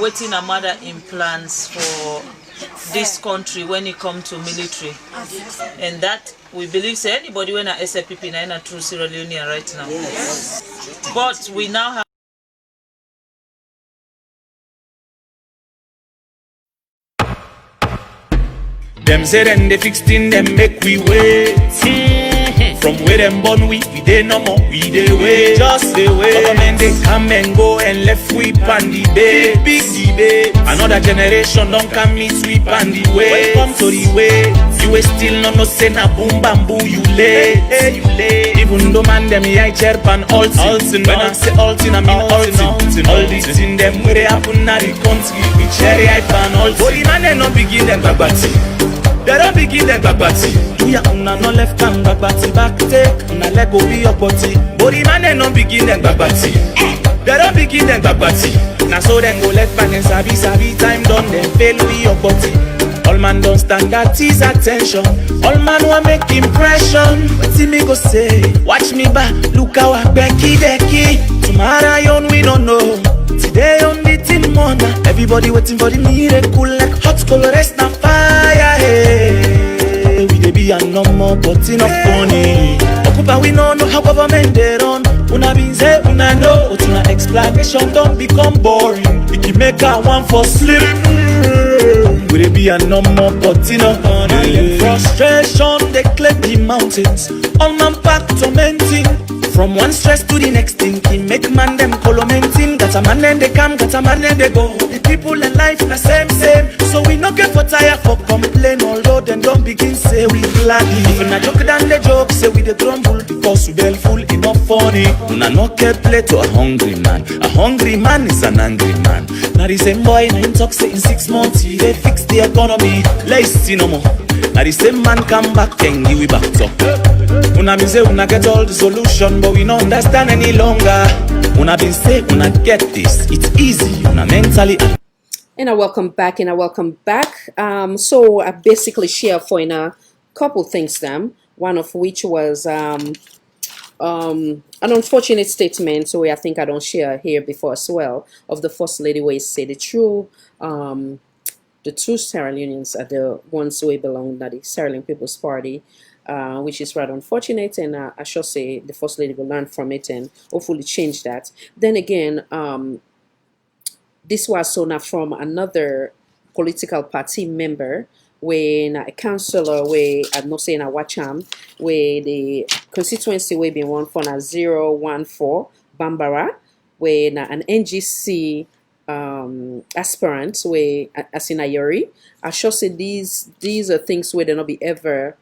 Waiting a mother in plans for this country when it comes to military, and that we believe say anybody when a SLPP na a true Sierra Leonean right now. Yes. But we now have Them say then they fixed in them make we wait. From where them born we dey no more, we dey wait. Just dey wait. Government they come and go and left we pan the bay. Big debate. Another generation don't come meet we pan the way. Welcome to the way. You will still no say na boom bamboo you late. You late. Even though man them I chair pan altin. When I say altin I mean altin. All these in them where they happen na the country. We cherry I pan altin. But the man they no begin them bagbati. They don't begin them bagbati. Do ya una no left hand bagbati back take. Una let go be your body. But the man they don't begin them bagbati. They don't begin them bagbati. Now so then go left back and sabi time done then fail with your body. All man don't stand at his attention. All man want make impression. What see me go say? Watch me back. Look how I Becky Decky. Tomorrow on we don't know. Today on the team mona. Everybody waiting for the miracle like hot color rest na fire. Hey, we dey be a no more but enough funny. Occupy we no know how government they run. Una been say una know. But una explanation don't become boring. It can make a one for sleep. We dey be a no more but enough funny. Frustration they claim the mountains. All man back tormenting. From one stress to the next thinking, make man them colomenting. Got a man and they come, got a man and they go. The people in life na same. So we no get for tired for complain. Although them don't begin say we gladly. Even a joke than the joke, say we the grumble because we bell full enough funny. Una no get play to a hungry man. A hungry man is an angry man. Now the same boy na him talk say in 6 months he they fix the economy. Let's see no more. Now the same man come back and give we back up. Una been say una get all the solution, but we don't understand any longer. Una been say una get this, it's easy, una mentally. And I welcome back. So I basically share for in a couple things them. One of which was an unfortunate statement. So I think I don't share here before as well of the First Lady where say the true Sierra Leoneans are the ones who belong to the Sierra Leone People's Party. Which is rather unfortunate, and I should say the First Lady will learn from it and hopefully change that. Then again, this was so now from another political party member, when a councillor, where I'm not saying a Wacham, where the constituency we been one for na 014 Bambara, where an NGC aspirants where as in Ayori, I sure say these are things where they not be ever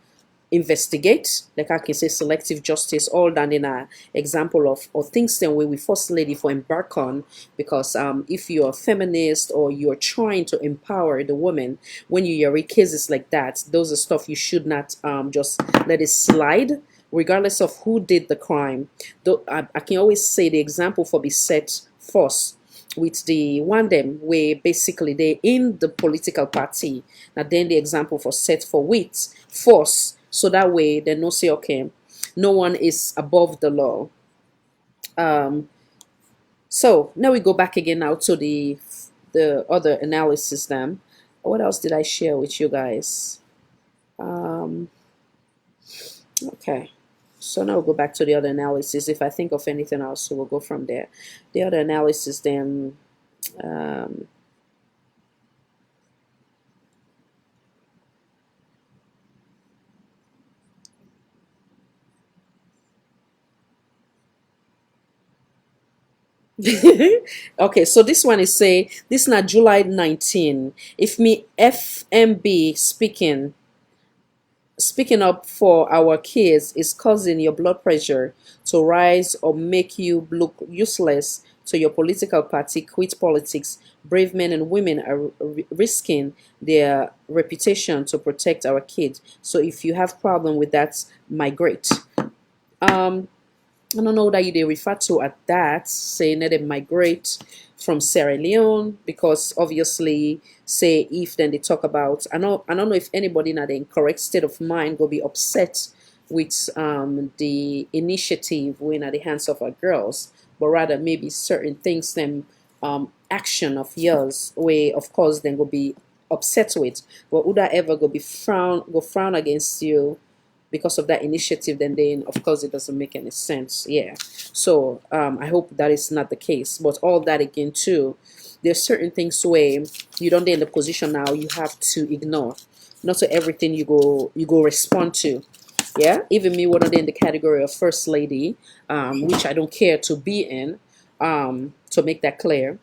investigate, like I can say selective justice, all done in a example of or things then where we first lady for embark on, because if you're a feminist or you're trying to empower the woman, when you hear cases like that, those are stuff you should not just let it slide regardless of who did the crime. Though I can always say the example for be set first with the one them where basically they in the political party. Now then the example for set for with force, so that way they no say okay, no one is above the law. So now we go back again now to the other analysis then. What else did I share with you guys? Okay, so now we'll go back to the other analysis. If I think of anything else, so we'll go from there. The other analysis then, okay, so this one is say this is not July 19. If me FMB speaking up for our kids is causing your blood pressure to rise or make you look useless to your political party, quit politics. Brave men and women are risking their reputation to protect our kids. So if you have problem with that, migrate. I don't know that they refer to at that, saying that they migrate from Sierra Leone, because obviously, say if then they talk about, I don't know if anybody in the incorrect state of mind will be upset with the initiative when at the hands of our girls, but rather maybe certain things them action of yours where of course then will be upset with, but would I ever go frown against you because of that initiative, then of course it doesn't make any sense. Yeah, so I hope that is not the case, but all that again too, there's certain things where you don't get in the position now you have to ignore, not to everything you go respond to. Yeah, even me one of in the category of first lady, which I don't care to be in, to make that clear.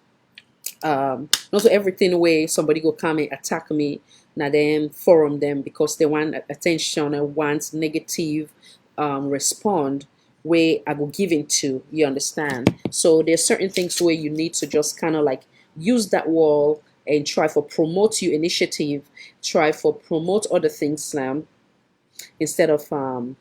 Not to everything where somebody go come and attack me, now them forum them because they want attention and want negative respond where I go give into, you understand? So there's certain things where you need to just kind of like use that wall and try for promote your initiative, try for promote other things instead of the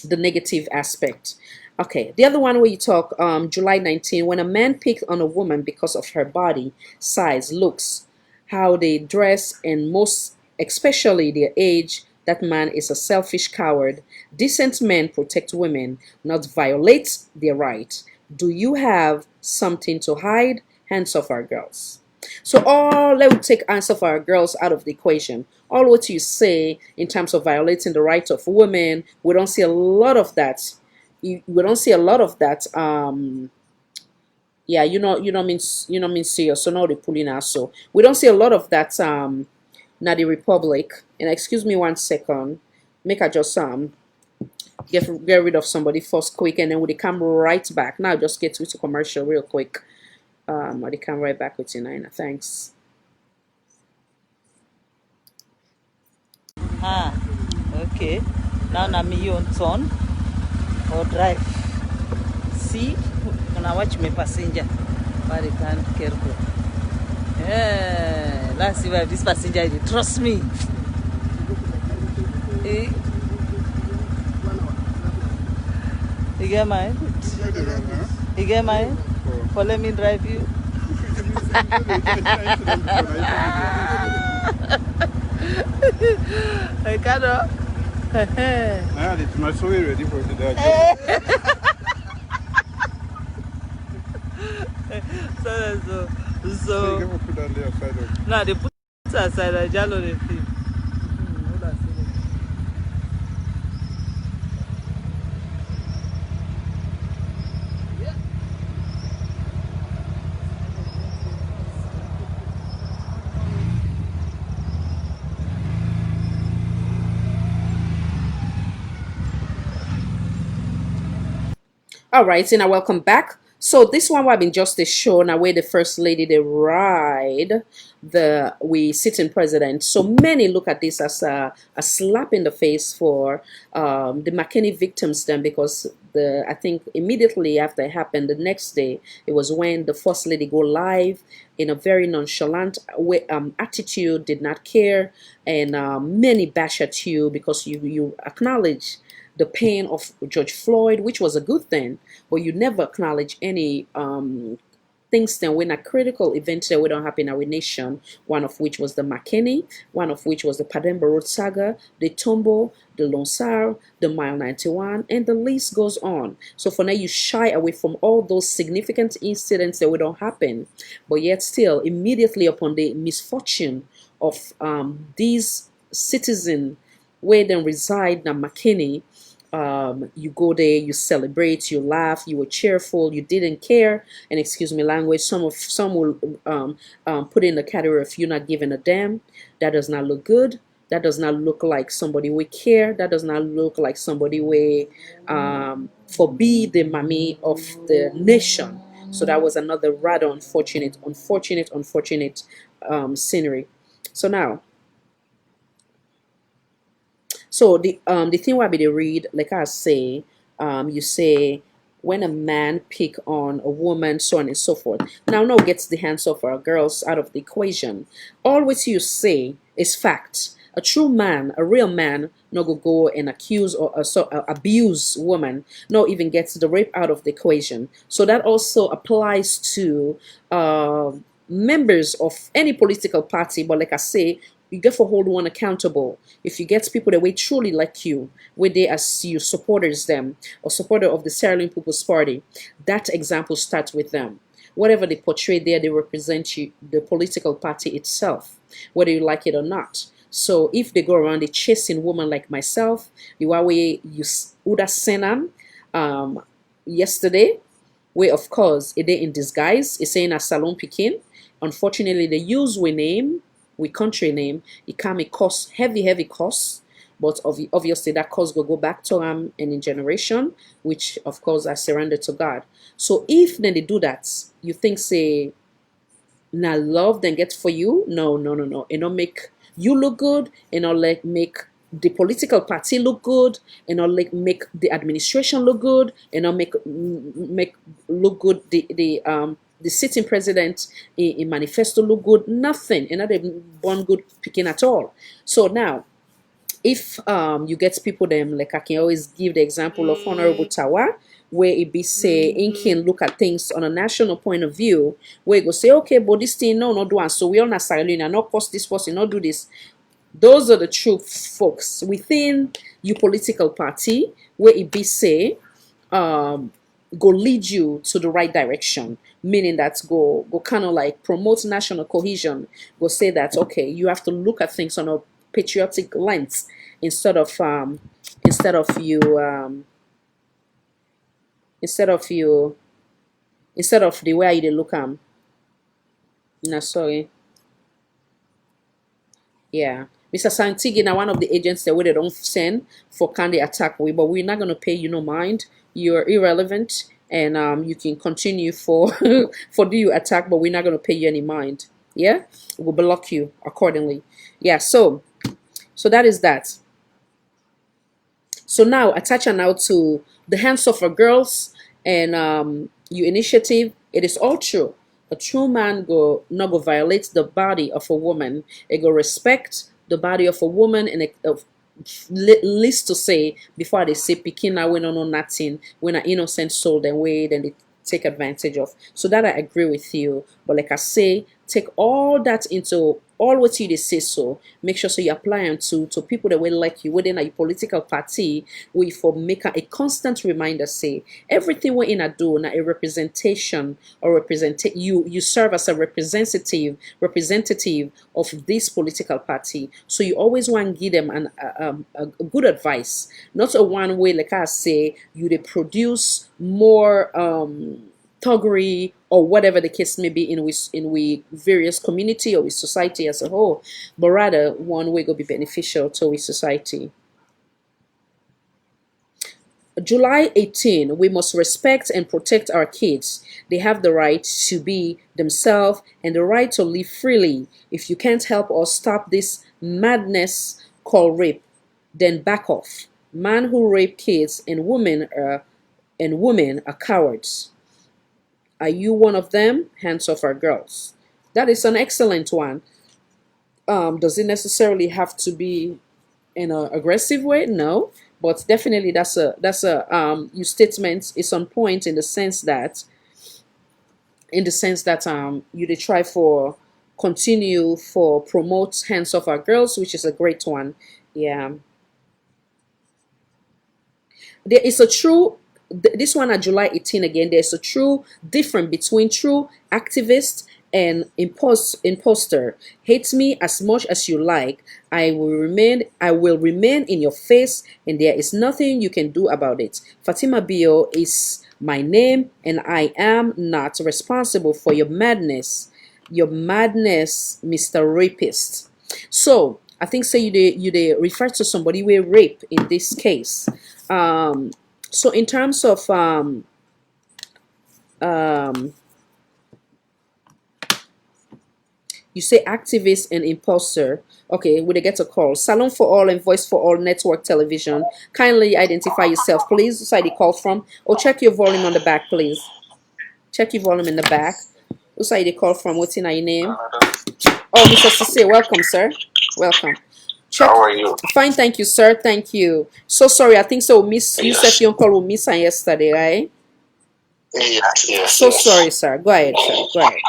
negative aspect. Okay, the other one where you talk July 19, when a man picks on a woman because of her body, size, looks, how they dress, and most especially their age, that man is a selfish coward. Decent men protect women, not violate their right. Do you have something to hide? Hands off our girls. So let me take answer for our girls out of the equation. All what you say in terms of violating the rights of women, we don't see a lot of that. We don't see a lot of that. Yeah, you know mean serious. So now they pulling us. So we don't see a lot of that. Now the Republic. And excuse me 1 second. Make I just get rid of somebody first quick, and then we come right back. Now just get to commercial real quick. Or they come right back with you, Nina. Thanks. Okay. Now me on turn or drive. See, when I watch my passenger, but they can't careful. Yeah, let's see where this passenger is. Trust me. You get mine? You get mine? For let me drive you. I cannot. It's my soul ready for today. So now they put aside a jalo the thing. All right, and welcome back. So this one I've been just show now where the first lady they ride the we sitting president. So many look at this as a slap in the face for the McKinney victims then, because I think immediately after it happened, the next day it was when the first lady go live in a very nonchalant way, attitude, did not care, and many bash at you because you acknowledge the pain of George Floyd, which was a good thing, but you never acknowledge any things then when a critical event that would not happen in our nation, one of which was the McKinney, one of which was the Pademba Road saga, the Tombo, the Lonsar, the Mile 91, and the list goes on. So for now, you shy away from all those significant incidents that would not happen, but yet still, immediately upon the misfortune of these citizens where they reside in McKinney, you go there, you celebrate, you laugh, you were cheerful, you didn't care, and excuse me language, some will put in the category of you not giving a damn. That does not look good. That does not look like somebody we care. That does not look like somebody we forbid the mommy of the nation. So that was another rather unfortunate scenery. So now, so the thing why they read, like I say, you say when a man pick on a woman, so on and so forth. Now gets the hands of our girls out of the equation. All what you say is fact. A true man, a real man, no go and accuse or abuse woman, no even gets the rape out of the equation. So that also applies to members of any political party. But like I say, you get to hold one accountable. If you get people that way truly like you, where they as you supporters them or supporter of the Sierra Leone People's Party, that example starts with them. Whatever they portray there, they represent you, the political party itself, whether you like it or not. So if they go around they chasing women like myself, the way you Uda Senan yesterday, where of course it in disguise, it's saying a Salon Pekin. Unfortunately, they use we name, we country name, it can cost heavy costs, but obviously that cost will go back to them and in generation, which of course I surrender to God. So if then they do that, you think say, now love then get for you? No. It not make you look good, and not like make the political party look good, and not like make the administration look good, and not make look good the sitting president in manifesto look good, nothing, and not even one good picking at all. So now, if you get people them, like I can always give the example of Honorable Tawa, where it be say in can look at things on a national point of view, where it go say, okay, but this thing no do one, so we all not silent, not cost this person, not do this. Those are the true folks within your political party, where it be say go lead you to the right direction, meaning that go kind of like promote national cohesion, go say that okay, you have to look at things on a patriotic lens instead of the way you look no, sorry. Yeah. Mr. Santigi now one of the agents that we don't send for candy attack we, but we're not gonna pay you no mind. You're irrelevant, and you can continue for for do you attack, but we're not gonna pay you any mind. Yeah, we'll block you accordingly. Yeah, so that is that. So now attach now to the hands of our girls and your initiative. It is all true. A true man go not go violate the body of a woman. It go respect the body of a woman, and it least to say before they say pikin now we don't know nothing, when an innocent soul then wait and they take advantage of. So that I agree with you. But like I say, take all that into all what you say, so make sure so you apply them to people that will like you within a political party, we for make a constant reminder say everything we're in a do now a representation or represent you serve as a representative of this political party. So you always want to give them a good advice, not a one way like I say you they produce more thuggery or whatever the case may be in we various community or with society as a whole, but rather one way go be beneficial to we society. July 18, we must respect and protect our kids. They have the right to be themselves and the right to live freely. If you can't help or stop this madness called rape, then back off. Men who rape kids and women are cowards. Are you one of them? Hands off our girls. That is an excellent one. Does it necessarily have to be in an aggressive way? No, but definitely that's a your statement is on point in the sense that you they try for continue for promote hands off our girls, which is a great one. Yeah, there is a true this one at July 18 again. There's a true difference between true activist and imposter. Hate me as much as you like. I will remain in your face, and there is nothing you can do about it. Fatima Bio is my name, and I am not responsible for your madness. Your madness, Mr. Rapist. So I think say you they refer to somebody with rape in this case. So in terms of you say activist and imposter. Okay, will they get a call? Salon for All and Voice for All Network Television. Kindly identify yourself, please. Who's the call from? Or check your volume on the back, please. Check your volume in the back. Who's the call from? What's in your name? Oh, Mr. Sisse, welcome, sir. Welcome. Check. How are you? Fine, thank you, sir. Thank you. So sorry, I think so. Miss Yusuf your call will miss her yesterday, right? Yes. So sorry, sir. Go ahead, sir. Go ahead.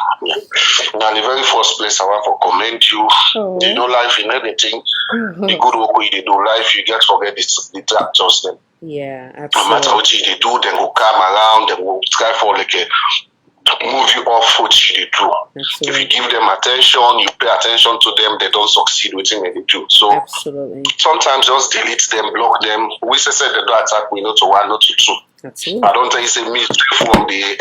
Now, in the very first place, I want to commend you. Oh. You know, life in anything, the good work you do, life, you get forget the detractors. Then. Yeah, No matter absolutely. what you do, then will come around, then will try for like a move you off what you do. If you Absolutely. give them attention, you pay attention to them, they don't succeed with what they do. So Absolutely. sometimes just delete them, block them. We say they don't attack me, not to one, not to two. Absolutely. I don't think it's a mistake from the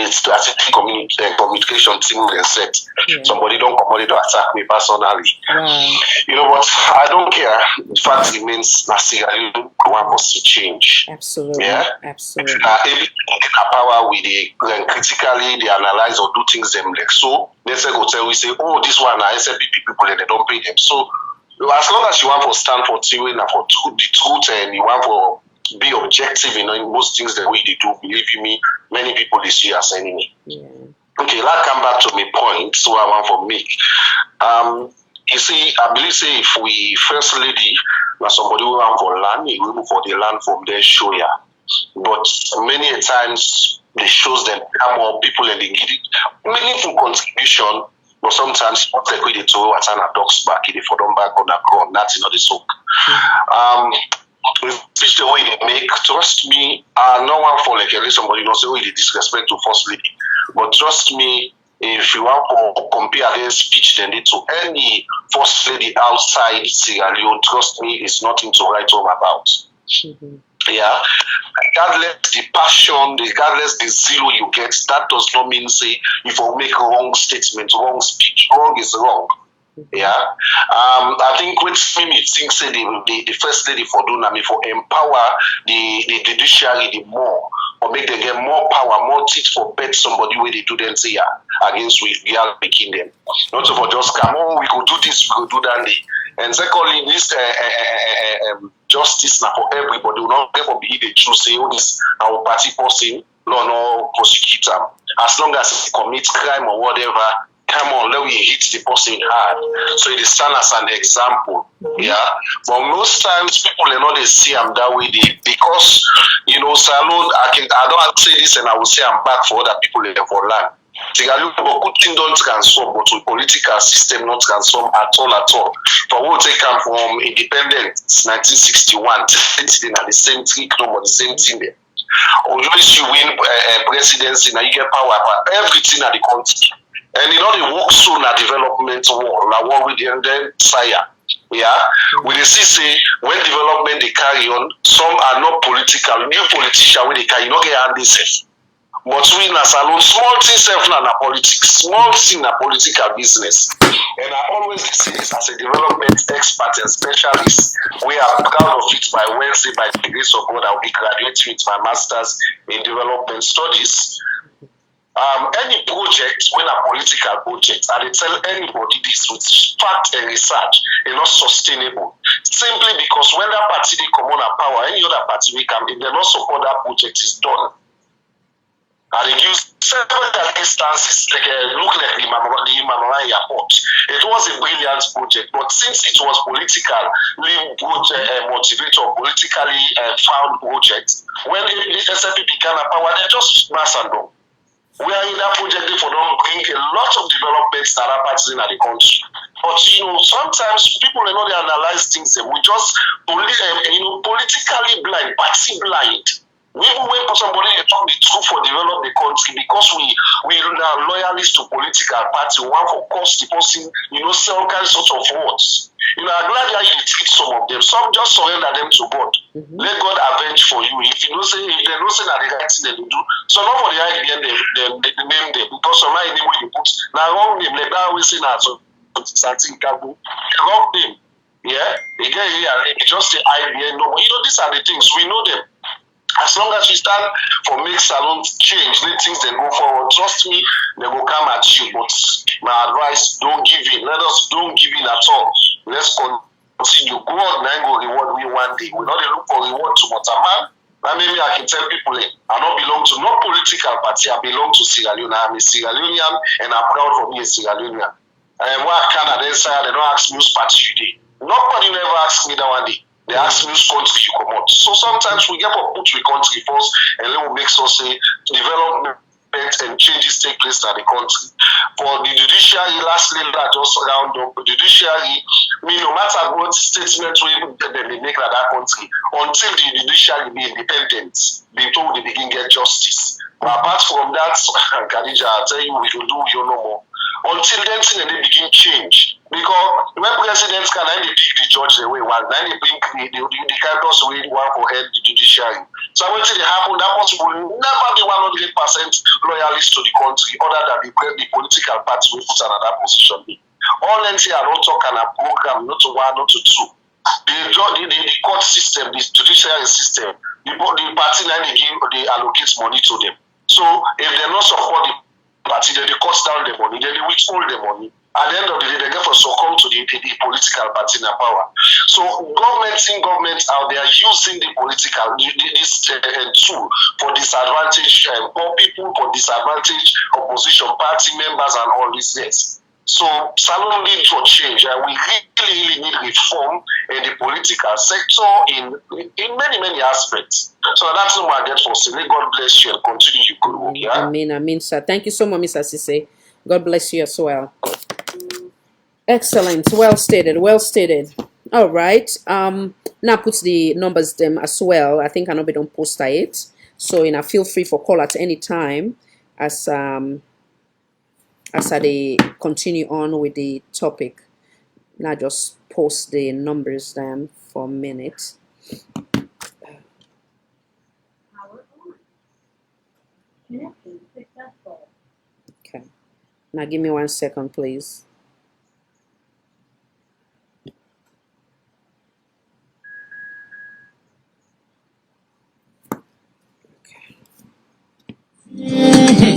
strategic communication team they set. Yeah. Somebody don't come, they don't attack me personally. Wow. You know, but I don't care. The fact remains, I want us to change. Absolutely. Yeah? Absolutely. Able to get a power with the critically they analyze or do things them like so. Let's say go tell we say, oh, this one are SLPP people and they don't pay them. So as long as you want to stand for theory and for the truth and you want to be objective in most things that we do, believe you me, many people they see as enemy. Yeah. Okay, let's come back to my point. So I want to make. You see, I believe say if we first lady now somebody who want for land, we move for the land from there show ya. But many a times they shows them how more people and they give it meaningful contribution. But sometimes not like we they throw at an dogs back, if they for them back on the ground, that's not the soak. Which the way they make, trust me, no one for like at least somebody not say, oh, they disrespect to first lady. But trust me, if you want to compare their speech then to any first lady outside Sierra Leone, trust me, it's nothing to write home about. Mm-hmm. Yeah, regardless the passion, regardless the zeal you get, that does not mean say if you make wrong statement, wrong speech, wrong is wrong. Yeah, I think what me think say the first lady for doing me for empower the judiciary the more or make them get more power, more teeth for bet somebody where they do them say against we are making them. Not for just come on, we go do this, we go do that. And secondly, this justice now for everybody will not ever be the truth say oh this our party person no prosecute them. As long as he commits crime or whatever. Come on, let me hit the person hard. So it is stand as an example. Yeah. But most times people are not they see I'm that way because you know, Salon, I don't say this and I will say I'm back for other people in for land. Good thing don't transform, but with political system not transform at all. For what they come from independence 1961, the same thing, no the same thing there. Always you win presidency, now you get power, but everything at the country. And you know they work soon at development war, now war with the end sire. Yeah, we see say when development they carry on, some are not political. New politician when they carry, you not get hand themselves. But we na salon, small thing self na politics, small thing na political business. And I always say this as a development expert and specialist. We are proud of it. By Wednesday, by the grace of God, I'll be graduating with my master's in development studies. Any project, when a political project, I tell anybody this with fact and research, is not sustainable. Simply because when that party they come on a power, any other party we come, if they not support that project is done. And they use several instances, like look like the Mamara Airport. It was a brilliant project, but since it was politically motivated or politically found project, when the SFP began a power, they just mass and done. We are in that project for them bring a lot of developments that are happening in the country. But sometimes people they analyze things. We just politically blind, party blind. We even wait for somebody to talk the truth for develop the country because we are loyalists to political party. We want for cost the person, say all kinds of words. I'm glad that you treat some of them. Some just surrender them to God. Let God avenge for you. If they don't say that the right thing they do, so not for the idea they name them because some name when you put now wrong name like that we say that so something wrong name. Yeah, again here just the idea. No, these are the things we know them. As long as we stand for make salon change, let things then go forward. Trust me, they will come at you. But my advice, don't give in. Let us don't give in at all. Let's continue. God now go reward me one day. We not look for reward to man. Now maybe I can tell people I don't belong to no political party. I belong to Sierra Leone. I'm a Sierra Leonean and I'm proud for me a Sierra Leonean. And why Canada inside, they don't ask me which party you did. Nobody never asked me that one day. They ask me which country you come out. So sometimes we get to put the country first and then we make us say development and changes take place in the country. For the judiciary, lastly, that just round up the judiciary, no matter what statement they make in that country, until the judiciary be independent, they told they begin get justice. But apart from that, Khadija, I tell you, we should do no more. Until then, they begin change. Because when presidents can only pick the judge the way one, then they bring the campus way one for head the judiciary. So when it happen, that person will never be 100% loyalist to the country, other than the political party will put another position. All NC are not talking a program, not to one, not to two. The court system, the judiciary system, the party now they allocate money to them. So if they not support the party, then they cut down the money, then they withhold the money. At the end of the day, they get for succumb to the political party in power. So government out there using the political this tool for disadvantage poor people, for disadvantage opposition party members and all these things. So salon need to change, and we really need reform in the political sector in many aspects. So that's what I get for saying. God bless you and continue your good work. Yeah? Amen, sir. Thank you so much, Mr. Sise. God bless you as well. Excellent. Well stated. All right. Now put the numbers them as well. I think I know we don't post it. So feel free for call at any time as I continue on with the topic. Now just post the numbers them for a minute. Okay. Now give me 1 second, please.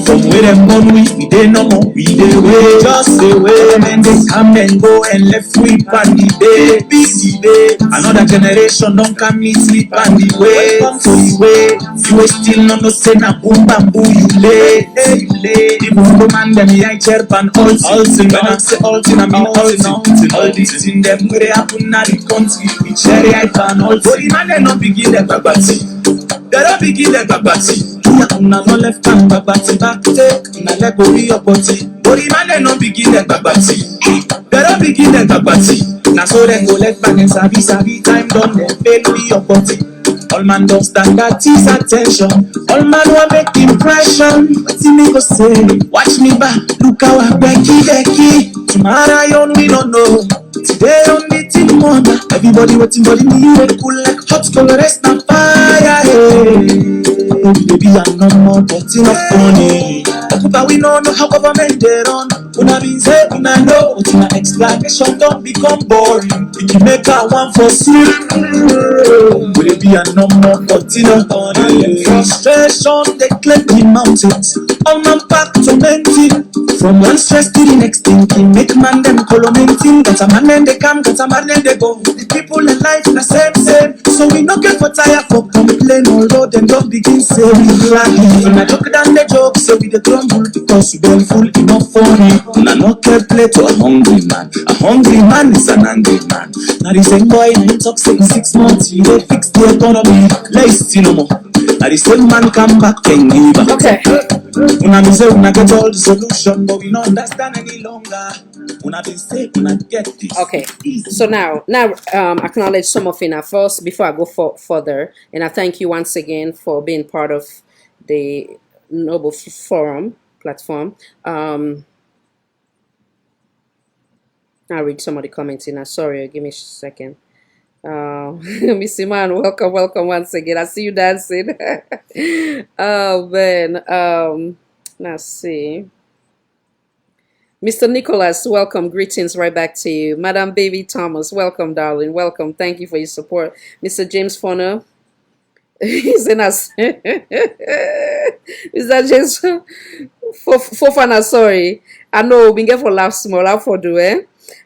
From where them born we dey no more, we dey wait, just dey wait. Men they come and go and left we pan the day, busy day. Another generation don't come me sleep on the way. Come to the way, you still no say na boom bamboo you lay. The boom man them I chirp and all thing. When I say all thing I mean all thing. All these things them where they happen na the country. We cherry I pan all. But the man they no begin the babati. They don't begin the babati. Una no left hand babati back take. Una let go your body. But the man no begin the babati. They don't begin the babati. Now so they go left back and sabi time done. They fail me your body. All man don't stand that is attention. All man want make impression. What me go say? Watch me back. Look how I becky. Tomorrow you only don't know. Today only till morning. Everybody waiting for me. You cool like hot color rest na fire. Hey. baby, I'm no more, but enough funny. But we know how government they run. Una be say, una know, but una explanation don't become boring. If you make a one for sleep, baby, I'm no more, but enough funny. Frustration, they climb the mountains. On my back tormenting. From one stress to the next thinking. Make man them colomenting. Got a man and they come, got a man and they go. The people in life, the same. So we no get for tire for complain. Although them don't begin say we lucky. When I joke down the joke, say we the grumble. Because we don't full enough funny. And I no care play to a hungry man. A hungry man is an angry man. Now the same boy in talk say in 6 months. You don't fix the economy. Let's see no more. Now the same man come back and give up. Okay. Una be say una get all the solution, but we don't understand any longer. Una be say una get this. Okay. So now, acknowledge some of it first before I go further, and I thank you once again for being part of the Noble Forum platform. I'll read some of the comments in. Sorry, give me a second. Missy Man, welcome once again. I see you dancing. Oh man. Let's see. Mr. Nicholas, welcome. Greetings right back to you. Madam Baby Thomas, welcome, darling. Welcome. Thank you for your support. Mr. James Foner. He's in us. Is that James Fofana? Sorry. I know we get for laugh small, laugh for do, eh?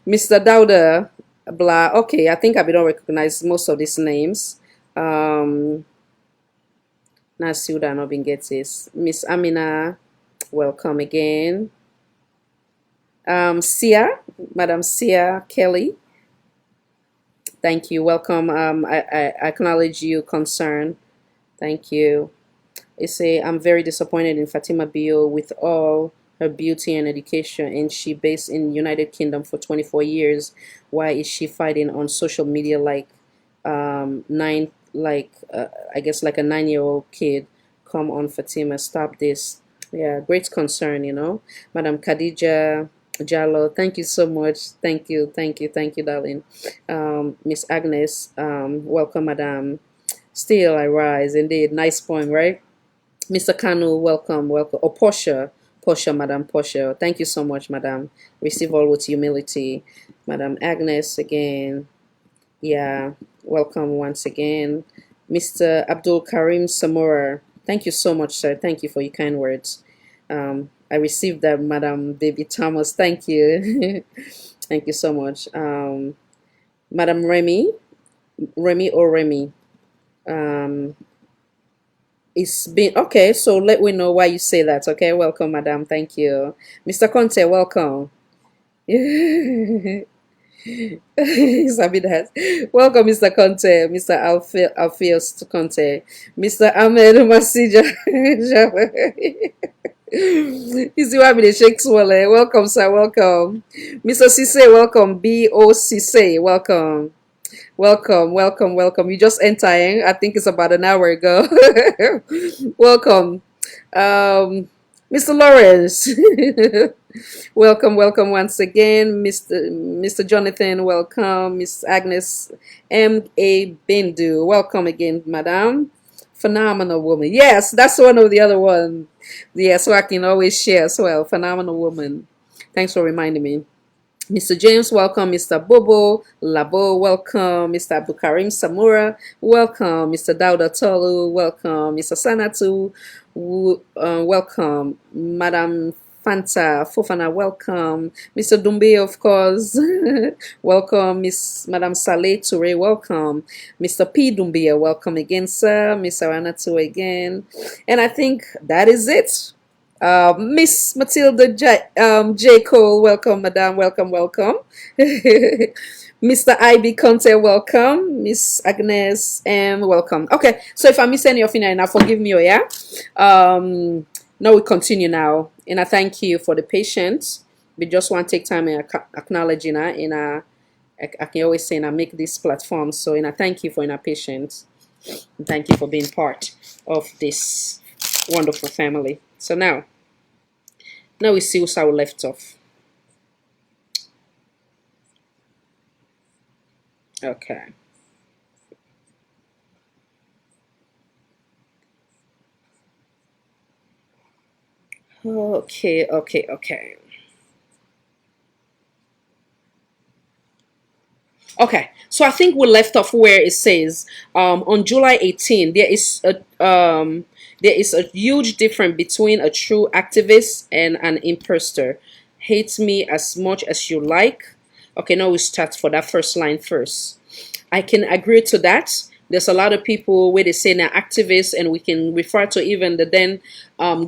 Mr. Dowder. Blah. Okay, I think I don't recognize most of these names. Now see what I know been get this. Miss Amina, welcome again. Sia, Madam Sia Kelly, thank you. Welcome. I acknowledge you concern. Thank you. They say I'm very disappointed in Fatima Bio with all her beauty and education, and she based in United Kingdom for 24 years. Why is she fighting on social media like I guess like a 9-year-old kid? Come on, Fatima, stop this. Yeah, great concern, you know. Madam Khadija Jallo, thank you so much. Thank you, darling. Miss Agnes, welcome, Madam. Still I rise, indeed. Nice poem, right? Mr. Kanu, welcome. Oh, Portia, Madam Portia. Thank you so much, Madam. Receive all with humility. Madam Agnes again. Yeah, welcome once again. Mr. Abdul Karim Samora. Thank you so much, sir. Thank you for your kind words. I received that, Madam Baby Thomas. Thank you. Thank you so much. Madam Remy. It's been okay, so let me know why you say that. Okay, welcome, Madam. Thank you. Mr. Conte, welcome. Welcome, Mr. Conte, Mr. Alpheus Conte, Mr. Ahmed Masija. You see why me shake swallow. Welcome, sir. Welcome, Mr. Cisse. Welcome, B.O. Cisse. Welcome. You just entering. I think it's about an hour ago. Welcome, Mr. Lawrence. Welcome once again, Mr. Jonathan. Welcome, Miss Agnes M.A. Bindu. Welcome again, Madam. Phenomenal woman. Yes, that's one of the other ones. Yeah, so I can always share as well. Phenomenal woman. Thanks for reminding me. Mr. James, welcome. Mr. Bobo Labo, welcome. Mr. Abdulkarim Samura, welcome. Mr. Dauda Tolu, welcome. Mr. Sanatu, welcome. Madam Fanta Fofana, welcome. Mr. Dumbe, of course, welcome. Madam Saleh Toure, welcome. Mr. P. Dumbia, welcome again, sir. Miss Aranatu again. And I think that is it. Miss Matilda J. Cole, welcome, Madam. Welcome. Mr. Ivy Conte, welcome. Miss Agnes M, welcome. Okay, so if I miss any of you now, forgive me, yeah? Now we continue now. And I thank you for the patience. We just want to take time and acknowledge, and I can always say, and I make this platform. So, and I thank you for your patience. And thank you for being part of this wonderful family. So now we see how we left off. Okay. Okay, okay, okay. Okay, so I think we left off where it says on July 18 there is a huge difference between a true activist and an imposter. Hate me as much as you like. Okay, now we start for that first line first. I can agree to that. There's a lot of people where they say they're activists, and we can refer to even the then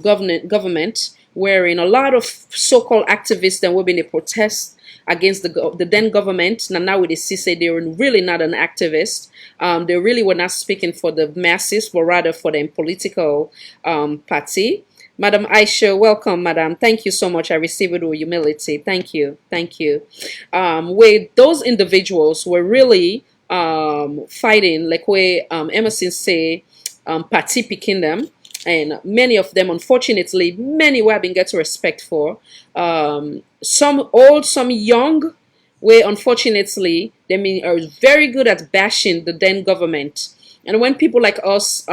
government, wherein a lot of so-called activists then will be in a protest against the then government. Now with the say they were really not an activist. They really were not speaking for the masses, but rather for the political party. Madam Aisha, welcome, Madam. Thank you so much. I receive it with humility. Thank you. Thank you. Where those individuals were really fighting, like where Emerson say, party picking them. And many of them, unfortunately, many were being get respect for. Some old, some young, where unfortunately, they are very good at bashing the then government. And when people like us,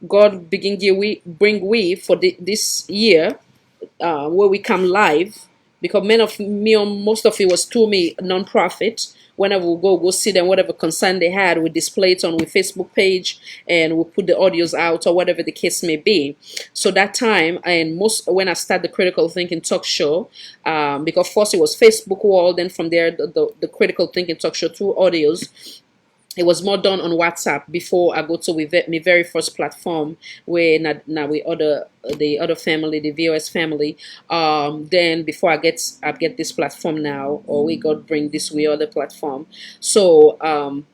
God bring we for this year, where we come live, because most of it was to me non-profit. Whenever we go see them, whatever concern they had, we display it on our Facebook page, and we put the audios out or whatever the case may be. So that time, and when I start the Critical Thinking Talk Show, because first it was Facebook wall, then from there the Critical Thinking Talk Show through audios. It was more done on WhatsApp before I go to my very first platform, where now we the other family, the VOS family. Then before I get this platform now, or we got bring this way other platform. So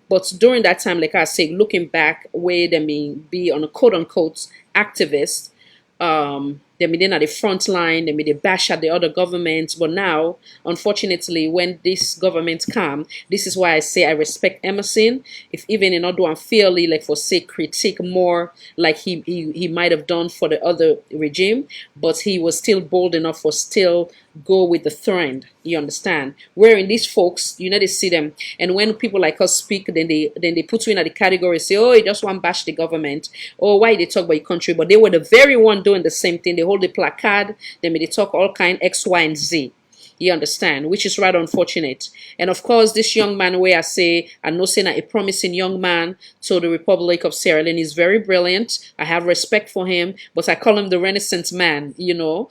but during that time, like I say, looking back, where they may be on a quote unquote activist, they may then at the front line, they may they bash at the other governments. But now, unfortunately, when this government come, this is why I say I respect Emerson. If even in order unfairly, like for say critique more like he might have done for the other regime, but he was still bold enough for still go with the trend. You understand? Wherein these folks, you know, they see them, and when people like us speak, then they put you in the category, say, oh, you just want to bash the government, or why they talk about your country, but they were the very one doing the same thing. They hold the placard, they talk all kind X, Y, and Z. You understand? Which is rather unfortunate. And of course, this young man, where I say, I know saying a promising young man to the Republic of Sierra Leone, is very brilliant. I have respect for him, but I call him the Renaissance man, you know.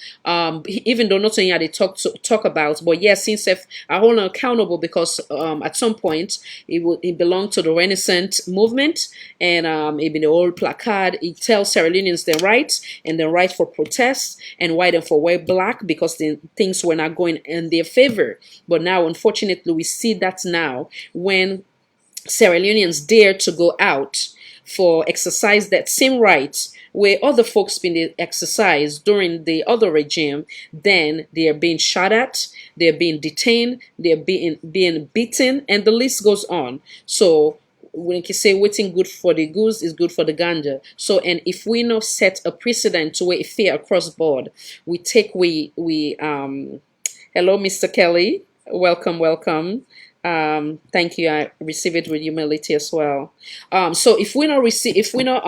Even though not only they talk about, but yes, since I hold him accountable, because at some point he belonged to the Renaissance movement, and he been the old placard. He tells Sierra Leoneans their rights and their right for protest, and why them for wear black, because the things were not going in their favor. But now, unfortunately, we see that now when Sierra Leoneans dare to go out for exercise that same right where other folks been exercised during the other regime, then they are being shot at, they're being detained, they're being beaten, and the list goes on. So when you say waiting good for the goose is good for the gander. So, and if we not set a precedent to where it fair across board, hello, Mr. Kelly. Welcome, welcome. Thank you. I receive it with humility as well. So if we not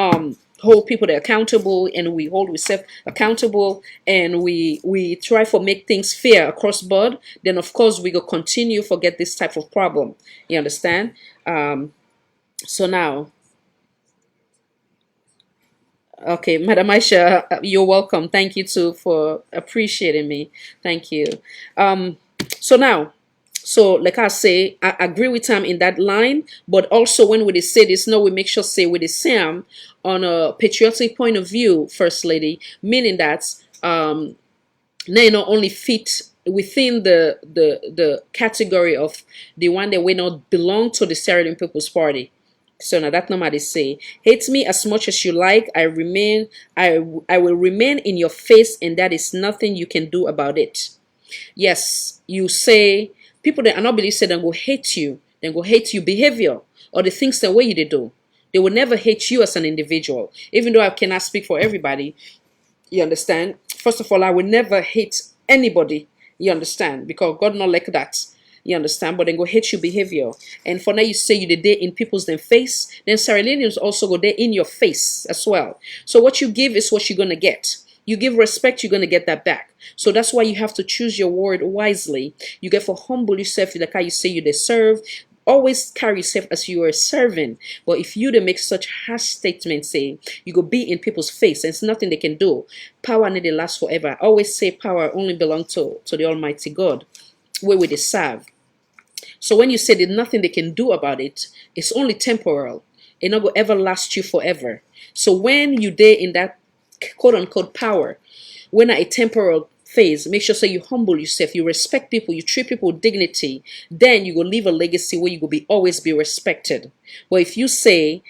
hold people accountable, and we hold ourselves accountable, and we try for make things fair across board, then of course we will continue forget this type of problem. You understand? So now, okay, Madam Aisha, you're welcome. Thank you too for appreciating me. Thank you. So now, so like I say, I agree with him in that line, but also when we say this, no, we make sure say with the same on a patriotic point of view, First Lady, meaning that they not only fit within the category of the one that we not belong to the Sierra Leone People's Party. So now that nobody say, hate me as much as you like, I will remain in your face, and that is nothing you can do about it. Yes, you say people that are not believe say they go hate you, then go hate your behavior or the things the way you do. They will never hate you as an individual, even though I cannot speak for everybody. You understand? First of all, I will never hate anybody. You understand? Because God not like that. You understand? But then go hate your behavior. And for now you say you did there in people's then face, then Sierra Leoneans also go there in your face as well. So what you give is what you're gonna get. You give respect, you're going to get that back. So that's why you have to choose your word wisely. You get for humble yourself, like how you say you deserve. Always carry yourself as you are serving. But if you don't make such harsh statements, say you go be in people's face and it's nothing they can do. Power need to last forever. I always say power only belongs to the Almighty God, where we serve. So when you say there's nothing they can do about it, it's only temporal. It not go ever last you forever. So when you there in that quote unquote power, when at a temporal phase, make sure so you humble yourself, you respect people, you treat people with dignity, then you go leave a legacy where you will always be respected. But if you say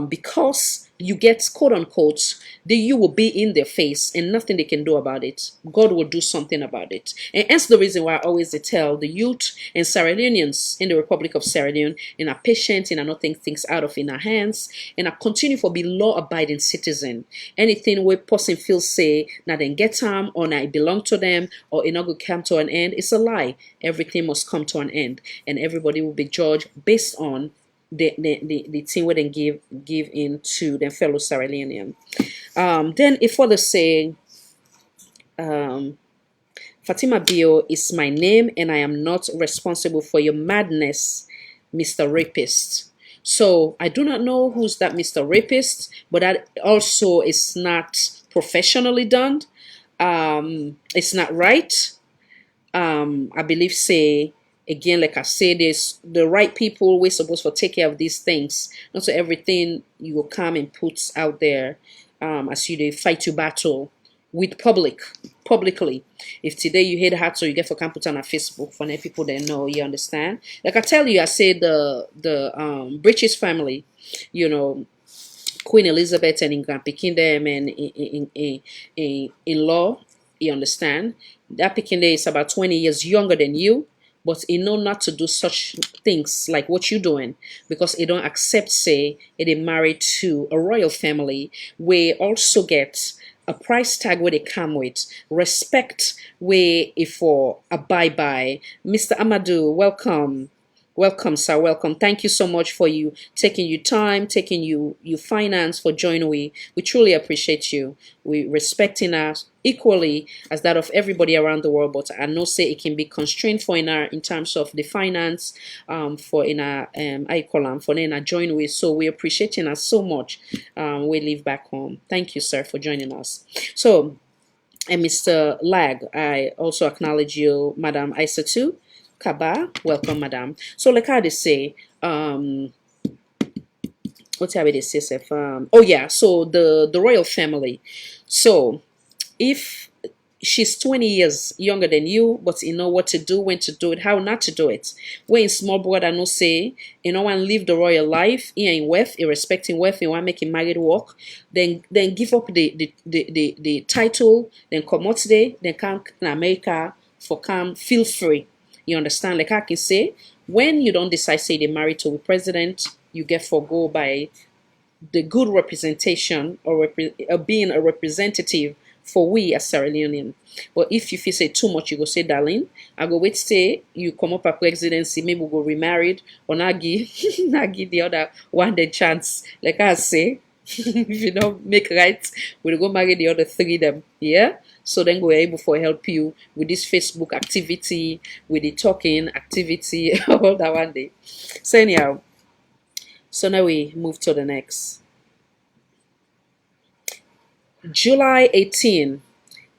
because you get quote unquote, then you will be in their face and nothing they can do about it. God will do something about it. And that's the reason why I always tell the youth and Sierra Leoneans in the Republic of Sierra Leone, and are patient and are not take things out of in our hands, and I continue for be law-abiding citizen. Anything where person feels say now then get time or now it belong to them or it not go come to an end, it's a lie. Everything must come to an end, and everybody will be judged based on the thing where they give in to their fellow Sierra Leonean. Then if for the say Fatima Bio is my name and I am not responsible for your madness, Mr. Rapist. So I do not know who's that Mr. Rapist, but that also is not professionally done. It's not right. I believe say again, like I said, there's the right people we're supposed to take care of these things. Not so everything you will come and put out there as you they fight your battle with publicly. If today you hate hat, so you get for come put on a Facebook for people that know, you understand. Like I tell you, I said the British family, you know, Queen Elizabeth and England picking them and in law, you understand. That picking there is about 20 years younger than you. But he know not to do such things like what you're doing, because he don't accept say it is married to a royal family where also get a price tag where they come with respect where if for a bye-bye. Mr. Amadou, welcome. Welcome, sir. Welcome. Thank you so much for you taking your time, taking you finance for joining. We truly appreciate you. We respecting us equally as that of everybody around the world. But I know say it can be constrained for in terms of the finance for in our for in our join with. So we appreciating us so much. We live back home. Thank you, sir, for joining us. So, and Mr. Lag, I also acknowledge you, Madam Isa too. Kaba, welcome, madam. So, like how they say, what's how they say, oh yeah, so the royal family. So, if she's 20 years younger than you, but you know what to do, when to do it, how not to do it. When small brother no say, you know, want live the royal life, he ain't wealth, irrespecting wealth, you want make him married work, then give up the title, then come out today, then come in America for come feel free. You understand? Like I can say, when you don't decide say they married to a president, you get forgo by the good representation or being a representative for we as Sierra Leonean. But if you feel say too much, you go say, darling, I go wait say you come up a presidency, maybe we'll go remarried, or not give the other one the chance. Like I say, if you don't make right, we'll go marry the other three them. Yeah. So then we're able to help you with this Facebook activity, with the talking activity, all that one day. So anyhow, so now we move to the next. July 18.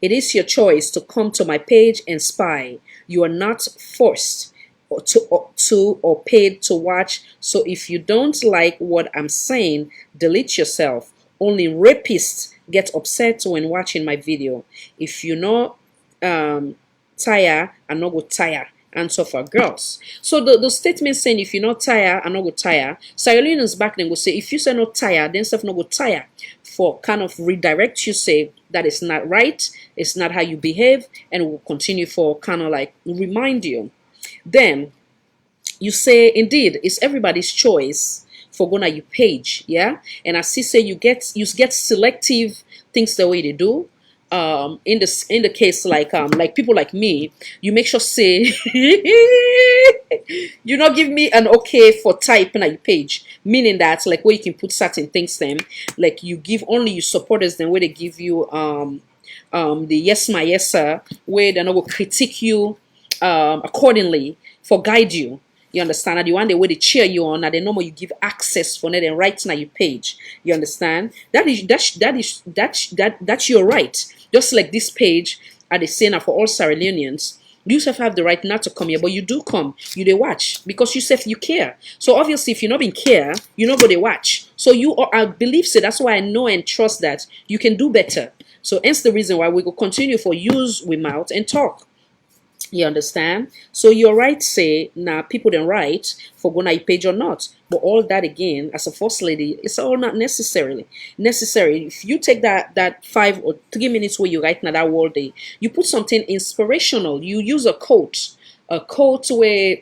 It is your choice to come to my page and spy. You are not forced or paid to watch. So if you don't like what I'm saying, delete yourself. Only rapists get upset when watching my video. If you know tire, I no go tire. Answer for girls. So the statement saying if you're not tire, I no go tire. Sierra Leoneans back then go say if you say not tire, then stuff no go tire. For kind of redirect you say that it's not right, it's not how you behave, and will continue for kind of like remind you. Then you say indeed it's everybody's choice for going to your page, yeah. And I see say you get selective things the way they do. In the case like people like me, you make sure say you not give me an okay for typing at your page, meaning that like where you can put certain things then like you give only your supporters then where they give you the yes ma yes sir, where they're not going to critique you accordingly for guide you. You understand? And the one they way they cheer you on, and they know you give access for them right now your page. You understand? That's your right. Just like this page at the center for all Sierra Leoneans. You self have the right not to come here, but you do come. You they watch because you self you care. So obviously, if you're not being care, you're not going to watch. So I believe so. That's why I know and trust that you can do better. So hence the reason why we will continue for use with mouth and talk. You understand? So you're right, say, now people then right for going to page or not. But all that again, as a first lady, it's all not necessary. If you take that 5 or 3 minutes where you write now that whole day, you put something inspirational. You use a quote where,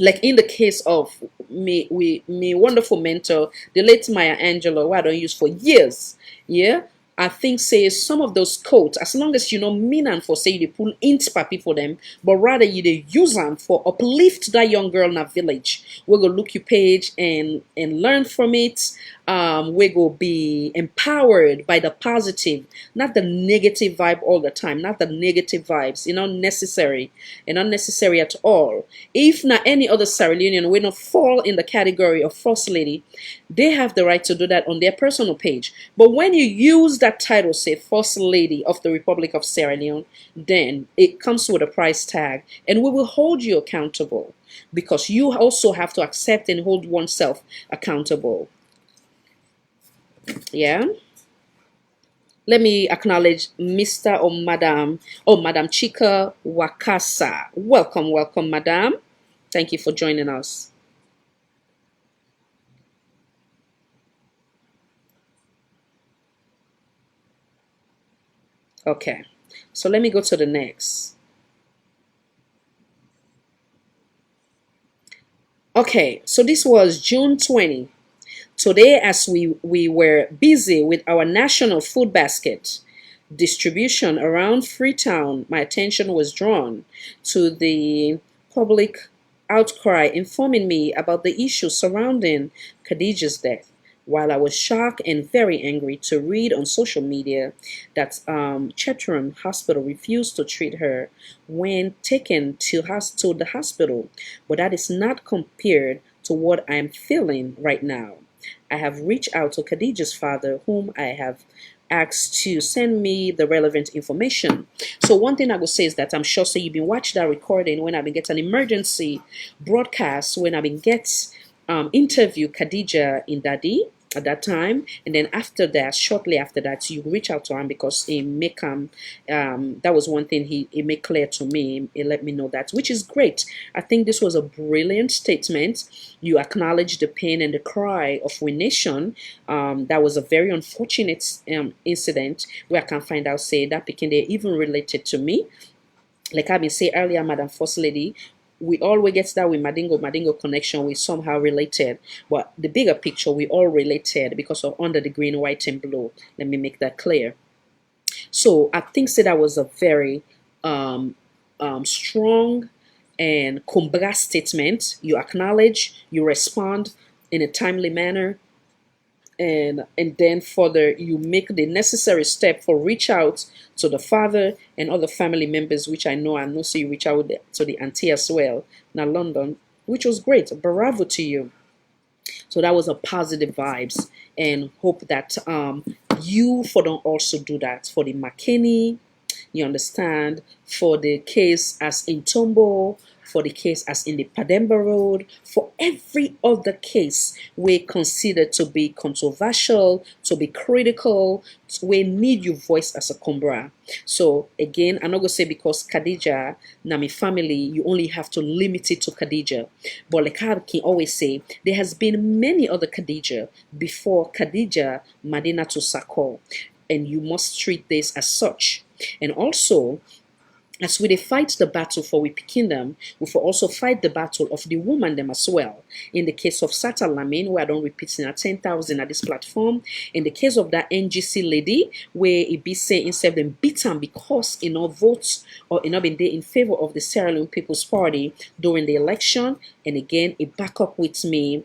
like in the case of me wonderful mentor, the late Maya Angelou, who I don't use for years. Yeah. I think say some of those quotes, as long as you know mean and for say you pull inspire for them, but rather you they use them for uplift that young girl in a village. We're gonna look your page and learn from it. We're gonna be empowered by the positive, not the negative vibe all the time, not the negative vibes, necessary and unnecessary at all. If not any other Sierra Leonean will not fall in the category of first lady, they have the right to do that on their personal page. But when you use that title, say First Lady of the Republic of Sierra Leone, then it comes with a price tag, and we will hold you accountable because you also have to accept and hold oneself accountable. Yeah. Let me acknowledge Mr. or Madam Chika Wakasa. Welcome, Madam. Thank you for joining us. Okay, so let me go to the next. Okay, so this was June 20. Today, as we were busy with our national food basket distribution around Freetown, my attention was drawn to the public outcry informing me about the issue surrounding Khadijah's death. While I was shocked and very angry to read on social media that Chetram Hospital refused to treat her when taken to the hospital, but that is not compared to what I am feeling right now. I have reached out to Khadijah's father, whom I have asked to send me the relevant information. So one thing I will say is that I'm sure you've been watching that recording when I've been getting an emergency broadcast, when I've been interview Khadijah in Dadi at that time, and then after that, shortly after that, you reach out to him because he make that was one thing he made clear to me. He let me know that, which is great. I think this was a brilliant statement. You acknowledge the pain and the cry of we nation. That was a very unfortunate incident where I can find out say that became they even related to me. Like I've been saying earlier, Madam First Lady, we always get that with Madingo connection, we somehow related, but the bigger picture, we all related because of under the green, white, and blue. Let me make that clear. So I think that was a very strong and Kumbra statement. You acknowledge, you respond in a timely manner, and then further you make the necessary step for reach out to the father and other family members, which I know so you reach out to the auntie as well, now London, which was great. Bravo to you. So that was a positive vibes, and hope that you for don't also do that for the McKinney, you understand, for the case as in Tombo, for the case as in the Pademba Road, for every other case we consider to be controversial, to be critical, we need your voice as a Kumbra. So again, I'm not going to say because Khadijah, Nami family, you only have to limit it to Khadijah. But like I can always say, there has been many other Khadijah before Khadijah Madinatu Sakho, and you must treat this as such. And also, as we fight the battle for we kingdom, we will also fight the battle of the woman them as well. In the case of Sata Lamin, where I don't repeat in 10,000 at this platform. In the case of that NGC lady, where it be saying instead of them beat them because votes or been there in favor of the Sierra Leone People's Party during the election. And again, it back up with me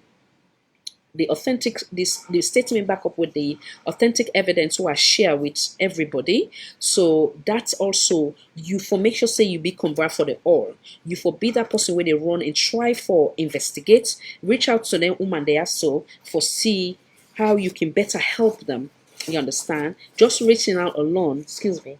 the authentic the statement back up with the authentic evidence who are share with everybody. So that's also you for make sure say you be convert for the all. You for be that person where they run and try for investigate, reach out to them woman they are so for see how you can better help them. You understand? Just reaching out alone, excuse me.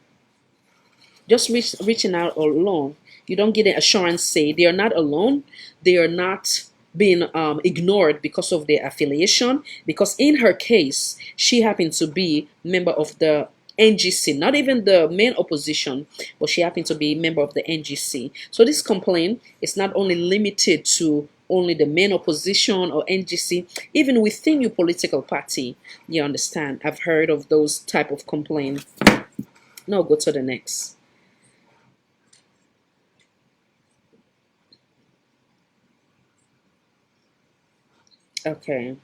Just reaching out alone, you don't get an assurance say they are not alone, they are not being ignored because of their affiliation. Because in her case, she happened to be member of the NGC, not even the main opposition, but she happened to be a member of the NGC. So this complaint is not only limited to only the main opposition or NGC, even within your political party. You understand? I've heard of those type of complaint. Now go to the next. Okay.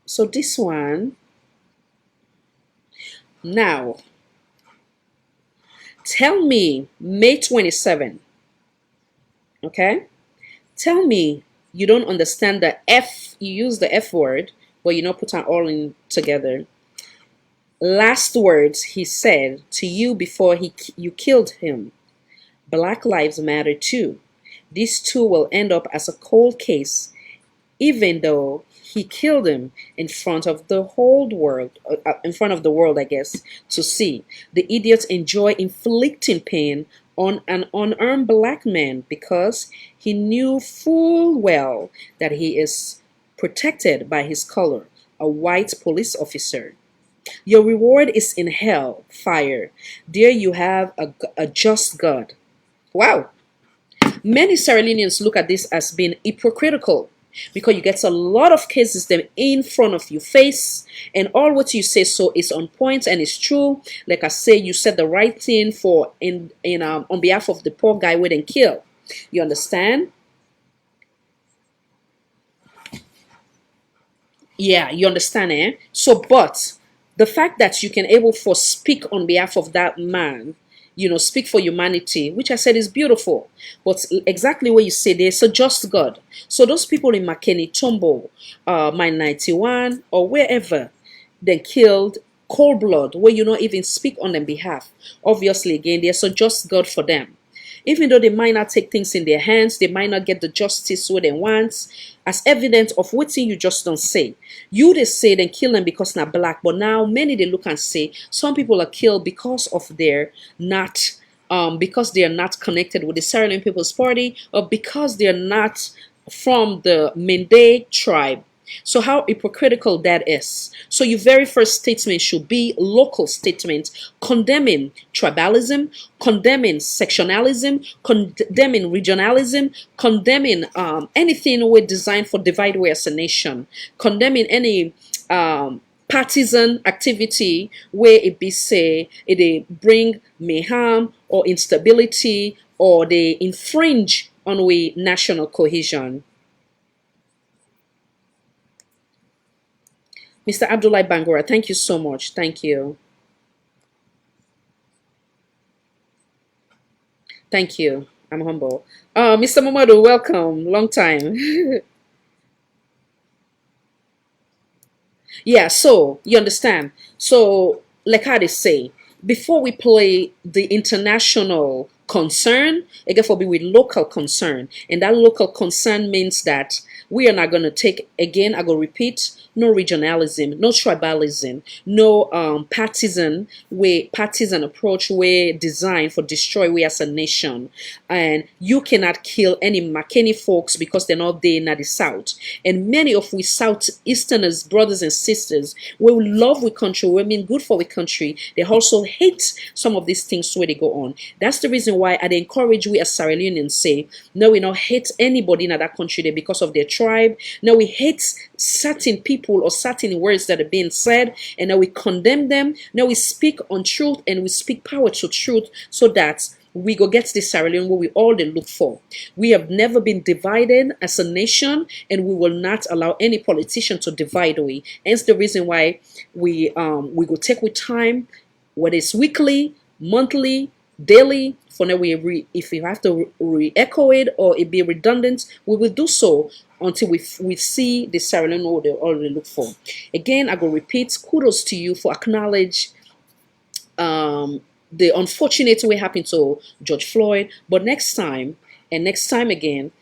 So this one, now, tell me May 27, okay? Tell me you don't understand the F, you use the F word, but you don't put an all in together. Last words he said to you before you killed him. Black lives matter too. These two will end up as a cold case, even though he killed him in front of the whole world, in front of the world, I guess, to see. The idiots enjoy inflicting pain on an unarmed black man because he knew full well that he is protected by his color, a white police officer. Your reward is in hell, fire. There you have a just God. Wow. Many Sierra Leoneans look at this as being hypocritical because you get a lot of cases them in front of your face and all what you say so is on point and it's true. Like I say, you said the right thing for on behalf of the poor guy we didn't kill. You understand? Yeah, you understand, eh? So, but the fact that you can able for speak on behalf of that man, you know, speak for humanity, which I said is beautiful. But exactly what you say, there's a just God. So those people in Makeni, Tombo, Mine 91, or wherever, they killed cold blood, where you not even speak on their behalf. Obviously, again, there's a just God for them. Even though they might not take things in their hands, they might not get the justice what they want, as evidence of what thing you just don't say. You they say then kill them because not black, but now many they look and say some people are killed because of their not because they are not connected with the Sierra Leone People's Party or because they are not from the Mende tribe. So how hypocritical that is. So your very first statement should be local statement condemning tribalism, condemning sectionalism, condemning regionalism, condemning anything we designed for divide we as a nation, condemning any partisan activity where it be say it bring mayhem or instability or they infringe on we national cohesion. Mr. Abdullah Bangura, thank you so much. Thank you. Thank you. I'm humble. Mr. Momadu, welcome. Long time. Yeah, so you understand. So, like how they say, before we play the international concern, it got to be with local concern. And that local concern means that we are not going to take, again, I go repeat, no regionalism, no tribalism, no partisan approach way designed for destroy we as a nation. And you cannot kill any Makeni folks because they're not there in the south. And many of we southeasterners, brothers and sisters, we love we country, we mean good for we country. They also hate some of these things where they go on. That's the reason why I encourage we as Sierra Leoneans say, no, we don't hate anybody in that country there because of their tribe. No, we hate certain people or certain words that are being said, and now we condemn them. Now we speak on truth and we speak power to truth so that we go get this Sierra Leone where we all they look for. We have never been divided as a nation, and we will not allow any politician to divide we. Hence the reason why we go take with time, whether it's weekly, monthly, daily. For now, if we have to re-echo it or it be redundant, we will do so until we see the Sierra Leone what they already look for. Again, I will repeat, kudos to you for acknowledge the unfortunate way happened to George Floyd. But next time and next time again,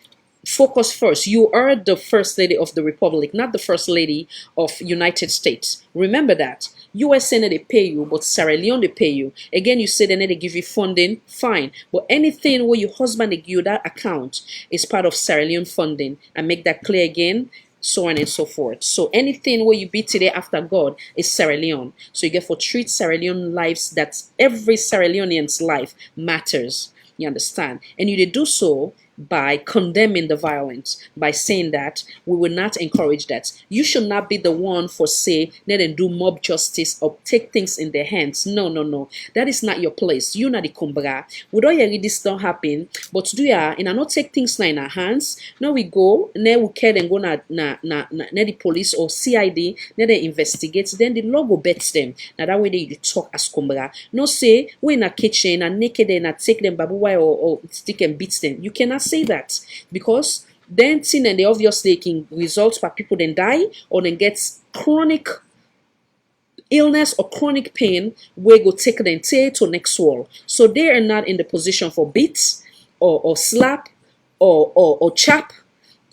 focus first. You are the first lady of the Republic, not the first lady of United States. Remember that. USA they pay you, but Sierra Leone they pay you. Again, you say they give you funding, fine. But anything where your husband they give you that account is part of Sierra Leone funding. And make that clear again, so on and so forth. So anything where you be today after God is Sierra Leone. So you get for treat Sierra Leone lives, that every Sierra Leonean's life matters. You understand? And you do so by condemning the violence, by saying that we will not encourage that. You should not be the one for say let them do mob justice or take things in their hands. No, no, no. That is not your place. You're not the kumbra. We don't hear this don't happen, but do ya and I not take things now in our hands. Now we go, now we care and go na the police or CID, now they investigate, then the law go bets them. Now that way they talk as kumbra. No say we in a kitchen and naked and take them babuwa or stick and beat them. You cannot say that, because then sin and the obviously can result for people then die or then get chronic illness or chronic pain where go take them to next wall. So they are not in the position for beats or slap or chap.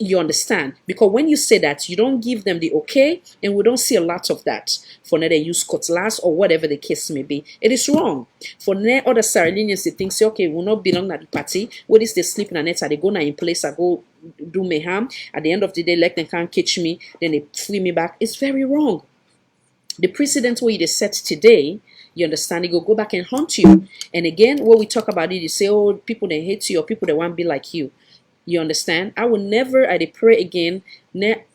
You understand? Because when you say that, you don't give them the okay, and we don't see a lot of that for now they use cutlass or whatever the case may be. It is wrong. For now other Sierra Leoneans they think say okay, we will not belong at the party. What is they sleep in a net? They go now in place, I go do mayhem. At the end of the day, like they can't catch me, then they free me back. It's very wrong. The precedent where they set today, you understand, they go back and haunt you. And again, when we talk about it, you say, oh, people that hate you or people that want to be like you. You understand? I will never, I pray again,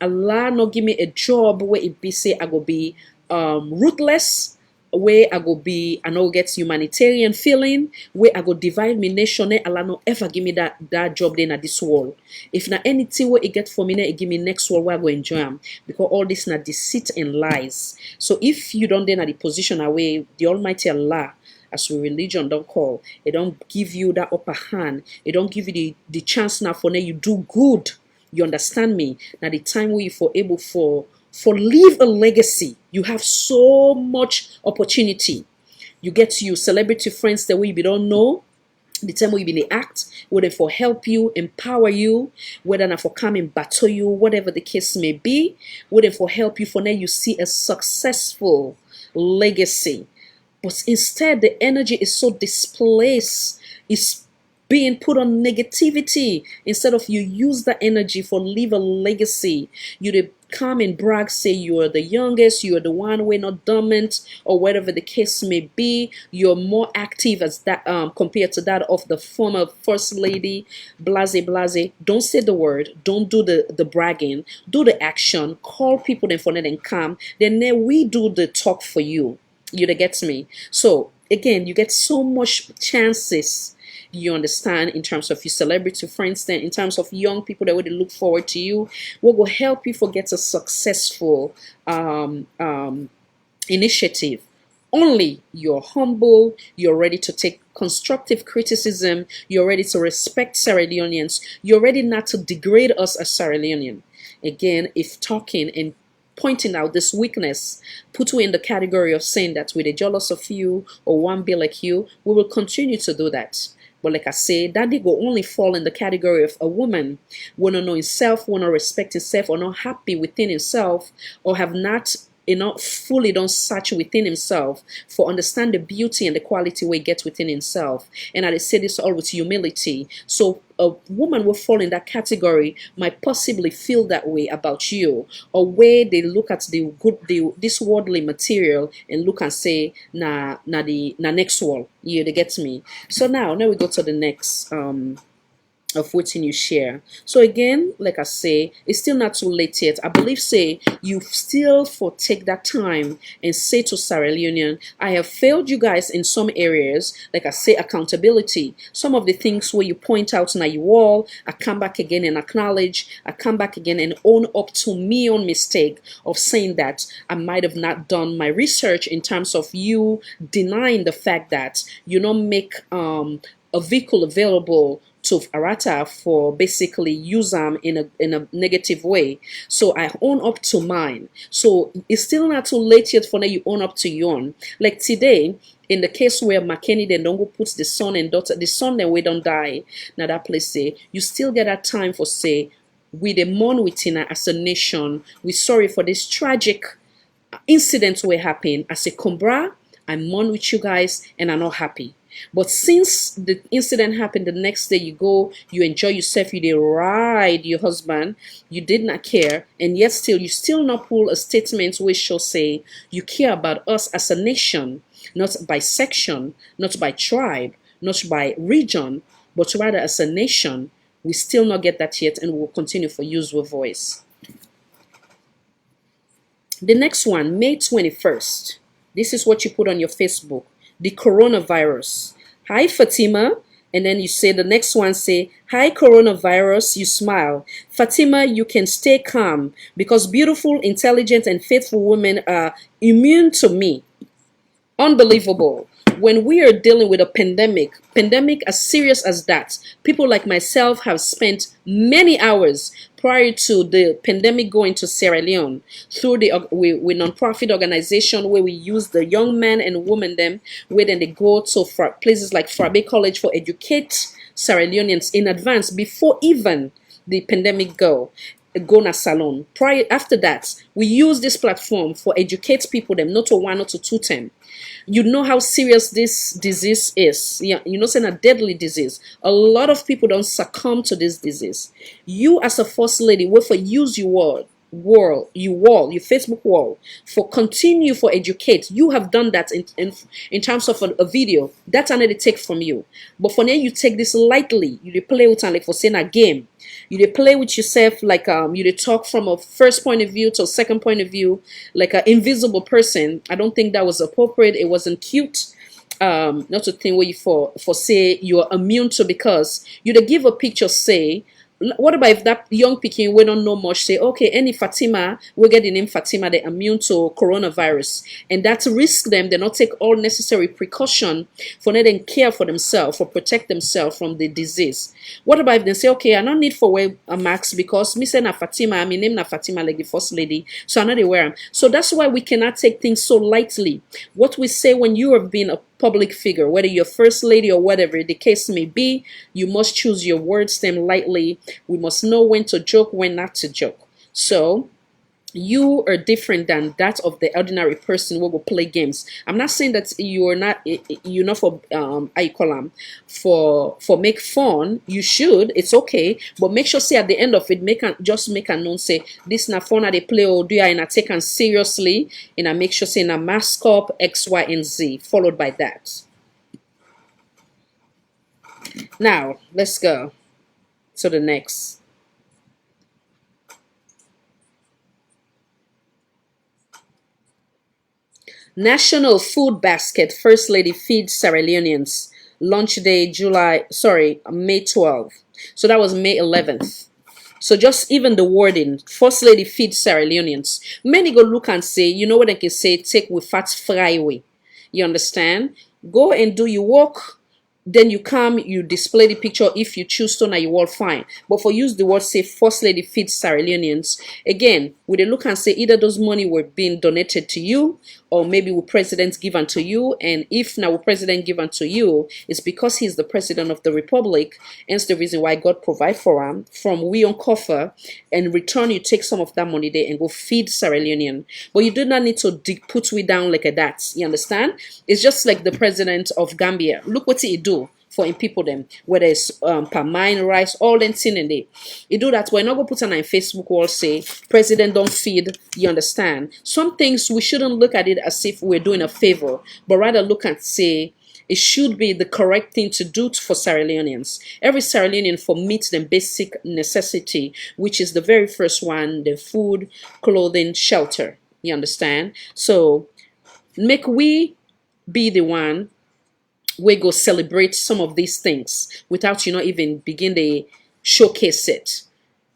Allah not give me a job where it be say I go be ruthless, where I go be, I know gets humanitarian feeling, where I go divide me nation, Allah no ever give me that job then at this world. If not anything where it get for me, it give me next world where I go enjoy them. Because all this not deceit and lies. So if you don't then at the position away, the Almighty Allah, as we religion don't call, it don't give you that upper hand. It don't give you the chance now for now you do good. You understand me? Now the time where you for able for leave a legacy, you have so much opportunity. You get to you celebrity friends that way you don't know. The time where you been act, whether for help you, empower you, whether not for come and battle you, whatever the case may be, whether for help you for now you see a successful legacy. But instead, the energy is so displaced, it's being put on negativity. Instead of you use that energy for leave a legacy, you come and brag, say you're the youngest, you're the one way not dormant, or whatever the case may be. You're more active as that compared to that of the former first lady. Blase, blase. Don't say the word. Don't do the bragging. Do the action. Call people then for them and come. Then we do the talk for you. You get me? So again, you get so much chances, you understand, in terms of your celebrity friends, then in terms of young people that would look forward to you, what will help you forget a successful initiative. Only you're humble, you're ready to take constructive criticism, you're ready to respect Sierra Leoneans, you're ready not to degrade us as Sierra Leonean. Again, if talking and pointing out this weakness put you in the category of saying that we're jealous of you or one be like you, we will continue to do that. But like I say, that they will only fall in the category of a woman wanna know himself, wanna respect himself, or not happy within himself, or have not fully don't search within himself for understand the beauty and the quality we get within himself. And I say this all with humility. So a woman will fall in that category might possibly feel that way about you, or where they look at this worldly material and look and say na next wall. Yeah, they get me. So now we go to the next of wetin you share. So again, like I say, it's still not too late yet. I believe say you still for take that time and say to Sierra Leonean, I have failed you guys in some areas, like I say, accountability. Some of the things where you point out now you all, I come back again and acknowledge, I come back again and own up to me own mistake of saying that I might have not done my research in terms of you denying the fact that you don't make a vehicle available to Arata for basically use them in a negative way. So I own up to mine. So it's still not too late yet for now you own up to your own. Like today, in the case where McKinney then don't go put the son and daughter, the son then we don't die. Now that place say you still get that time for say we the mourn within as a nation. We sorry for this tragic incident will happen. As a Kumbra, I mourn with you guys and I'm not happy. But since the incident happened, the next day you go, you enjoy yourself, you did ride your husband, you did not care, and yet still you still not pull a statement which shall say you care about us as a nation, not by section, not by tribe, not by region, but rather as a nation. We still not get that yet, and we will continue for use with voice. The next one, May 21st. This is what you put on your Facebook. The coronavirus. Hi, Fatima. And then you say the next one, say, hi, coronavirus. You smile. Fatima, you can stay calm because beautiful, intelligent, and faithful women are immune to me. Unbelievable. When we are dealing with a pandemic as serious as that, people like myself have spent many hours prior to the pandemic going to Sierra Leone through the we non-profit organization where we use the young men and women them where then they go to places like Frabe College for educate Sierra Leoneans in advance before even the pandemic go na salon. After that, we use this platform for educate people them not to one, not to two them. You know how serious this disease is. Yeah, you know, it's a deadly disease. A lot of people don't succumb to this disease. You as a first lady, will for use your your Facebook wall for continue for educate. You have done that in terms of a video. That's another take from you. But for now, you take this lightly. You play with like for saying a game. You play with yourself like you talk from a first point of view to a second point of view like an invisible person. I don't think that was appropriate. It wasn't cute. Not to think where you for say you're immune to because you give a picture say. What about if that young Peking we don't know much say okay any Fatima we get the name Fatima they're immune to coronavirus and that risk them they not take all necessary precaution for letting care for themselves for protect themselves from the disease. What about if they say okay I don't need for wear a mask because me say na Fatima I mean name na Fatima like the first lady so I know they wear them. So that's why we cannot take things so lightly. What we say when you have been a public figure, whether you're first lady or whatever the case may be, you must choose your words them lightly. We must know when to joke, when not to joke. So you are different than that of the ordinary person who will play games. I'm not saying that you're not for I call them for make fun. You should, it's okay, but make sure say at the end of it just make a known say this na fun they play or do I not take them seriously and I make sure say na mask up X, Y, and Z followed by that. Now let's go to the next. National Food Basket First Lady feeds Sierra Leoneans. Launch day May 12th. So that was May 11th. So just even the wording, First Lady feeds Sierra Leoneans. Many go look and say, you know what they can say, take with fat fry way. You understand? Go and do your work. Then you come, you display the picture. If you choose to, now you all fine. But for use the word say First Lady feeds Sierra Leoneans. Again, we look and say either those money were being donated to you or maybe with president given to you. And if now with president given to you, it's because he's the president of the republic. And it's the reason why God provide for him from we on coffer. And in return, you take some of that money there and go feed Sierra Leonean. But you do not need to put we down like that. You understand? It's just like the president of Gambia. Look what he do for in people them, whether it's palmine, rice, all them thing in there. You do that. We're not gonna put on Facebook wall say president don't feed. You understand? Some things we shouldn't look at it as if we're doing a favor, but rather look and say It should be the correct thing to do for Sierra Leoneans. Every Sierra Leonean for meets the basic necessity, which is the very first one, the food, clothing, shelter. You understand? So make we be the one we go celebrate some of these things without even begin to showcase it,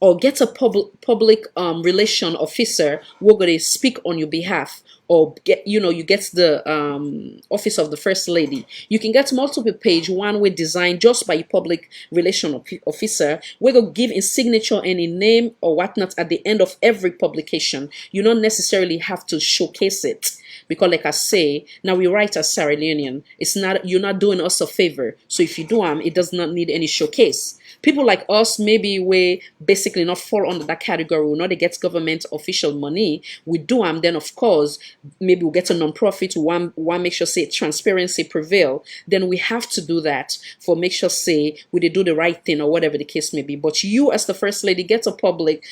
or get a public relation officer who going to speak on your behalf, or get you get the office of the first lady. You can get multiple page one way designed just by a public relation officer. We go give in signature and in name or whatnot at the end of every publication. You don't necessarily have to showcase it, because like I say, now we write as Sierra Leonean. It's not, you're not doing us a favor. So if you do it does not need any showcase. People like us, maybe we basically not fall under that category. We know they get government official money. We do them, then of course, maybe we'll get a non-profit. One make sure say transparency prevail. Then we have to do that for make sure say we do the right thing or whatever the case may be. But you as the first lady get a public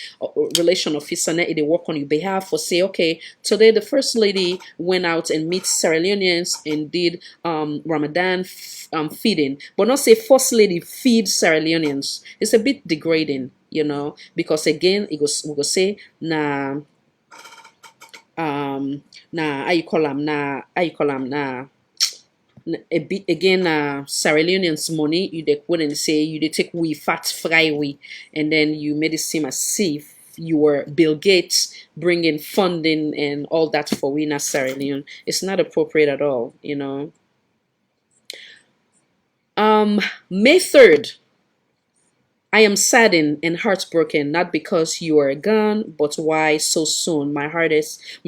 relation officer and they work on your behalf for say, okay, today the first lady went out and meet Sierra Leoneans and did Ramadan feeding, but not say first lady feed Sierra Leoneans. It's a bit degrading, because again we go say how you call them a bit again Sierra Leoneans money you they wouldn't say you they take we fat fry we, and then you made it seem as if you were Bill Gates bringing funding and all that for we na Sierra Leone. It's not appropriate at all, May 3rd, I am saddened and heartbroken, not because you are gone, but why so soon. My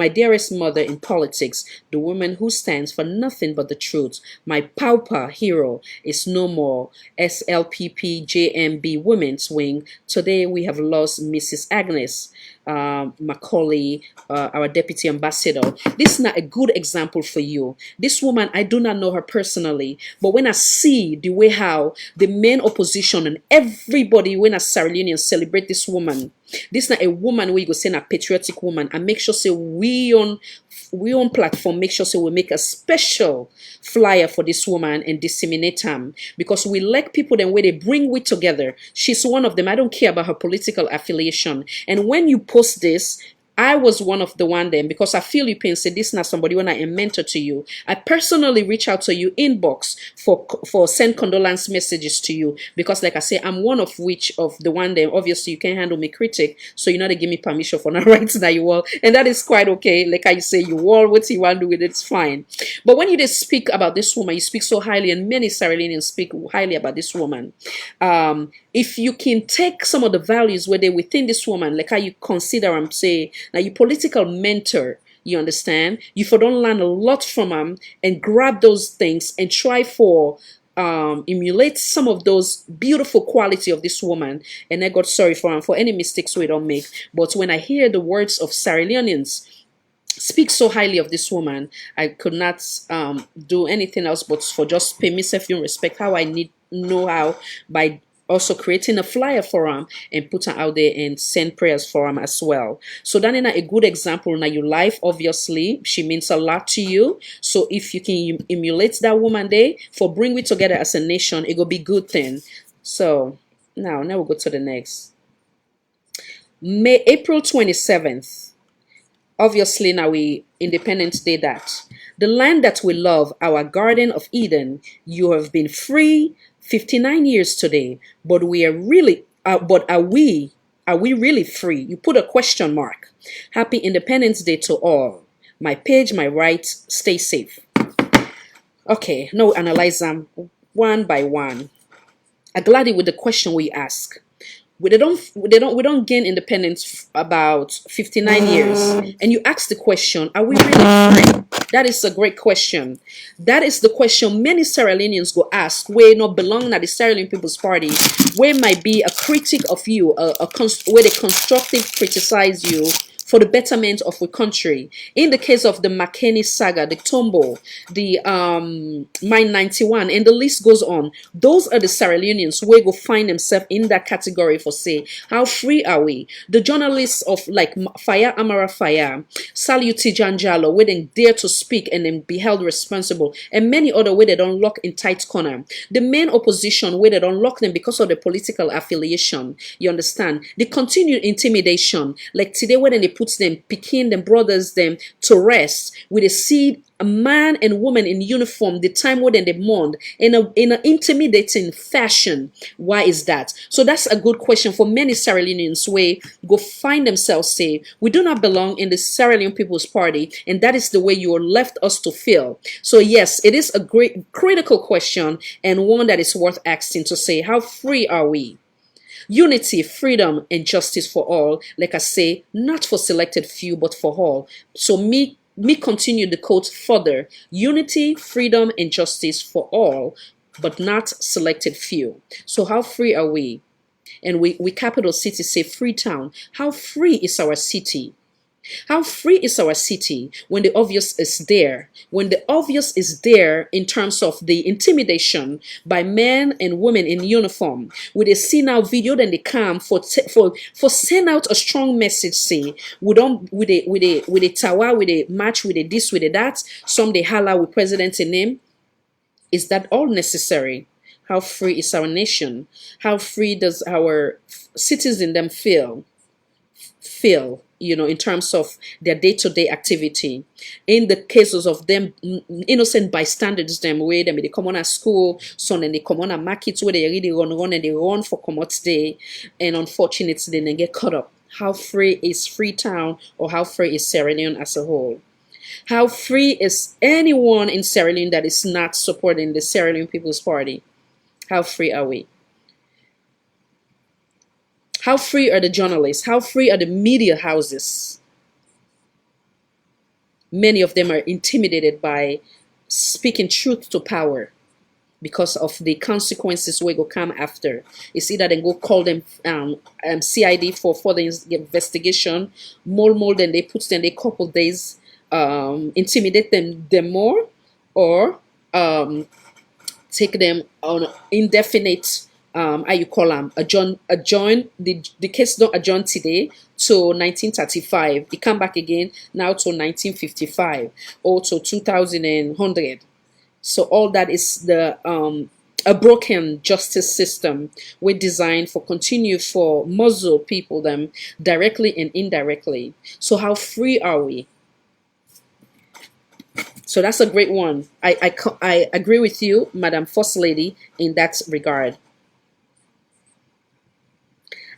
dearest mother in politics, the woman who stands for nothing but the truth, my pauper hero, is no more. SLPP JMB Women's Wing. Today we have lost Mrs. Agnes Macaulay, our deputy ambassador. This is not a good example for you. This woman, I do not know her personally, but when I see the way how the main opposition and everybody, when a Sierra Leonean celebrate this woman, this is not a woman where you go say a patriotic woman, and make sure say we on platform, make sure say we make a special flyer for this woman and disseminate them, because we like people then where they bring we together. She's one of them. I don't care about her political affiliation. And when you post this, I was one of the one then, because I feel you pain say this not somebody when I am mentor to you. I personally reach out to you inbox for send condolence messages to you, because like I say, I'm one of which of the one then obviously you can't handle me critic, so you know they give me permission for not writing that you all, and that is quite okay. Like I say, you all what you want to do with it's fine. But when you just speak about this woman, you speak so highly, and many Sierra Leoneans speak highly about this woman. If you can take some of the values where they within this woman, like how you consider them, say now your political mentor, you understand, you for don't learn a lot from them and grab those things and try for emulate some of those beautiful quality of this woman. And I got sorry for him for any mistakes we don't make. But when I hear the words of Sierra Leoneans speak so highly of this woman, I could not do anything else but for just pay myself in respect how I know how by also creating a flyer for them and put them out there and send prayers for them as well. So that is a good example in your life. Obviously, she means a lot to you. So if you can emulate that woman there for bring we together as a nation, it will be good thing. So now we'll go to the next. April 27th. Obviously now we Independence Day that. The land that we love, our Garden of Eden, you have been free 59 years today, but we are really, but are we really free? You put a question mark. Happy Independence Day to all. My page, my rights, stay safe. Okay, now analyze them one by one. I'm glad with the question we ask. We don't gain independence about 59 years, and you ask the question, are we really free? That is a great question. That is the question many Sierra Leoneans go ask, where not belong at the Sierra Leone People's Party, where might be a critic of you, where they constructive criticize you for the betterment of the country. In the case of the Makeni saga, the Tombo, the Mine 91, and the list goes on. Those are the Sierra Leoneans where go find themselves in that category for say, how free are we? The journalists of like Faya Amara Faya, Saluti Janjalo, where they dare to speak and then be held responsible, and many other where they don't lock in tight corner. The main opposition where they don't lock them because of the political affiliation. You understand? The continued intimidation, like today when they put them, picking them, brothers them to rest with a seed, a man and woman in uniform, the time when they mourned in an intimidating fashion. Why is that? So that's a good question for many Sierra Leoneans where go find themselves say, we do not belong in the Sierra Leone People's Party, and that is the way you are left us to feel. So yes, it is a great critical question and one that is worth asking to say, how free are we? Unity, freedom, and justice for all. Like I say, not for selected few, but for all. So me continue the quote further. Unity, freedom, and justice for all, but not selected few. So how free are we? And we capital city say Freetown. How free is our city? How free is our city when the obvious is there? When the obvious is there in terms of the intimidation by men and women in uniform, with a see now video, then they come for send out a strong message. Say we don't with a tower, with a match, with a this, with a that. Some they holla with president in name. Is that all necessary? How free is our nation? How free does our citizens them feel? You know, in terms of their day-to-day activity. In the cases of them innocent bystanders, them where they come on at school, so then they come on at markets where they really run and they run for commodity, and unfortunately they get caught up. How free is Freetown, or how free is Sierra Leone as a whole? How free is anyone in Sierra Leone that is not supporting the Sierra Leone People's Party? How free are we? How free are the journalists? How free are the media houses? Many of them are intimidated by speaking truth to power because of the consequences we go come after. It's either they go call them CID for further investigation, more than they put them a couple days, intimidate them more, or take them on indefinite how you call them, adjourn the case don't adjourn today to 1935. It come back again now to 1955 or to 2100. So all that is the a broken justice system we designed for continue for muzzle people them directly and indirectly. So how free are we? So that's a great one. I agree with you, Madam First Lady, in that regard.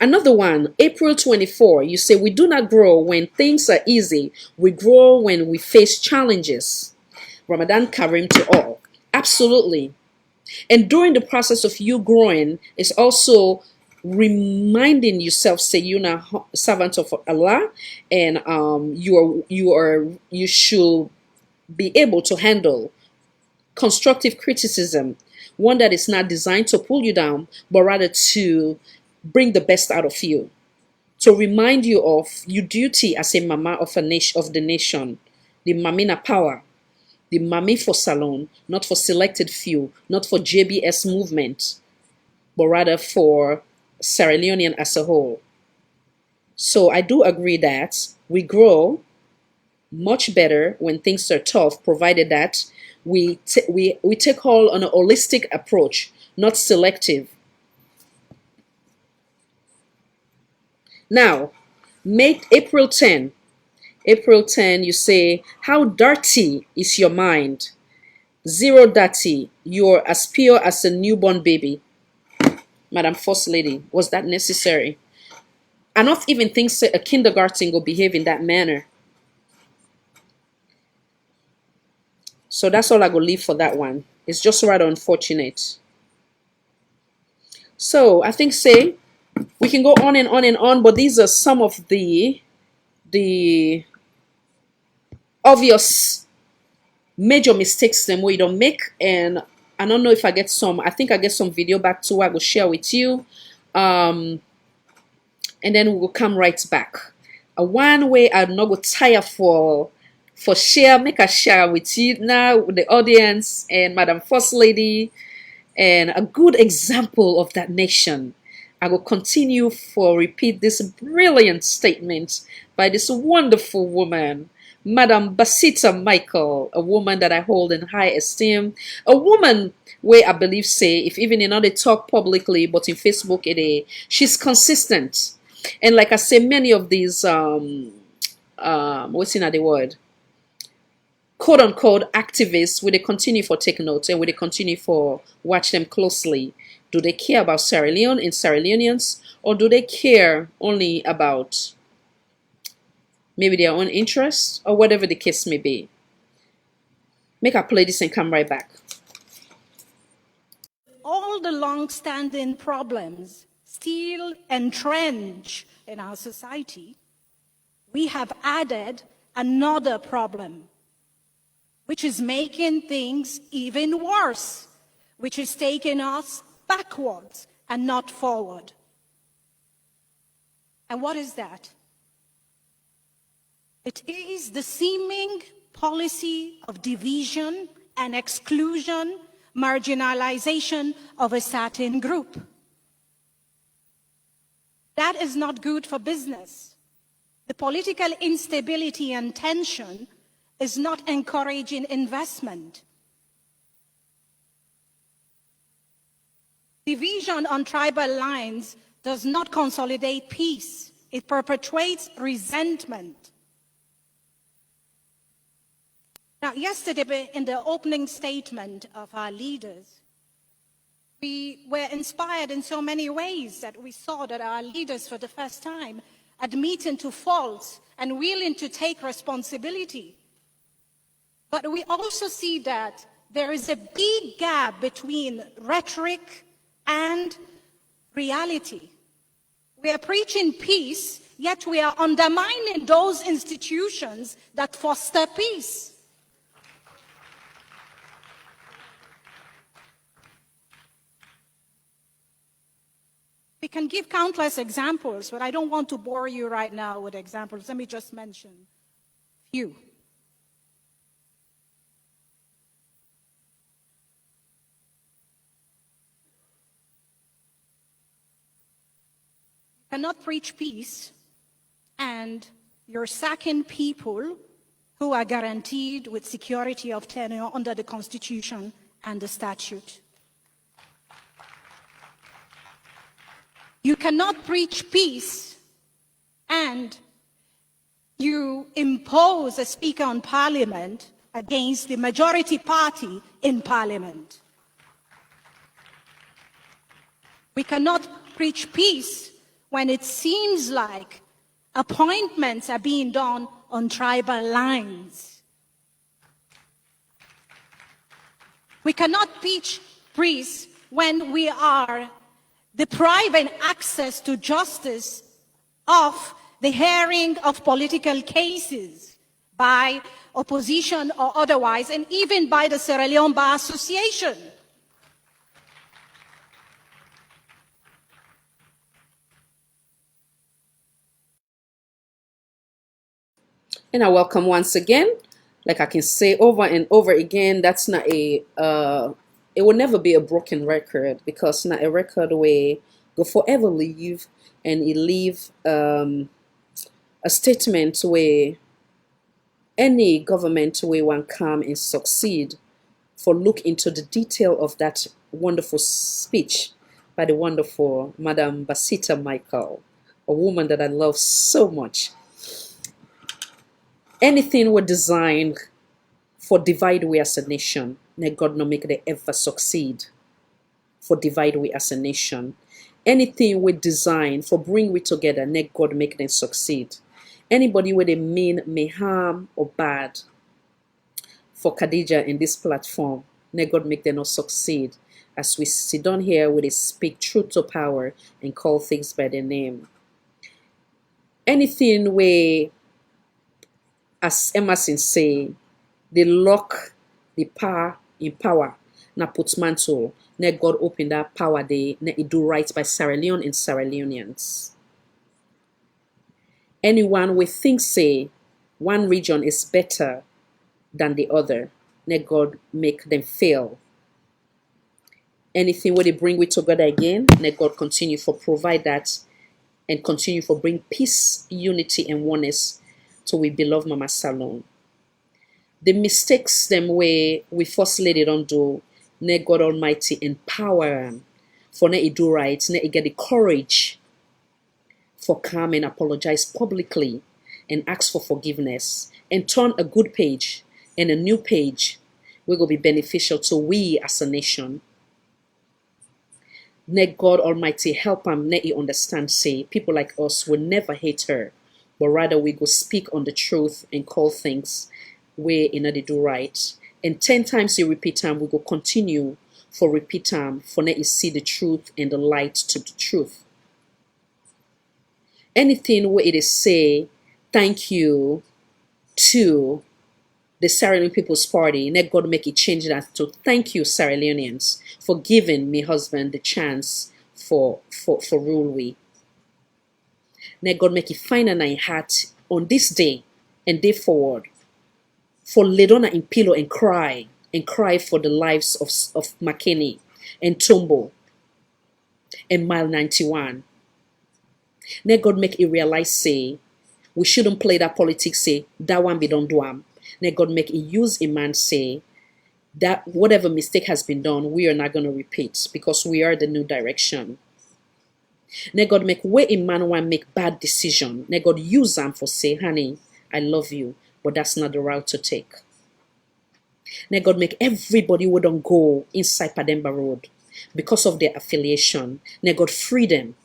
Another one, April 24, you say, we do not grow when things are easy. We grow when we face challenges. Ramadan Kareem to all. Absolutely. And during the process of you growing, it's also reminding yourself, say you're a servant of Allah, and you should be able to handle constructive criticism, one that is not designed to pull you down, but rather to bring the best out of you, to remind you of your duty as a mama of the nation, the mamina power, the mami for Salon, not for selected few, not for JBS movement, but rather for Sierra Leonean as a whole. So I do agree that we grow much better when things are tough, provided that we take all on a holistic approach, not selective. Now, make April 10, you say, how dirty is your mind? Zero dirty. You're as pure as a newborn baby. Madam First Lady, was that necessary? I don't even think a kindergarten will behave in that manner. So that's all I go leave for that one. It's just rather unfortunate. So I think, say, we can go on and on and on, but these are some of the obvious major mistakes them we don't make. And I don't know if I get some. I think I get some video back to I will share with you, and then we will come right back. A one way I'm not go tire for share, make a share with you now, with the audience and Madam First Lady, and a good example of that nation. I will continue for repeat this brilliant statement by this wonderful woman, Madam Basita Michael, a woman that I hold in high esteem, a woman where I believe say, if even in not they talk publicly, but in Facebook she's consistent. And like I say, many of these what's in the word? Quote unquote activists, will they continue for take notes and will they continue for watch them closely? Do they care about Sierra Leone and Sierra Leoneans, or do they care only about maybe their own interests or whatever the case may be? Make I play this and come right back. All the long-standing problems still entrenched in our society, we have added another problem, which is making things even worse, which is taking us backwards and not forward. And what is that? It is the seeming policy of division and exclusion, marginalization of a certain group. That is not good for business. The political instability and tension is not encouraging investment. Division on tribal lines does not consolidate peace. It perpetuates resentment. Now, yesterday, in the opening statement of our leaders, we were inspired in so many ways that we saw that our leaders, for the first time, admitting to faults and willing to take responsibility. But we also see that there is a big gap between rhetoric and reality. We are preaching peace, yet we are undermining those institutions that foster peace. We can give countless examples, but I don't want to bore you right now with examples. Let me just mention a few. You cannot preach peace and you're sacking people who are guaranteed with security of tenure under the Constitution and the statute. You cannot preach peace and you impose a speaker on parliament against the majority party in parliament. We cannot preach peace when it seems like appointments are being done on tribal lines. We cannot preach peace when we are depriving access to justice of the hearing of political cases by opposition or otherwise, and even by the Sierra Leone Bar Association. And I welcome once again. Like I can say over and over again, that's not a it will never be a broken record, because not a record where go forever live and it leave a statement where any government where one come and succeed for look into the detail of that wonderful speech by the wonderful Madam Basita Michael, a woman that I love so much. Anything were designed for divide we as a nation, may God not make they ever succeed for divide we as a nation. Anything we design for bring we together, may God make them succeed. Anybody where they mean may harm or bad for Khadija in this platform, may God make them not succeed. As we sit down here, we speak truth to power and call things by their name. Anything where, as Emerson say, they lock the power in power, na put mantle, na God open that power day, na it do right by Sierra Leone and Sierra Leoneans. Anyone we think say one region is better than the other, let God make them fail. Anything where they bring we together again, let God continue for provide that and continue for bring peace, unity, and oneness to we beloved Mama Salon. The mistakes them way we first lady don't do, let God Almighty empower them for let it do right, let it get the courage for come and apologize publicly and ask for forgiveness and turn a good page and a new page will be beneficial to we as a nation. Let God Almighty help them, let you understand, say, people like us will never hate her, but rather we go speak on the truth and call things where in they do right. And 10 times you repeat them, we go continue for repeat them, for let you see the truth and the light to the truth. Anything where it is say, thank you to the Sierra Leone People's Party, let God make it change that to thank you, Sierra Leoneans, for giving me husband the chance for rule we. Let God make it find an eye heart on this day and day forward, for lay down in pillow and cry for the lives of McKinney and Tumbo and Mile 91. Let God make it realize, say, we shouldn't play that politics, say, that one be done do am. Let God make it use a man, say, that whatever mistake has been done, we are not going to repeat because we are the new direction. Let God make where a man want make bad decision. Let God use them for say, honey, I love you, but that's not the route to take. Let God make everybody who don't go inside Pademba Road because of their affiliation. Let God free them.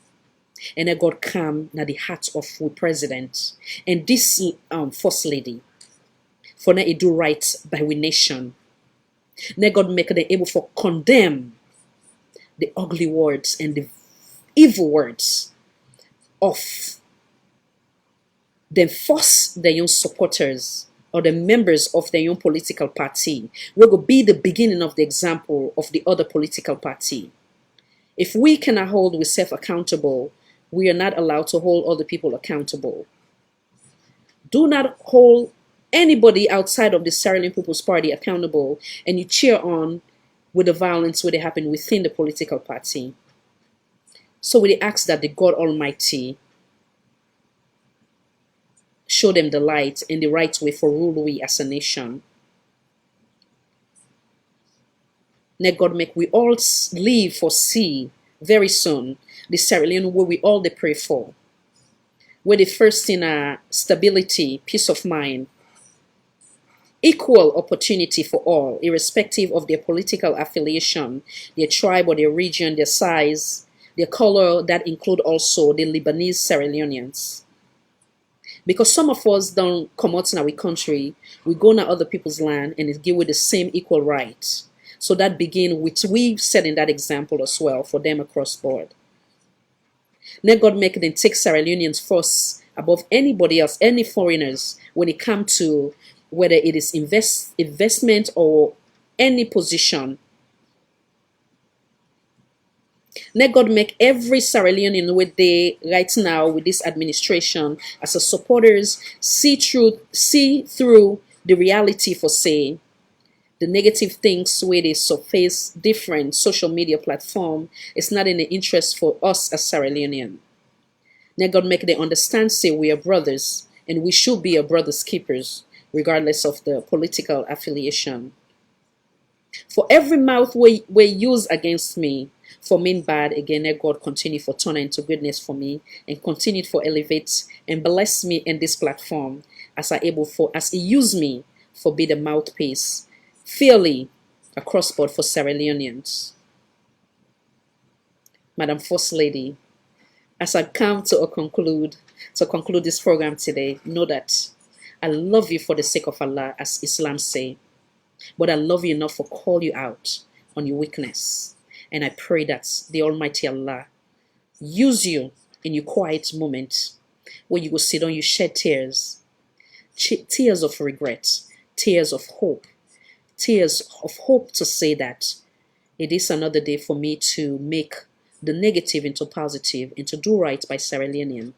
And let God come na the heart of the president and this first lady for now it do right by we nation. Let God make them able for condemn the ugly words and the evil words of them force their young supporters or the members of their own political party. We will be the beginning of the example of the other political party. If we cannot hold ourselves accountable, we are not allowed to hold other people accountable. Do not hold anybody outside of the Sierra Leone People's Party accountable and you cheer on with the violence where they happen within the political party. So we ask that the God Almighty show them the light and the right way for rule we as a nation. Let God make we all live for see very soon the Sierra Leone where we all they pray for. Where the first in stability, peace of mind, equal opportunity for all, irrespective of their political affiliation, their tribe or their region, their size, their color, that include also the Lebanese Sierra Leoneans. Because some of us don't come out in our country, we go to other people's land and it give with the same equal rights. So that begin with we setting that example as well for them across board. Let God make them take Sierra Leoneans first above anybody else, any foreigners, when it comes to whether it is investment or any position. Let God make every Sierra Leonean with they right now with this administration as a supporters see through the reality for say the negative things where they surface different social media platform. It's not in the interest for us as Sierra Leonean. Let God make them understand say we are brothers and we should be a brother's keepers regardless of the political affiliation. For every mouth we use against me for mean bad, again, let God continue for turn into goodness for me and continue for elevate and bless me in this platform as he use me for be the mouthpiece fairly across board for Sierra Leoneans. Madam First Lady, as I come to conclude this program today, know that I love you for the sake of Allah, as Islam say, but I love you enough for call you out on your weakness. And I pray that the Almighty Allah use you in your quiet moment where you go sit down, you shed tears of regret, tears of hope to say that it is another day for me to make the negative into positive and to do right by Sierra Leonean.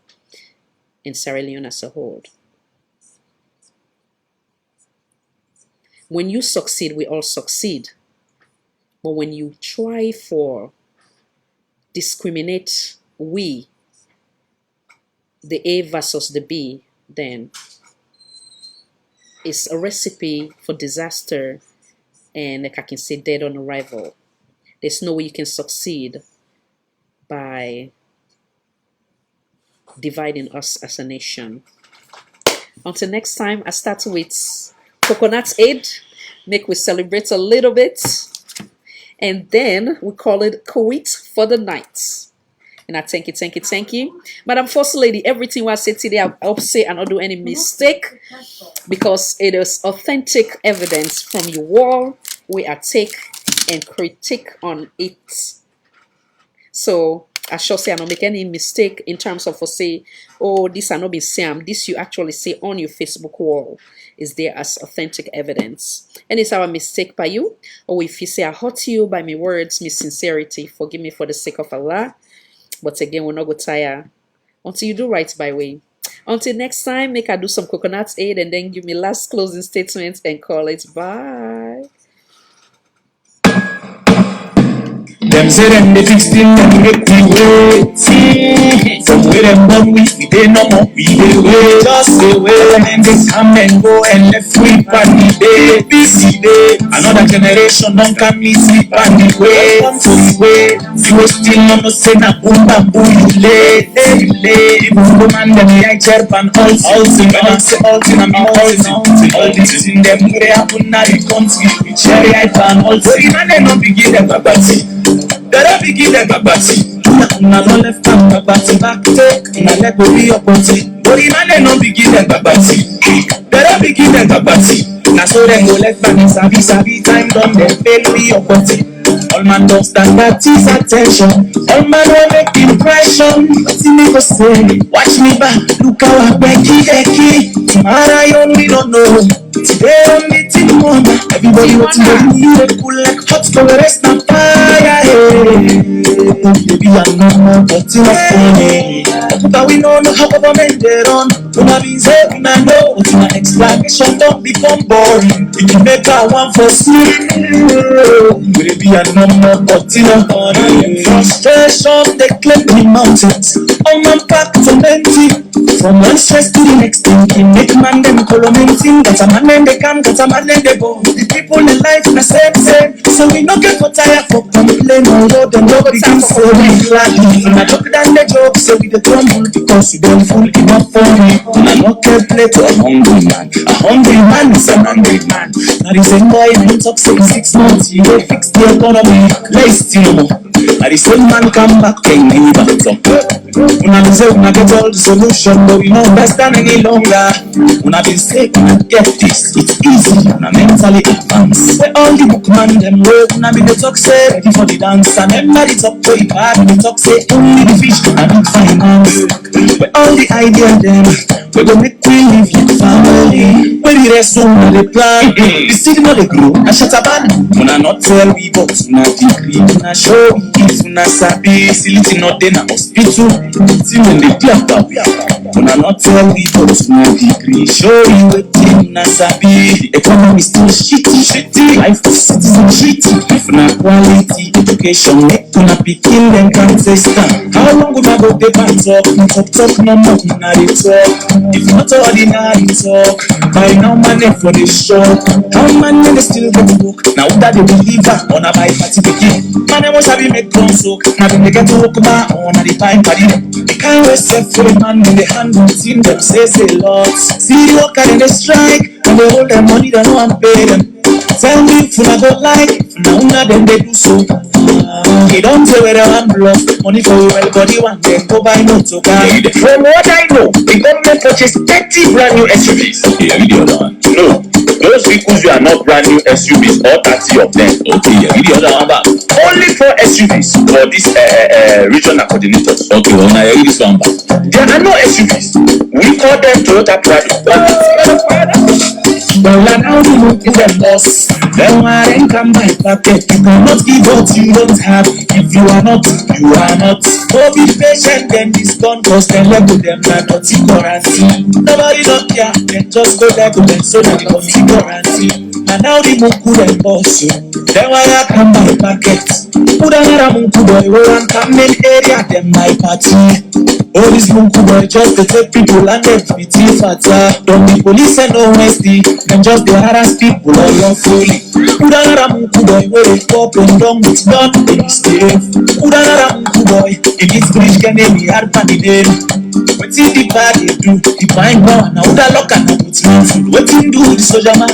in Sierra Leone as a whole. When you succeed, we all succeed. But when you try for discriminate we, the A versus the B, then it's a recipe for disaster and, like I can say, dead on arrival. There's no way you can succeed by dividing us as a nation. Until next time, I start with Coconut Aid. Make we celebrate a little bit. And then we call it Quit for the night. And I thank you. Madam First Lady, everything I say today, I hope say and not do any mistake, because it is authentic evidence from you all. We are take and critique on it. So I shall say I don't make any mistake in terms of for say, oh, this are not be Sam. This you actually say on your Facebook wall is there as authentic evidence. And it's our mistake by you, or if you say I hurt you by my words, my sincerity, forgive me for the sake of Allah. But again, we're not go tire until you do right by way. Until next time, make I do some Coconut Aid and then give me last closing statement and call it bye. Them say them the 16 them make we wait. From where them born we dey no more we dey wait. Just say wait and they come and go and left we pan the day. Busy day. Another generation don't come me sleep on the way. So we wait. You still no say na boom bamboo you late. Even woman them the chair pan all thing. When I say all thing I'm all thing. All this in them they happen na the country. We cherry I pan all thing. Man they no begin them babati. Better begin them babati. Una no left hand babati back take. Una let go be your body. But man they no begin them babati. Better begin them babati. Na so them go left hand sabi time done them fail be your body. All man don't stand that is attention. All man will make impression. See me go say, watch me back. Look how I becky. Tomorrow you only don't know. Today I'm meeting mama. Everybody wants to know you cool like hot for the rest of fire. Baby I'm not more but it's funny. But we know how government they run. Una be say una know. It's my explanation don't become boring. It can make a one for sleep. Baby I'm not more but it's funny. Frustration they climb the mountains. On my back to empty. From one stress to the next thing. He make man them commenting. Got a man and they come, got a man and they go. The people in life the same. So we no get for tired for complain. Although them nobody can say we gladly. And I joke than the joke, so we the crumble because you don't fool enough for me. And I not care play to a hungry man. A hungry man is an hungry man. Now the same boy in talk 6 months, you will fix the economy. Let's still more. And the same man come back and give back some. Una be say una get all the solution, but we no understand any longer. Una be say una get this, it's easy, una mentally advance. Where all the bookman them way, una be the talk say ready for the dance, and everybody talk way bad. The talk say only the fish and the finance. Where all the idea them, we go make we live your family. Where the rest una the plan, the city no dey grow. And shut up, una not tell we but una degree, una show if una sabi, sility not dey na hospital. See when they clap up, una not tell me but una degree. Show you wetin una sabi. The economy still shitty. Life for citizen shitty. If una quality education make una pikin them can't say stand. How long una go dey pants up? Talk no more una dey talk. If not ordinary talk, by now man for the shop. How man they still go to work? Now that they believe on a buy party begin. Man they must have make console. Now they get to work back on a the time party. They can't wait for the man in the hand and team them says a lot. See the worker in the strike and they hold their money, they don't pay them. Tell me if I go like, now them they do so. They don't say where I'm block. Money for everybody one day go buy no to buy. From what I know, the government purchased 30 brand new SUVs. Yeah, video done. No, those vehicles are not brand new SUVs, all 30 of them. Okay, yeah, video done back. Only 4 SUVs for these regional coordinators. Okay, well now you this one back. There are no SUVs. We call them Toyota Prado. Well, I now the look is a boss. Then I then come my pocket. You cannot give what you don't have. If you are not, you are not. Oh, be patient, then this gun cause then let go them not guarantee. Nobody don't care, then just go there to them so that they got guarantee. And now the muku them boss. Then why I come my pocket. Put another muku boy, where I'm coming area, them my party. Oh, this muku boy just to take people and everything fatter. Don't be police and no Westy, and just the harass people all lawfully. Put another muku boy, where they pop and down with gun in his slave. Put another muku boy, in his bridge can name me hard pan in him. What in the bag they do, the fine one, now that lock and put man food. What in do the soldier man?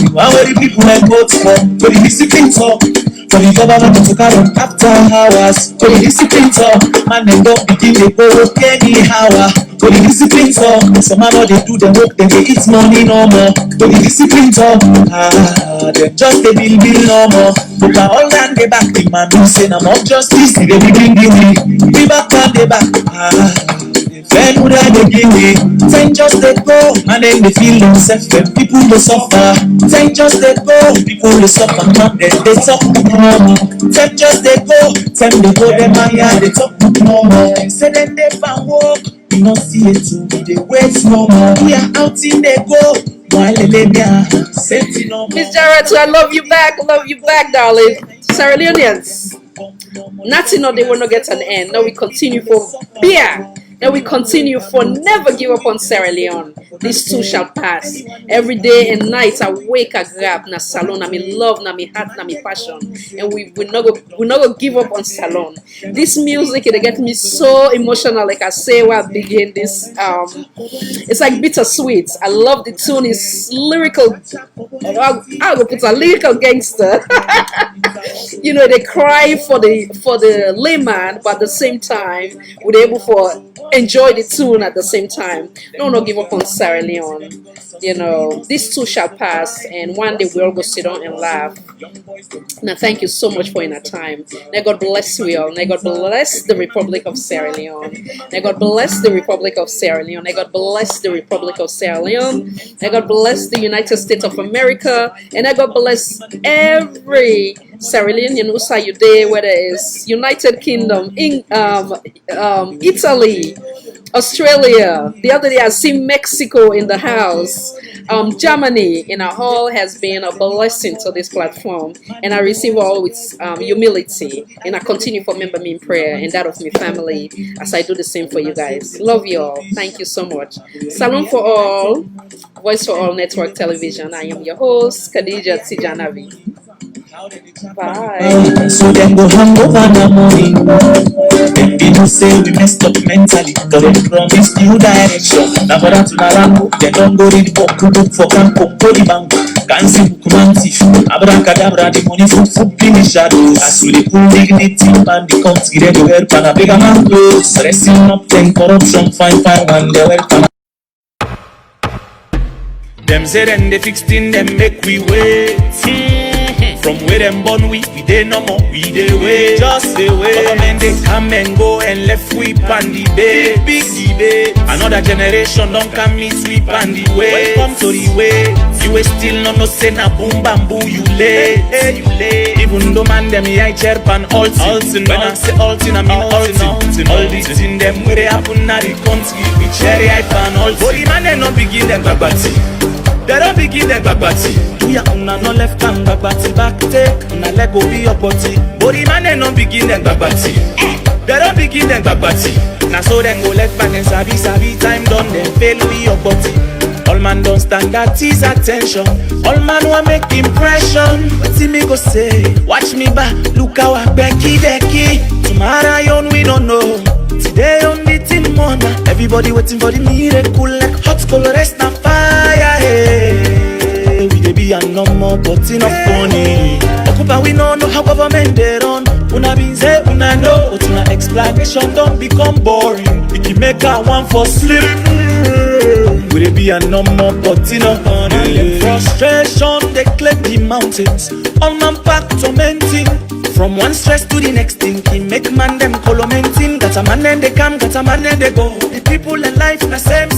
Why were the people like vote for the discipline talk? For the government to carry on after hours. For the discipline talk, man they don't begin they go any hour. For the discipline talk, some man they do the work, they eat money no more. For the discipline talk, they just they bill no more. But all that they back the man who say I'm not justice, they be bringing me back on the back. When would I begin with? Time just let go, and then they feel themselves when people they suffer. Time just let go, people they suffer, not then they talk normal. Time just let go, time they go them and yeah, they talk normal. Say then they found walk, we not see it too, they wait no more. We are out in they go. Miss Jarrett, I love you back, darling. Sierra Leoneans, nothing or they will not get an end. Now we continue for beer. Now we continue for never give up on Sierra Leone. This too shall pass. Every day and night I wake a grab na salon, na me love, na me heart, na me passion. And we not go give up on salon. This music it get me so emotional. Like I say when I begin this, it's like bittersweet. I love the tune. It's lyrical. I'll go put a lyrical gangster. You know, they cry for the layman, but at the same time we're able for enjoy the tune at the same time. No give up on Sierra Leone. You know, this too shall pass, and one day we'll go sit down and laugh. Now, thank you so much for your time. May God bless you all. May God bless the Republic of Sierra Leone. May God bless the Republic of Sierra Leone. May God bless the Republic of Sierra Leone. May God bless the United States of America, and may God bless every Sierra Leonean who say you there, whether it's United Kingdom, Italy, Australia. The other day I see Mexico in the house. Germany in a hall has been a blessing to this platform, and I receive all with humility, and I continue to remember me in prayer and that of my family as I do the same for you guys. Love you all. Thank you so much. Salon for all, Voice for All Network Television. I am your host, Khadija Tijanavi. Bye. So then go hang over the money. Then people say we messed up mentally, cause they promised new direction. Now for that to Narango, they don't go read book for Campo, Polibango, Gansi Bukumanti, Abracadabra, the money for in shadows. As we pull dignity and the country, they wear Panabega man clothes. Dressing up, then corruption, fine, and they wear Panabega. Them say then they fixed in them make we wait. From where them born we dey no more, we dey wait. Just dey wait. Government they come and go and left we pan the bay. Big debate. Another generation don't come meet we pan the way. Welcome to the way. You will still no say na boom bamboo you late. Hey, you late. Even though man them I chair pan altin. When I say altin I mean altin. All this in them where they happen na the country. We cherry I pan altin. Holy man they no begin them babati. They don't begin them babati. We are on no left hand babati back take. Na let go be your body. Body man they don't begin them babati. They don't begin them babati. Now so then go left back and sabi time done then fail with your body. All man don't stand that is attention. All man want make impression. What see me go say? Watch me back, look how I becky. Tomorrow on we don't know. Today on the team mona. Everybody waiting for the miracle like hot color rest na fire. Hey, we dey be a no more but enough funny. Okupa we no know how government they run. Una been say una know, but una explanation don't become boring. It can make a one for sleep. We dey be a no more but enough funny. Frustration they climb the mountains. All man pack tormenting. From one stress to the next thing, make man them colomenting. Got a man and they come, got a man and they go. The people in life na same.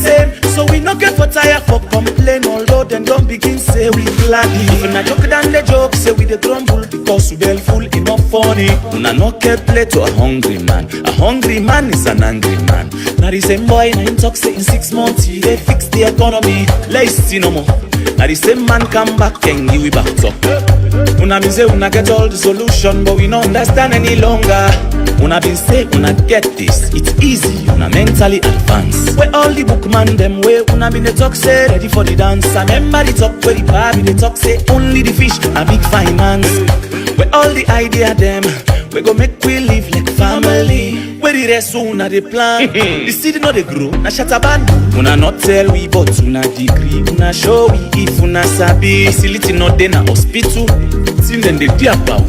So we no get for tire for complain. Although then don't begin say we gladly. Even a joke than the joke, say we the grumble because we bell full enough funny. Una no care play to a hungry man. A hungry man is an angry man. Now the same boy na him talk say in 6 months he dey fix the economy. Let's see no more. Now the same man come back and give we back up. Una been say una get all the solution, but we don't understand any longer. Una been say una get this, it's easy, una mentally advanced. Where all the bookman them way, una been the talk say ready for the dance. I remember the talk where the party the talk say only the fish a big finance. Where all the idea them, we go make we live like family. Where the rest una the plan, the seed no they grow, na shataban. Una not tell we but una degree, una show we if una sabi. Facility not dey na hospital, till then they dey about.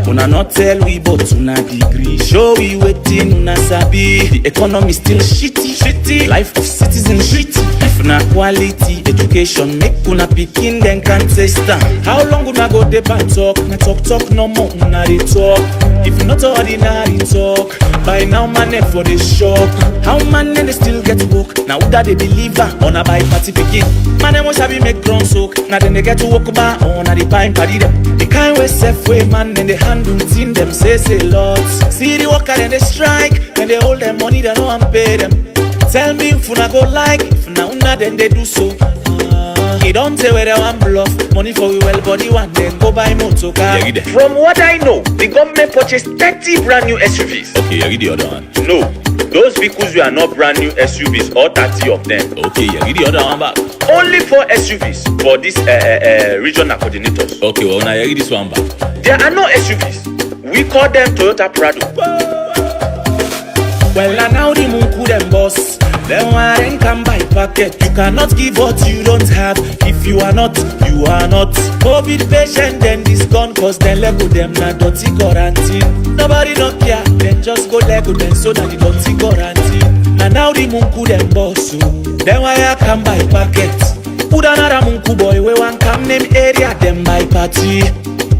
Una not tell we but una degree, show we waiting una sabi. The economy still shitty, life of citizens shitty. If una quality education, make una pikin then can taste am. How long una go dey and talk? Na talk no more una dey talk. If not ordinary talk, by now man for the shock. How man they still get woke? Now who that they deliver on a by party pikin? Man them must have make ground soak. Now then they get to walk back on a the pine party them. The kind way safe way man and they handle thing them say lots. See the worker and they strike and they hold their money they don't pay them. Tell me if una go like, if una then they do so. He don't say where they want bluff. Money for we well body one then go buy motor car. From what I know, the government purchased 30 brand new SUVs. Okay, you read the other one. No, those vehicles were not brand new SUVs, all 30 of them. Okay, you read the other one back. Only 4 SUVs for these regional coordinators. Okay, well now you read this one back. There are no SUVs. We call them Toyota Prado. Well, now the Munku them boss. Then why come by packet? You cannot give what you don't have. If you are not, you are not. COVID patient, then this gone, cause then Lego them na dirty quarantine. Nobody don't care, then just go Lego them so that the dirty quarantine. And now the Munku them boss. So then why I come by packet? Put another Munku boy, we want come name area, them by party.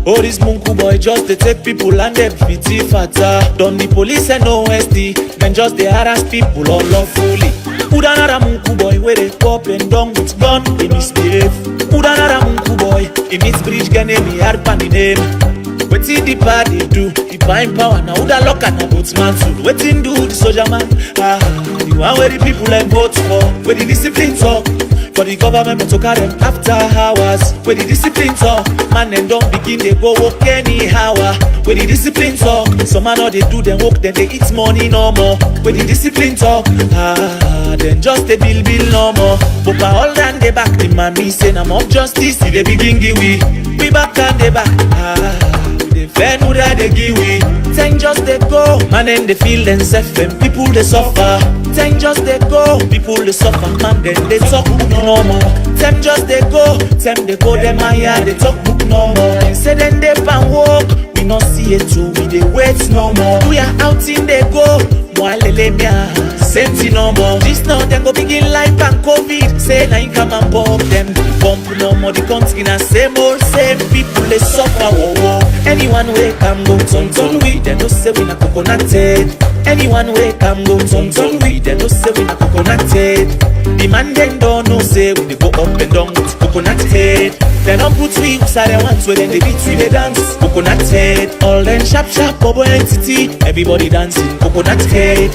Oh, this Munku boy just they take people and they pity fatter. Done the police and no SD, then just they harass people all lawfully. Put another Munku boy where they pop and down with gun, they misbehave. Put another Munku boy, he meets bridge can name me hard pan the name. Wetin the party do, he find power now who that lock and a boatman suit. Wetin do the soldier man, the one where the people like vote for, where the discipline talk. For the government to carry them after hours. Where the discipline talk, man them don't begin they go work anyhow. Where the discipline talk, some man all they do them work then they eat money no more. Where the discipline talk, then just they bill no more. But by all than they back the man me say I'm of justice. They begin give we back and they back. They fair no that they give we. Then just they go, man and they feel themselves and people they suffer. Then just they go, people they suffer, man then they talk no more. Them just they go, them higher, they talk book no more. Say then they pan walk, we not see it too, we they wait no more. We are out in they go, moi lele mia, same thing no more. This now then go begin life and COVID, say now you come and bump them. Bump no more, the country na same old, same people they suffer, whoa whoa. Anyone way come go ton we, they no say we na coconutted. Anyone way come go ton we, they no say we na coconutted. The man then don't know say we they go up and down with coconut head. They don't put we inside the ones where then they beat we they dance coconut head. All then sharp bubble entity, everybody dancing coconut head.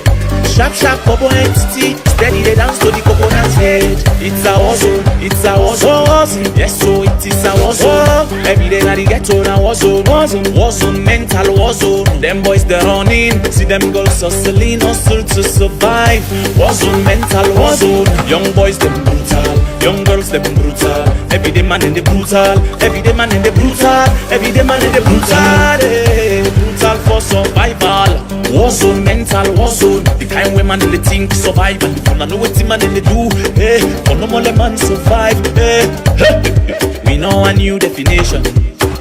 Sharp bubble entity, steady they dance to the coconut head. It's a war zone, it's a war zone. Yes so it is a war zone. Every day na the ghetto na war zone, mental war zone. Them boys they running, see them girls hustling, hustle to survive. War zone, mental war zone. Young boys them brutal, young girls them brutal. Every day man in the brutal, every day man in the brutal, every day man in the brutal. Brutal for survival. War zone, mental war zone. The kind where man in the think survive and people know what the man in the do. For no more the man survive. We know a new definition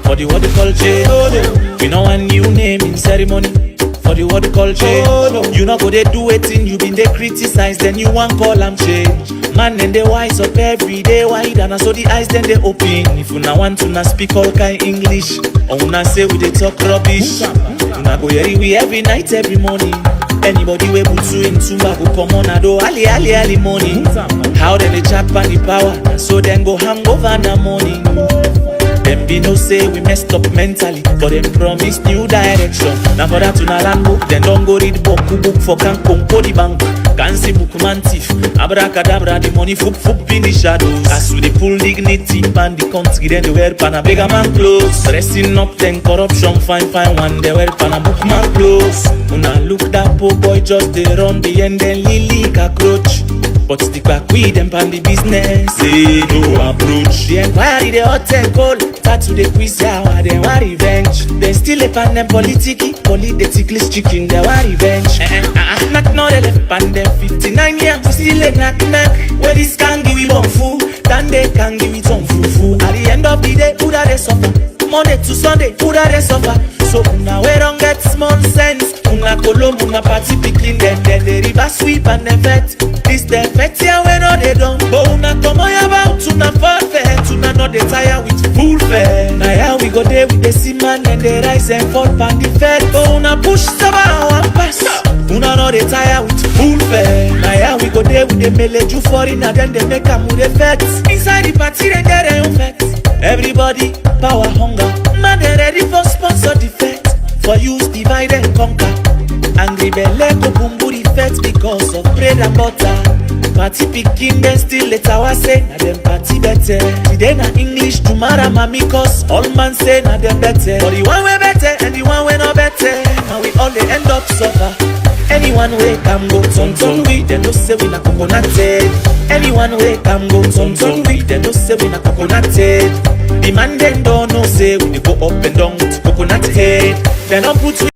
for the word culture. We know a new name in ceremony for the word culture. You know go they do it in you been they criticize, then you want call and change. man and they wise up every day wide, and so the eyes then they open. If you now want to na speak all kind English, or una say we they talk rubbish, una go hear we every night, every morning. Anybody we put you into go come on a do ali money. How then they chat on the power, so then go hang over in the morning. Them be no say we messed up mentally, but them promise new direction. Now for that to na land book, then don't go read book for can conco the bank. Can see book man thief, abracadabra the money fup in the shadows. As we they pull dignity pan the country, then they wear pan a bigger man clothes. Dressing up then corruption fine one, they wear pan a book man clothes. Una look that poor boy just they run the end then lily cockroach. But stick back with them pan the business, say no approach. The inquiry they hot and cold, tattoo the quiz hour, they want revenge. They still a pan them politicky, the ticklish chicken, they want revenge. Knock no they left pan them 59 years, we still a knock. Where this can give we one fool, then they can give it some fufu. At the end of the day, who that they suffer? Monday to Sunday, who that they suffer? So una we don't get small sense. Una column, una party picking, then they river sweep and the vet. This the vet here when all they done. But una come on about una forfeit. Una not they tire with full fare. Now here we go there with the seaman and they rise and fall pan the fed. But una push somehow and pass. Una not they tire with full fare. Now here we go there with the meleju foreigner, then they make a move the feds. Inside the party they get their own feds. Everybody power hunger. Man they ready for sponsor the feds. For use divide and conquer. Angry belly go boom booty feds because of bread and butter. Party picking then still let our say na them party better. Today na English tomorrow mami cause all man say na them better. But the one way better and the one way not better, and we all they end up suffer. Anyone way can go ton we, they no say we na coconuted. Anyone way can go ton we, they no say we na coconuted. The man then don't know say we dey go up and down with coconut head. They don't put